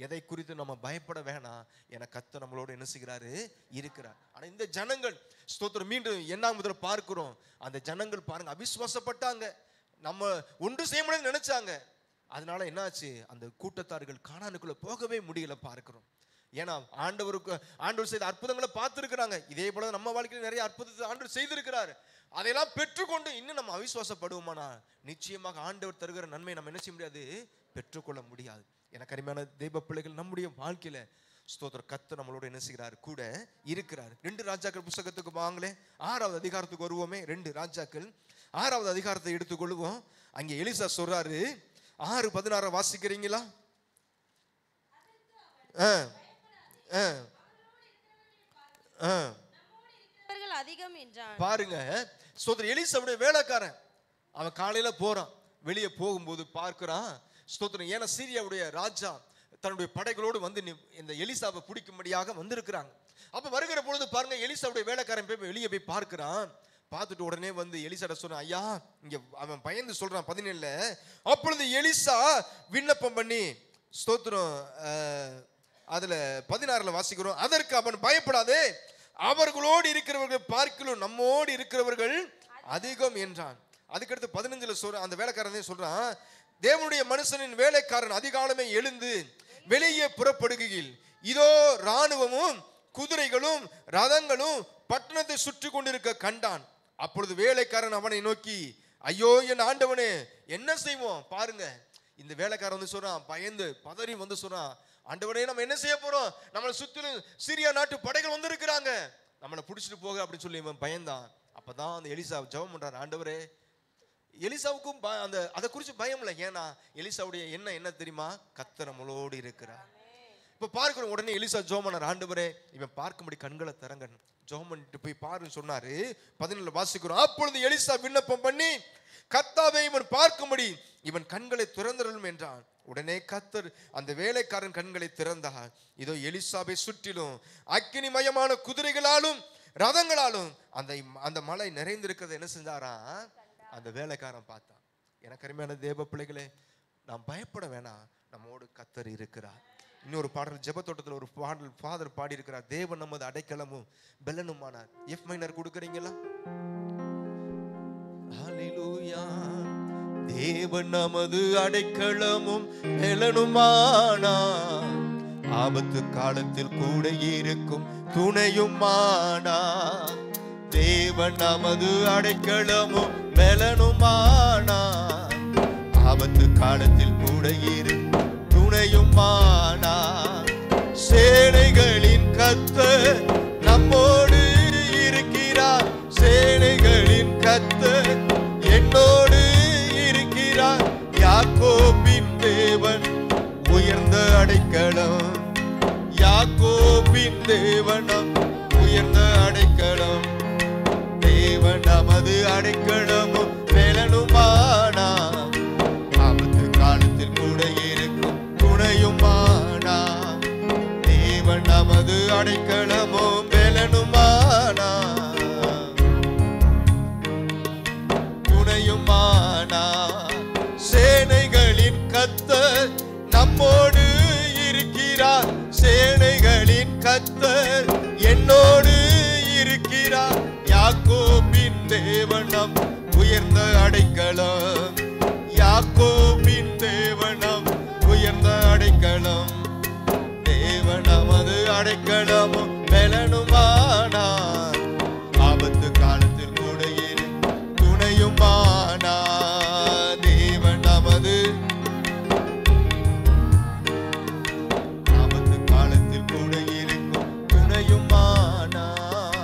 எதை குறித்து நம்ம பயப்பட வேணாம். என கர்த்தர் நம்மளோட என்ன செய்கிறாரு? இருக்கிறார். ஆனா இந்த ஜனங்கள் ஸ்தோத்திரம் மீண்டும் என்ன முதல்ல பார்க்கிறோம், அந்த ஜனங்கள் பாருங்க அவிசுவாசப்பட்டாங்க, நம்ம ஒன்று செய்ய முடியாது நினைச்சாங்க. அதனால என்னாச்சு? அந்த கூட்டத்தார்கள் கானானுக்குள்ள போகவே முடியல பார்க்கிறோம். ஏன்னா ஆண்டவர் செய்த அற்புதங்களை பார்த்துருக்கிறாங்க. இதே போல நம்ம வாழ்க்கையில் நிறைய அற்புதத்தை ஆண்டவர் செய்திருக்கிறார். அதையெல்லாம் பெற்றுக்கொண்டு இன்னும் நம்ம அவிசுவாசப்படுவோமானா நிச்சயமாக ஆண்டவர் தருகிற நன்மை நம்ம என்ன செய்ய முடியாது? பெற்றுக்கொள்ள முடியாது. எனக்கு அருமையான தெய்வ பிள்ளைகள், நம்முடைய வாழ்க்கையில ஸ்தோத்திர கர்த்தர் நம்மளோட என்ன செய்கிறார்? கூட இருக்கிறார். 2 ராஜாக்கள் புத்தகத்துக்கு வாங்களே, 6வது அதிகாரத்துக்கு வருவோமே. 2 ராஜாக்கள் 6வது அதிகாரத்தை எடுத்துக்கொள்வோம். அங்கே எலிசா சொல்றாரு, 6:16 வாசிக்கிறீங்களா? பாருங்க ஸ்தோத்திர எலிசாவுடைய வேலைக்காரன் அவன் காலையில போறான். வெளியே போகும்போது பார்க்கிறான் ஸ்தோத்திரம், ஏன்னா சீரியாவுடைய ராஜா தன்னுடைய படைகளோடு வந்து இந்த எலிசாவை பிடிக்கும்படியாக வந்திருக்கிறாங்க. அப்ப வருகிற பொழுது பாருங்க எலிசாவுடைய வேலைக்காரன் போய் வெளியே போய் பார்க்கிறான். பார்த்துட்டு உடனே வந்து எலிசாட்ட சொன்னான், ஐயா இங்க அவன் பயந்து சொல்றான் 17ல, அப்பொழுது எலிசா விண்ணப்பம் பண்ணி ஸ்தோத்திரம் அதுல 16ல வாசிக்கிறோம், அதற்கு அவன் பயப்படாதே, அவர்களோடு இருக்கிறவர்கள் பார்க்கலும் நம்மோடு இருக்கிறவர்கள் அதிகம் என்றான். அதுக்கடுத்து 15ல சொல்றான், அந்த வேலைக்காரன் சொல்றான், தேவனுடைய மனுஷனின் வேலைக்காரன் அதிகாலமே எழுந்து வெளியே புறப்படுகையில் இதோ ராணுவமும் குதிரைகளும் ரதங்களும் பட்டணத்தை சுற்றி கொண்டிருக்க கண்டான். அப்பொழுது வேலைக்காரன் அவனை நோக்கி, ஐயோ என் ஆண்டவனே என்ன செய்வோம்? பாருங்க இந்த வேலைக்காரன் வந்து சொல்றான், பயந்து பதறி வந்து சொல்றான், ஆண்டவரே நம்ம என்ன செய்ய போறோம், நம்மளை சுற்றிலும் சிரியா நாட்டு படைகள் வந்து இருக்கிறாங்க, நம்மளை பிடிச்சிட்டு போக அப்படின்னு சொல்லி இவன் பயந்தான். அப்பதான் அந்த எலிசா ஜெபம் பண்றாரு, ஆண்டவரே. எலிசாவுக்கும் அந்த அதை குறித்து பயம் இல்லை. ஏன்னா எலிசாவுடைய எண்ணம் என்ன தெரியுமா, கர்த்தர் நம்மளோடு இருக்கிறார். இப்ப பார்க்கிறோம், உடனே எலிசா ஜெபம் பண்ணார், ஆண்டவரே இவன் பார்க்கும்படி கண்களை திறங்க, ஜெபம் பண்ணிட்டு போய் பாருன்னு சொன்னாரு. 17 வாசிக்கிறோம், அப்பொழுது எலிசா விண்ணப்பம் பண்ணி, கர்த்தாவே இவன் பார்க்கும்படி இவன் கண்களை திறந்தருளும் என்றான். உடனே கர்த்தர் அந்த வேலைக்காரன் கண்களை திறந்தார். இதோ எலிசாவை சுற்றிலும் அக்கினிமயமான குதிரைகளாலும் ரதங்களாலும் அந்த மலை நிறைந்திருக்கிறத என்ன செஞ்சாரா, அந்த வேலைக்காரன் பார்த்தான். எனக்கு அருமையான தேவ பிள்ளைகளே, நாம் பயப்பட வேணாம், நம்மோடு கர்த்தர் இருக்கிறார். இன்னொரு பாடல் ஜெபத்தோட்டத்தில் ஒரு பாடல் ஃபாதர் பாடி இருக்கிறார், தேவன் நமது அடைக்கலமும் பெலனுமானார். எஃப் மைனர் கொடுக்குறீங்களா? ஹல்லேலூயா. தேவன் நமது அடைக்கலமும் பெலனுமானார், ஆபத்து காலத்தில் கூட இருக்கும் துணையுமானார். தேவன் நமது அடைக்கலமும் பெலனுமானார், ஆபத்து காலத்தில் கூட இருக்கும் துணையுமானார். சேனைகளின் கர்த்தர் நம்மோடு இருக்கிறார், சேனைகளின் கர்த்தர் என்னோடு இருக்கிறார். யாக்கோபின் தேவன் உயர்ந்த அடைக்கலம், யாக்கோபின் தேவனம் உயர்ந்த அடைக்கலம். தேவன் நமது அடைக்கலமும் பெலனுமானார், ஆபத்து காலத்தில் கூட இருக்கும் துணையுமானார். தேவன் நமது அடைக்கலமும் பெலனுமானார், துணையுமானார். சேனைகளின் கர்த்தர் நம்மோடு இருக்கிறார், சேனைகளின் கர்த்தர் என்னோடு இருக்கிறார். யாக்கோபின் தேவனம் உயர்ந்த அடைக்கலம், யாக்கோபின் தேவனம் உயர்ந்த அடைக்கலம். தேவன் நமது அடைக்கலமும் பெலனுமானார், ஆபத்து காலத்தில் கூட துணையுமானார். தேவன் நமது ஆபத்து காலத்தில் கூட இருக்கும் துணையுமானார்.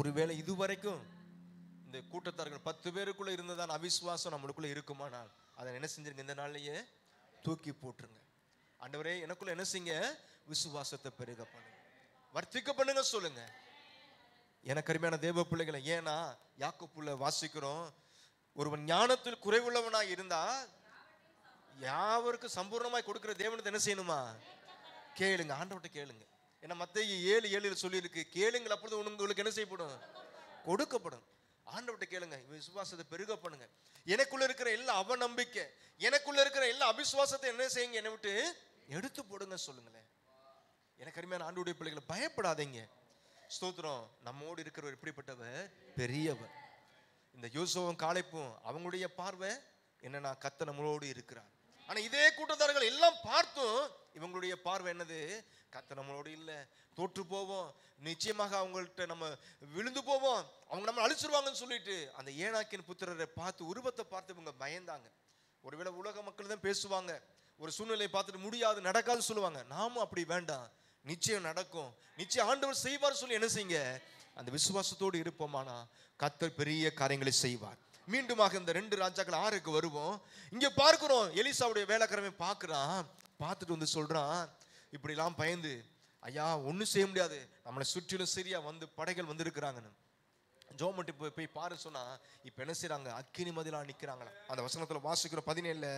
ஒருவேளை இதுவரைக்கும் இந்த கூட்டத்தார்கள் 10 பேருக்குள்ள இருந்ததான் அவிசுவாசம் நம்மளுக்குள்ள இருக்குமானால் அதை என்ன செஞ்சிருங்க, இந்த நாள்லயே தூக்கி போட்டுருங்க. ஆண்டவரே எனக்குள்ள என்ன செய்யுங்க, விசுவாசத்தை பெருக பண்ணுங்க, வர்த்திக்க பண்ணுங்க சொல்லுங்க. எனக்கு அருமையான தேவ பிள்ளைகளை, ஏன்னா யாக்கோபுல வாசிக்கிறோம், ஒருவன் ஞானத்தில் குறைவுள்ளவனாய் இருந்தா யாவருக்கும் சம்பூர்ணமாய் கொடுக்கிற தேவனத்தை என்ன செய்யணுமா, கேளுங்க, ஆண்டவர்கிட்ட கேளுங்க. ஏன்னா மத்தேயு 7:7 சொல்லி இருக்கு, கேளுங்கள் அப்பொழுது உங்களுக்கு என்ன செய்யப்படும், கொடுக்கப்படும். ஆண்டவர்கிட்ட கேளுங்க, விசுவாசத்தை பெருக பண்ணுங்க. எனக்குள்ள இருக்கிற எல்லா அவநம்பிக்கை, எனக்குள்ள இருக்கிற எல்லா அவிசுவாசத்தை என்ன செய்யுங்க, என்னை விட்டு எடுத்து போடுங்க சொல்லுங்களேன். எனக்கு அருமையான ஆண்டவருடைய பிள்ளைகளை, பயப்படாதீங்க. ஸ்தோத்திரம். நம்மோடு இருக்கிறவர் எப்படிப்பட்டவர், பெரியவர். இந்த யோசுவாவும் காலேப்பும் அவங்களுடைய பார்வை என்னன்னா, கர்த்தர் நம்மளோடு இருக்கிறார். ஆனா இதே கூட்டத்தார்கள் எல்லாம் பார்த்தும் இவங்களுடைய பார்வை என்னது, கர்த்தர் நம்மளோடு இல்லை, தோற்று போவோம், நிச்சயமாக அவங்கள்ட்ட நம்ம விழுந்து போவோம், அவங்க நம்ம அழிச்சிருவாங்கன்னு சொல்லிட்டு அந்த ஏனாக்கின் புத்திரரை பார்த்து, உருவத்தை பார்த்து இவங்க பயந்தாங்க. ஒருவேளை உலக மக்கள் தான் பேசுவாங்க, ஒரு சூழ்நிலையை பார்த்துட்டு முடியாது, நடக்காதுன்னு சொல்லுவாங்க. நாமும் அப்படி வேண்டாம், நிச்சயம் நடக்கும், நிச்சயம் ஆண்டவர் செய்வார் சொல்லி என்ன செய்யுங்க, அந்த விசுவாசத்தோடு இருப்போமானா கர்த்தர் பெரிய காரியங்களை செய்வார். மீண்டுமாக இந்த 2 ராஜாக்கள் 6க்கு வருவோம். இங்க பார்க்கிறோம், எலிசாவுடைய வேலைக்காரன் பார்க்கிறான், பார்த்துட்டு வந்து சொல்றான், இப்படிலாம் பயந்து, ஐயா ஒன்றும் செய்ய முடியாது, நம்மளை சுற்றிலும் சிரியா வந்து படைகள் வந்து இருக்கிறாங்கன்னு. ஜோமட்டி போய் பாரு சொன்னா, இப்ப என்ன செய்யறாங்க, அக்கினி மதிலா நிக்கிறாங்களா. அந்த வசனத்துல வாசிக்கிறோம் 17.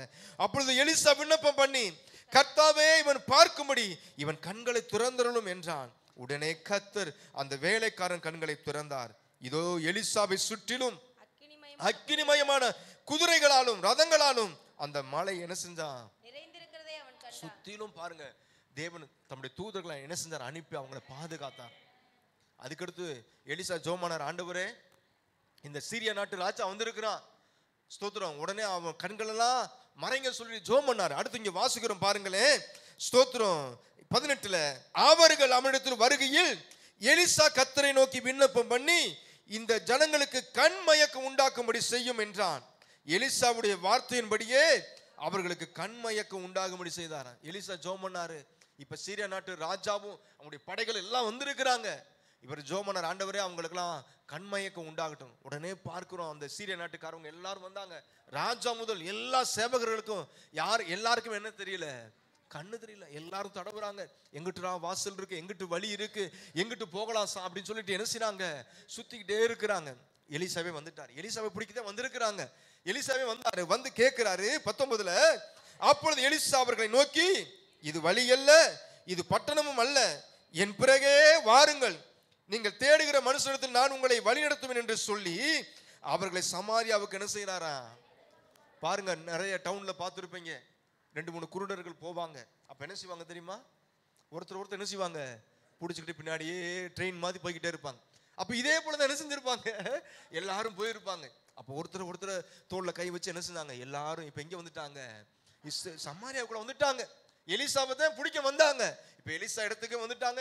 அப்பொழுது எலிசா விண்ணப்பம் பண்ணி, கர்த்தாவே இவன் பார்க்கும்படி இவன் கண்களை திறந்தருளும் என்றான். உடனே கர்த்தர் அந்த வேலைக்காரன் கண்களை திறந்தார். இதோ எலிசாவை சுற்றிலும் அக்கினிமயமான குதிரைகளாலும் ரதங்களாலும் அந்த மலை என்ன செஞ்சான், சுத்திலும் பாருங்க, தேவன் தம்முடைய தூதர்களை என்ன செஞ்சார், அனுப்பி அவங்களை பாதுகாத்தார். அதுக்கடுத்து எலிசா ஜோமானார், ஆண்டவரே இந்த சீரியா நாட்டு ராஜா வந்திருக்கிறான், ஸ்தோத்திரம். உடனே அவன் கண்கள் எல்லாம் மறைங்க சொல்லி ஜோம் பண்ணார். அடுத்து இங்க வாசிக்கிறோம் பாருங்களேன், ஸ்தோத்திரம் 18. அவர்கள் அவனிடத்தில் வருகையில் எலிசா கர்த்தரை நோக்கி விண்ணப்பம் பண்ணி, இந்த ஜனங்களுக்கு கண் மயக்கம் உண்டாக்கும்படி செய்யும் என்றான். எலிசாவுடைய வார்த்தையின்படியே அவர்களுக்கு கண்மயக்கம் உண்டாகும்படி செய்தாராம். எலிசா ஜெபம் பண்ணாரு. இப்ப சீரியா நாட்டு ராஜாவும் அவங்களுடைய படைகள் எல்லாம் வந்திருக்கிறாங்க. இவர் ஜெபம் பண்ணார், ஆண்டவரே அவங்களுக்கெல்லாம் கண்மயக்கம் உண்டாகட்டும். உடனே பார்க்கிறோம், அந்த சீரியா நாட்டுக்காரவங்க எல்லாரும் வந்தாங்க. ராஜா முதல் எல்லா சேவகர்களுக்கும் எல்லாருக்கும் என்ன தெரியல, கண்ணு தெரியல. எல்லாரும் தடவுறாங்க, எங்கிட்டு வாசல் இருக்கு, எங்கிட்டு வழி இருக்கு, எங்கிட்டு போகலாம் அப்படின்னு சொல்லிட்டு என்ன செய்றாங்க, சுத்திக்கிட்டே இருக்கிறாங்க. எலிசாவே வந்துட்டார். எலிசாவை பிடிக்கதான் வந்திருக்கிறாங்க. எலிசாவே வந்தாரு. வந்து கேட்கிறாரு 19ல, அப்பொழுது எலிசா அவர்களை நோக்கி, இது வழி அல்ல, இது பட்டணமும் அல்ல, என் பிறகே வாருங்கள், நீங்கள் தேடுகிற மனுஷனிடத்தில் நான் உங்களை வழி நடத்துவேன் என்று சொல்லி அவர்களை சமாரியாவுக்கு என்ன செய்யறாரா பாருங்க. நிறைய டவுன்ல பார்த்துருப்பீங்க, 2-3 குருடர்கள் போவாங்க. அப்ப என்ன செய்வாங்க தெரியுமா, ஒருத்தர் என்ன செய்வாங்க, பிடிச்சிக்கிட்டு பின்னாடியே ட்ரெயின் மாதிரி போய்கிட்டே இருப்பாங்க. அப்ப இதே போலதான் என்ன செஞ்சிருப்பாங்க, எல்லாரும் போயிருப்பாங்க. அப்ப ஒருத்தர் தோல்ல கை வச்சு என்ன செஞ்சாங்க, எல்லாரும் இப்ப எங்க வந்துட்டாங்க, சமாரியாவுக்குள்ள வந்துட்டாங்க. எலிசாவை தான் பிடிக்க வந்தாங்க. இப்ப எலிசா இடத்துக்கு வந்துட்டாங்க.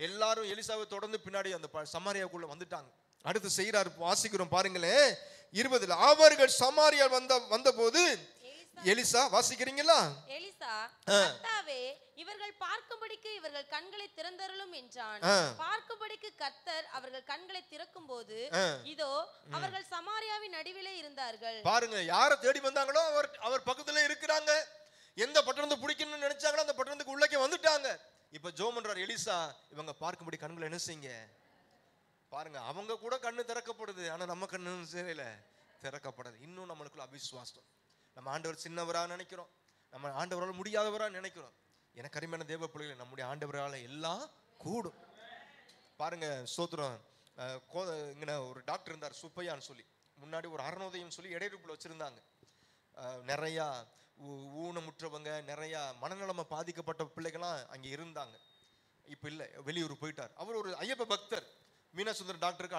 எல்லாரும் எலிசாவை தொடர்ந்து பின்னாடி அந்த சமாரியாவுக்குள்ள வந்துட்டாங்க. அடுத்து செய்யறாரு, வாசிக்கிறோம் பாருங்களேன் 20ல, அவர்கள் சமாரியா வந்த போது எலிசா, வாசிக்கிறீங்களா? எலிசா, கர்த்தாவே, இவர்கள் பார்க்கும்படிக்கு இவர்கள் கண்களை திறந்தருளும் என்றான். பார்க்கும்படிக்கு கர்த்தர் அவர்கள் கண்களை திறக்கும் போது இதோ அவர்கள் சமாரியாவின் நடுவிலே இருந்தார்கள். பாருங்க, யாரை தேடி வந்தாங்களோ அவர் பக்கத்துல இருக்கிறாங்க. எந்த பட்டணத்தை பிடிக்கணும்னு நினைச்சாங்களோ அந்த பட்டணத்துக்கு உள்ளே வந்துட்டாங்க. இப்ப ஜெபம் பண்றார் எலிசா, இவங்க பார்க்கும்படி கண்களை என்ன செய்யுங்க. பாருங்க, அவங்க கூட கண்ணு திறக்கப்படுது, ஆனா நம்ம கண்ணு சரியில்லை, திறக்கப்படுது. இன்னும் நம்மளுக்குள்ள அவிசுவாசம். நம்ம ஆண்டவர் சின்னவரா நினைக்கிறோம், நம்ம ஆண்டவரால் முடியாதவரா நினைக்கிறோம். எனக்கு அருமையான தேவ பிள்ளைகளை, நம்முடைய ஆண்டவரால் எல்லாம் கூடும். பாருங்க, ஸ்தோத்திரம். இங்கே ஒரு டாக்டர் இருந்தார், சுப்பையான்னு சொல்லி. முன்னாடி ஒரு அறநோதயம் சொல்லி இடையிறுப்புல வச்சிருந்தாங்க. நிறையா ஊனமுற்றவங்க, நிறைய மனநலம பாதிக்கப்பட்ட பிள்ளைகள்லாம் அங்கே இருந்தாங்க. இப்போ இல்லை, வெளியூர் போயிட்டார். அவர் ஒரு ஐயப்ப பக்தர். மீனாசுந்தர் டாக்டருக்கு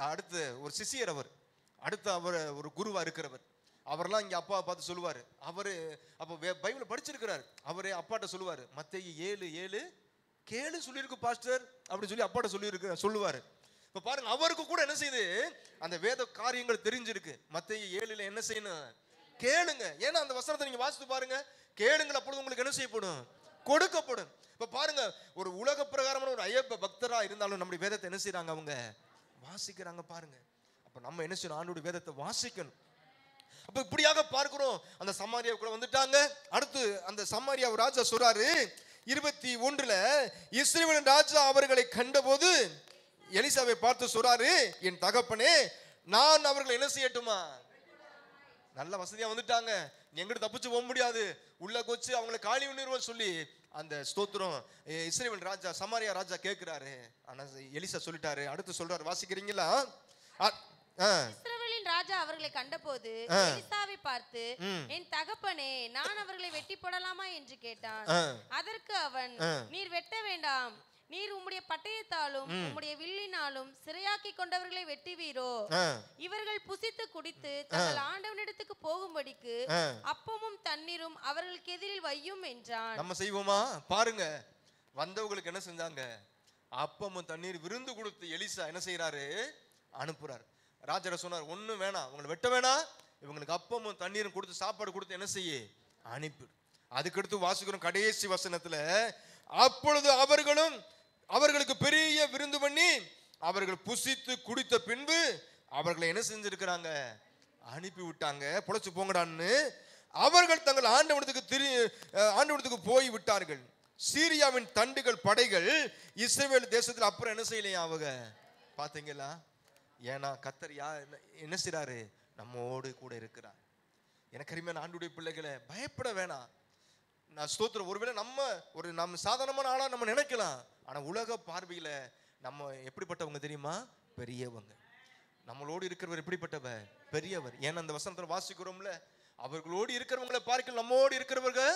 அடுத்து ஒரு சிஷியர். அவர் ஒரு குருவா இருக்கிறவர். அவரெல்லாம் இங்கே அப்பாவை பார்த்து சொல்லுவார். அவர் அப்போ பைபிளை படிச்சிருக்கிறார். அவரே அப்பாட்ட சொல்லுவார், மத்தேயு 7:7 கேளு சொல்லியிருக்கு பாஸ்டர் அப்படி சொல்லி அப்பாட்ட சொல்லுவார். இப்போ பாருங்க, அவருக்கு கூட என்ன செய்யுது, அந்த வேத காரியங்கள் தெரிஞ்சிருக்கு. மத்தேயு 7ல் என்ன செய்யணும், கேளுங்க. ஏன்னா அந்த வசனத்தை நீங்க வாசித்து பாருங்க, கேளுங்கள் அப்பொழுது உங்களுக்கு என்ன செய்யப்படும், கொடுக்கப்படும். இப்ப பாருங்க, ஒரு உலக பிரகாரமான ஒரு ஐயப்ப பக்தரா இருந்தாலும் நம்முடைய வேதத்தை என்ன செய்யறாங்க, அவங்க வாசிக்கிறாங்க. பாருங்க, அப்ப நம்ம என்ன செய்யணும், ஆண்டவருடைய வேதத்தை வாசிக்கணும். அப்ப இப்படியாக பார்க்கிறோம். அந்த சமாரியாவுக்குள்ள வந்துட்டாங்க. அடுத்து அந்த சமாரியா ராஜா சொல்றாரு 21ல, இஸ்ரவேலின் ராஜா அவர்களை கண்டபோது எலிசாவை பார்த்து சொல்றாரு, என் தகப்பனே, நான் அவர்களை என்ன செய்யட்டுமா. நல்ல வசதியா வந்துட்டாங்க, எங்கிட்ட தப்பிச்சு போக முடியாது, உள்ள கொச்சு அவங்களை காலி பண்ணிடுவோம் சொல்லி அந்த ஸ்தோத்திரம் இஸ்ரவேல் ராஜா சமாரியா ராஜா கேட்கிறாரு. ஆனா எலிசா சொல்லிட்டாரு. அடுத்து சொல்றாரு, வாசிக்கிறீங்களா? இஸ்ரவேலின் ராஜா அவர்களை கண்டபோது எலிசாவை பார்த்து, என் தகப்பனே, நான் அவர்களை வெட்டி போடலாமா என்று கேட்டான். அதற்கு அவன், நீர் வெட்ட வேண்டாம், நீர் உம்முடைய பட்டயத்தாலும் உம்முடைய வில்லினாலும் சிறையாக்கி கொண்டவர்களை வெட்டுவீரோ? இவர்கள் புசித்து குடித்து தங்கள் ஆண்டவனிடத்துக்கு போகும்படிக்கு அப்பமும் தண்ணீரும் அவர்களுக்கு எதிரில் வையும் என்றான். நம்ம செய்வோமா? பாருங்க, வந்தவங்களுக்கு என்ன செஞ்சாங்க, அப்பமும் தண்ணீர் விருந்து கொடுத்து எலிசா என்ன செய்யறாரு, அனுப்புறாரு. ராஜா சொன்னார், ஒண்ணும் வேணாம், உங்களை வெட்ட வேணாம், இவங்களுக்கு அப்பமும் தண்ணீரும் கொடுத்து சாப்பாடு கொடுத்து என்ன செய்ய அனுப்பி. அதுக்கடுத்து வாசிக்கிறோம் கடைசி வசனத்துல, அப்பொழுது அவர்களுக்கு பெரிய விருந்து பண்ணி அவர்கள் புசித்து குடித்த பின்பு அவர்களை என்ன செஞ்சிருக்கிறாங்க, அனுப்பி விட்டாங்க. பொழைச்சு போங்கடான்னு அவர்கள் தங்கள் ஆண்டவனத்துக்கு போய் விட்டார்கள். சீரியாவின் தண்டுகள் படைகள் இஸ்ரவேல் தேசத்தில் அப்புறம் என்ன செய்யலையா அவங்க, பாத்தீங்களா? ஏன்னா கர்த்தர் என்ன செய்றாரு, நம்மோடு கூட இருக்கிறார். எனக்கு அருமையான ஆண்டவருடைய பிள்ளைகளை, பயப்பட வேணாம். நான் ஸ்தோத்திரம், ஒருவேளை நம்ம சாதாரணமான ஆளா நம்ம நினைக்கலாம், ஆனா உலக பார்வையில நம்ம எப்படிப்பட்டவங்க தெரியுமா, பெரியவங்க. நம்மளோடு இருக்கிறவர் எப்படிப்பட்டவர், பெரியவர். ஏன்னா அந்த வசனத்துல வாசிக்கிறோம்ல, அவர்களோடு இருக்கிறவங்களை பார்க்க நம்மோடு இருக்கிறவர்கள்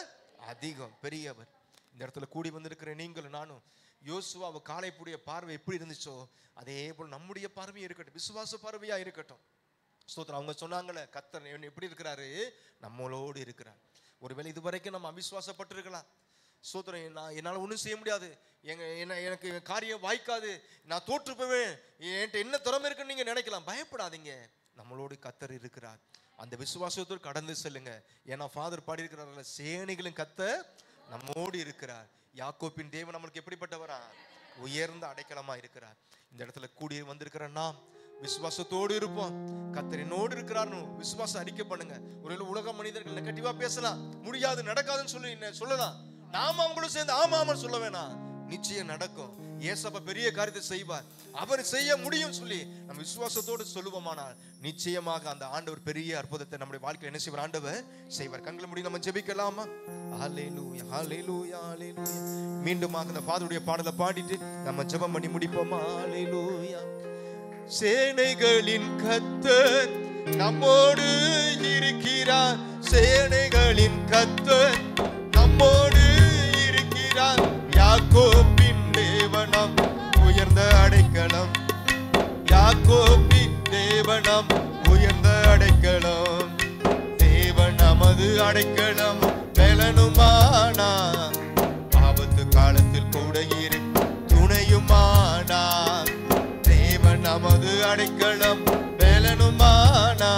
அதிகம் பெரியவர். இந்த இடத்துல கூடி வந்திருக்கிற நீங்களும் நானும் யோசுவா காளைப்புடைய பார்வை எப்படி இருந்துச்சோ அதே போல் நம்முடைய பார்வையும் இருக்கட்டும், விசுவாச பார்வையா இருக்கட்டும். ஸ்தோத்திரம். அவங்க சொன்னாங்களே, கர்த்தர் எப்படி இருக்கிறாரு, நம்மளோடு இருக்கிறார். ஒருவேளை இதுவரைக்கும் நம்ம அவிசுவாசப்பட்டு இருக்கலாம். ஸ்தோத்திரம், என்னால் ஒன்றும் செய்ய முடியாது, எனக்கு காரியம் வாய்க்காது, நான் தோற்று போவேன், என்கிட்ட என்ன திறமை இருக்குன்னு நீங்க நினைக்கலாம். பயப்படாதீங்க. நம்மளோடு கர்த்தர் இருக்கிறார். அந்த விசுவாசத்தோடு கடந்து செல்லுங்க. ஏன்னா ஃபாதர் பாடி இருக்கிறார்கள், சேனைகளின் கர்த்தர் நம்மோடு இருக்கிறார். யாக்கோபின் தேவன் நம்மளுக்கு எப்படிப்பட்டவரா? உயர்ந்த அடைக்கலமா இருக்கிறார். இந்த இடத்துல கூடி வந்திருக்கிற நாம் விசுவாசத்தோடு இருப்போம். கர்த்தர் என்னோடு இருக்கிறார்னு விசுவாசம் அறிக்கை பண்ணுங்க. ஒருவேளை உலக மனிதர்கள் நெகட்டிவா பேசலாம், முடியாது நடக்காதுன்னு சொல்லலாம். நாம அவங்களும் சேர்ந்து ஆமா ஆமான்னு சொல்ல வேணாம். நிச்சயம் நடக்கும். ஏசப்பா பெரிய காரியத்தை செய்வார், அவர் செய்ய முடியும் சொல்லி நம்ம விசுவாசத்தோடு சொல்லுவோமானால் நிச்சயமாக அந்த ஆண்டவர் பெரிய அற்புதத்தை நம்முடைய வாழ்க்கையில் என்ன செய்வார்? ஆண்டவர் செய்வார். கண்களை மூடி நம்ம ஜெபிக்கலாமா? ஹல்லேலூயா ஹல்லேலூயா ஹல்லேலூயா. மீண்டுமாக அந்த ஃபாதருடைய பாடலை பாடிட்டு நம்ம ஜெபம் பண்ணி முடிப்போமா? ஹல்லேலூயா. சேனைகளின் கர்த்தர் நம்மோடு இருக்கிறார். சேனைகளின் கர்த்தர் நம்மோடு இருக்கிறார். யாக்கோபின் தேவனம் உயர்ந்த அடைக்கலம். யாக்கோபின் தேவனம் உயர்ந்த அடைக்கலம். தேவன் நமது அடைக்கலம் பலனுமானா. ஆபத்து காலத்தில் கூட இருக்கும் துணையுமானா. தேவன் நமது அடைக்கலம் பலனுமானா.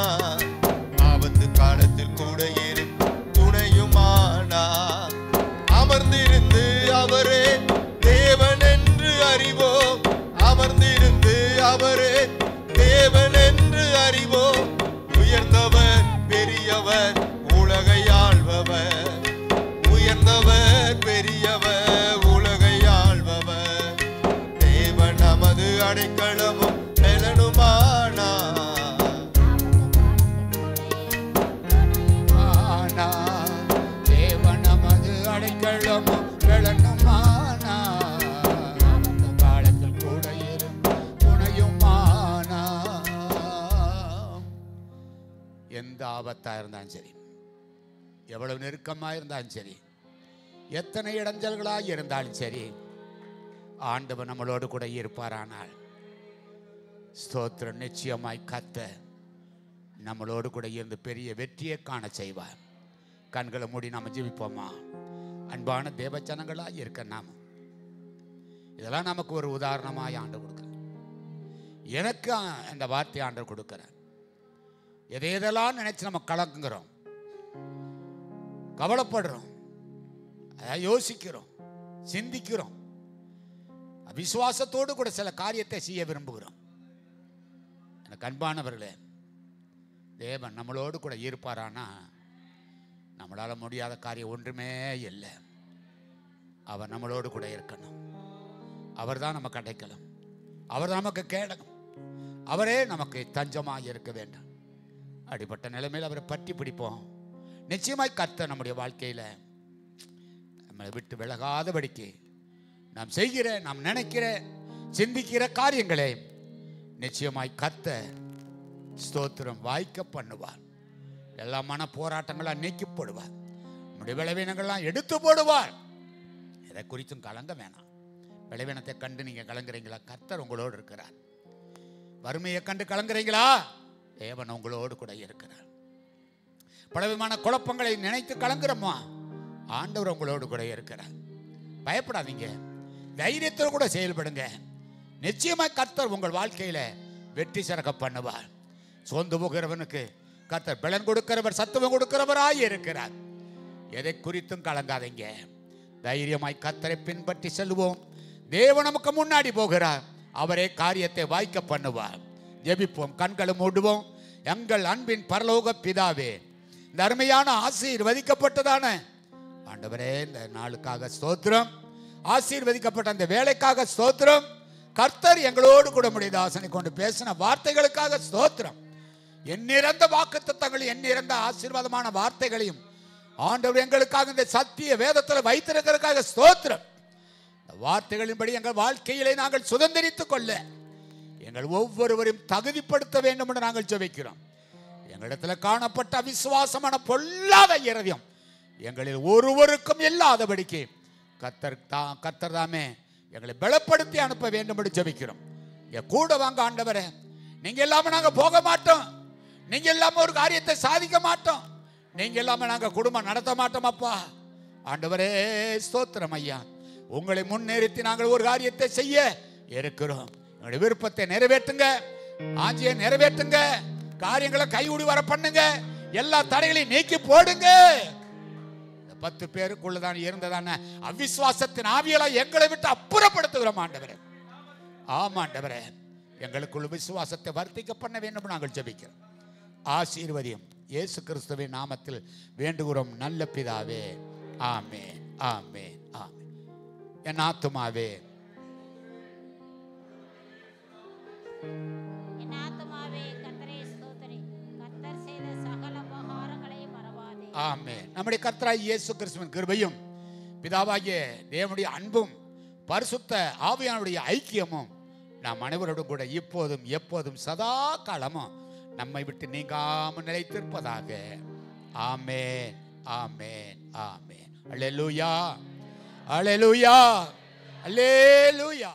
ஆபத்து காலத்தில் கூட இருக்கும் துணையுமானா. அமர்ந்திருந்து அவரே தேவன் என்று அறிவோம். அமர்ந்திருந்து அவரே தேவன் என்று அறிவோம். உயர்ந்தவர் பெரியவர் உலகை ஆள்பவர். உயர்ந்தவர் பெரியவர் உலகை ஆள்பவர். தேவன் நமது அடைக்கலமும் பலனுமானா. தேவன் நமது அடைக்கலமும் பலனுமானா. காலத்தில் கூட துணையுமானா. எந்த ஆபத்தா இருந்தாலும் சரி, எவ்வளவு நெருக்கமா இருந்தாலும் சரி, எத்தனை இடைஞ்சல்களாக இருந்தாலும் சரி, ஆண்டவர் நம்மளோடு கூட இருப்பாரானால் ஸ்தோத்திரம். நிச்சயமாய் கர்த்தர் நம்மளோடு கூட இருந்து பெரிய வெற்றியை காண செய்வார். கண்களை மூடி நாம ஜெபிப்போமா? அன்பான தேவச்சனங்களாக இருக்க நாம இதெல்லாம் நமக்கு ஒரு உதாரணமாய் ஆண்டு கொடுக்குற, எனக்கு அந்த வார்த்தை ஆண்டு கொடுக்குற. எதையெல்லாம் நினைச்சு நம்ம கலங்குகிறோம், கவலைப்படுறோம், அதை யோசிக்கிறோம், சிந்திக்கிறோம், விசுவாசத்தோடு கூட சில காரியத்தை செய்ய விரும்புகிறோம். எனக்கு அன்பானவர்களே, தேவன் நம்மளோடு கூட இருப்பாரானா நம்மளால் முடியாத காரியம் ஒன்றுமே இல்லை. அவர் நம்மளோடு கூட இருக்கணும். அவர் தான் நமக்கு அடைக்கலம், அவர் தான் நமக்கு கேடகம், அவரே நமக்கு தஞ்சமாக இருக்க வேண்டும். அப்படிப்பட்ட நிலைமையில் அவரை பற்றி பிடிப்போம். நிச்சயமாய் கர்த்தர் நம்முடைய வாழ்க்கையில் நம்மளை விட்டு விலகாதபடிக்கு நாம் செய்கிற, நாம் நினைக்கிற, சிந்திக்கிற காரியங்களை நிச்சயமாய் கர்த்தர் ஸ்தோத்திரம் வாய்க்க பண்ணுவார். எல்லா மன போராட்டங்களாம் நீக்கப்படுவார். நம்முடைய விளைவினங்கள்லாம் எடுத்து போடுவார். எதை குறித்தும் கலங்க வேணாம். விளைவினத்தை கண்டு நீங்க கலங்குறீங்களா? கர்த்தர் உங்களோடு இருக்கிறார். வறுமையை கண்டு கலங்குறீங்களா? தேவன் உங்களோடு கூட இருக்கிறார். பலவிதமான குழப்பங்களை நினைத்து கலங்குறோமா? ஆண்டவர் உங்களோடு கூட இருக்கிறார். பயப்படாதீங்க, தைரியத்தோடு கூட செயல்படுங்க. நிச்சயமாக கர்த்தர் உங்கள் வாழ்க்கையில வெற்றி சிறக்க பண்ணுவார். சோர்ந்து போகிறவனுக்கு கர்த்தர் பலன் கொடுக்கிறவர், சத்துவம் கொடுக்கிறவராய் இருக்கிறார். எதை குறித்தும் கலங்காதீங்க. தைரியமாய் கர்த்தரை பின்பற்றி செல்வோம். தேவன் நமக்கு முன்னாடி போகிறார். அவரே காரியத்தை வாய்க்க பண்ணுவார். ஜெபிப்போம், கண்களை மூடுவோம். எங்கள் அன்பின் பரலோக பிதாவே, இந்த அருமையான ஆசீர்வதிக்கப்பட்டதான ஆண்டவரே, இந்த நாளுக்காக ஸ்தோத்திரம். ஆசீர்வதிக்கப்பட்ட அந்த வேலைக்காக ஸ்தோத்திரம். கர்த்தர் எங்களோடு கூட உம்முடைய தாசனை கொண்டு பேசின வார்த்தைகளுக்காக ஸ்தோத்திரம். எண்ணிறந்த வாக்குத்தத்தங்களையும் எண்ணிறந்த ஆசீர்வாதமான வார்த்தைகளையும் ஆண்டவர் எங்களுக்காக இந்த சத்திய வேதத்தில் வைத்திருக்கிறதுக்காக ஸ்தோத்திரம். இந்த வார்த்தைகளின்படி எங்கள் வாழ்க்கையிலே நாங்கள் சுதந்திரித்துக் கொள்ள எங்கள் ஒவ்வொருவரையும் தகுதிப்படுத்த வேண்டும் என்று நாங்கள் ஜெபிக்கிறோம். எங்களிடத்தில் காணப்பட்ட அவிசுவாசமான பொல்லாத இருதயம் எங்களில் ஒருவருக்கும் இல்லாதபடிக்கு கர்த்தர் தாமே எங்களை பலப்படுத்தி அனுப்ப வேண்டும் என்று ஜெபிக்கிறோம். கூட வாங்க ஆண்டவரே, நீங்க இல்லாம நாங்க போக மாட்டோம். நீங்க இல்லாம ஒரு காரியத்தை சாதிக்க மாட்டோம். நீங்க இல்லாம நாங்க குடும்பம் நடத்த மாட்டோம். அப்பா ஆண்டவரே ஸ்தோத்திரம் ஐயா. உங்களை முன்னிறுத்தி நாங்கள் ஒரு காரியத்தை செய்ய இருக்கிறோம். எங்களுடைய விருப்பத்தை நிறைவேற்றுங்க, ஆட்சியை நிறைவேற்றுங்க. காரியங்களை கைகூடி வர பண்ணுங்க. எல்லா தடைகளையும் நீக்கி போடுங்க. 10 பேருக்குள்ளதான் இருந்ததான அவிசுவாசத்தின் ஆவியெல்லாம் எங்களை விட்டு அப்புறப்படுத்துகிறோம் ஆண்டவரே. ஆமா ஆண்டவரே, எங்களுக்குள்ள விசுவாசத்தை வர்த்திக்க பண்ண வேண்டும் நாங்கள் ஜெபிக்கிறோம். ஆசீர்வதியும் இயேசு கிறிஸ்துவின் நாமத்தில் வேண்டுகிறோம் நல்ல பிதாவே. ஆமென், ஆமென், ஆமென். என் ஆத்துமாவே ஆமென். நம்முடைய கர்த்தராகிய இயேசு கிறிஸ்துவின் கிருபையும் பிதாவாகிய தேவனுடைய அன்பும் பரிசுத்த ஆவியானுடைய ஐக்கியமும் நாம் அனைவரோடும் கூட இப்போதும் எப்போதும் சதா காலமும் நம்மை விட்டு நீங்காமல் நிலைத்திருப்பதாக. ஆமென், ஆமென், ஆமென். அல்லேலூயா, அல்லேலூயா, அல்லேலூயா.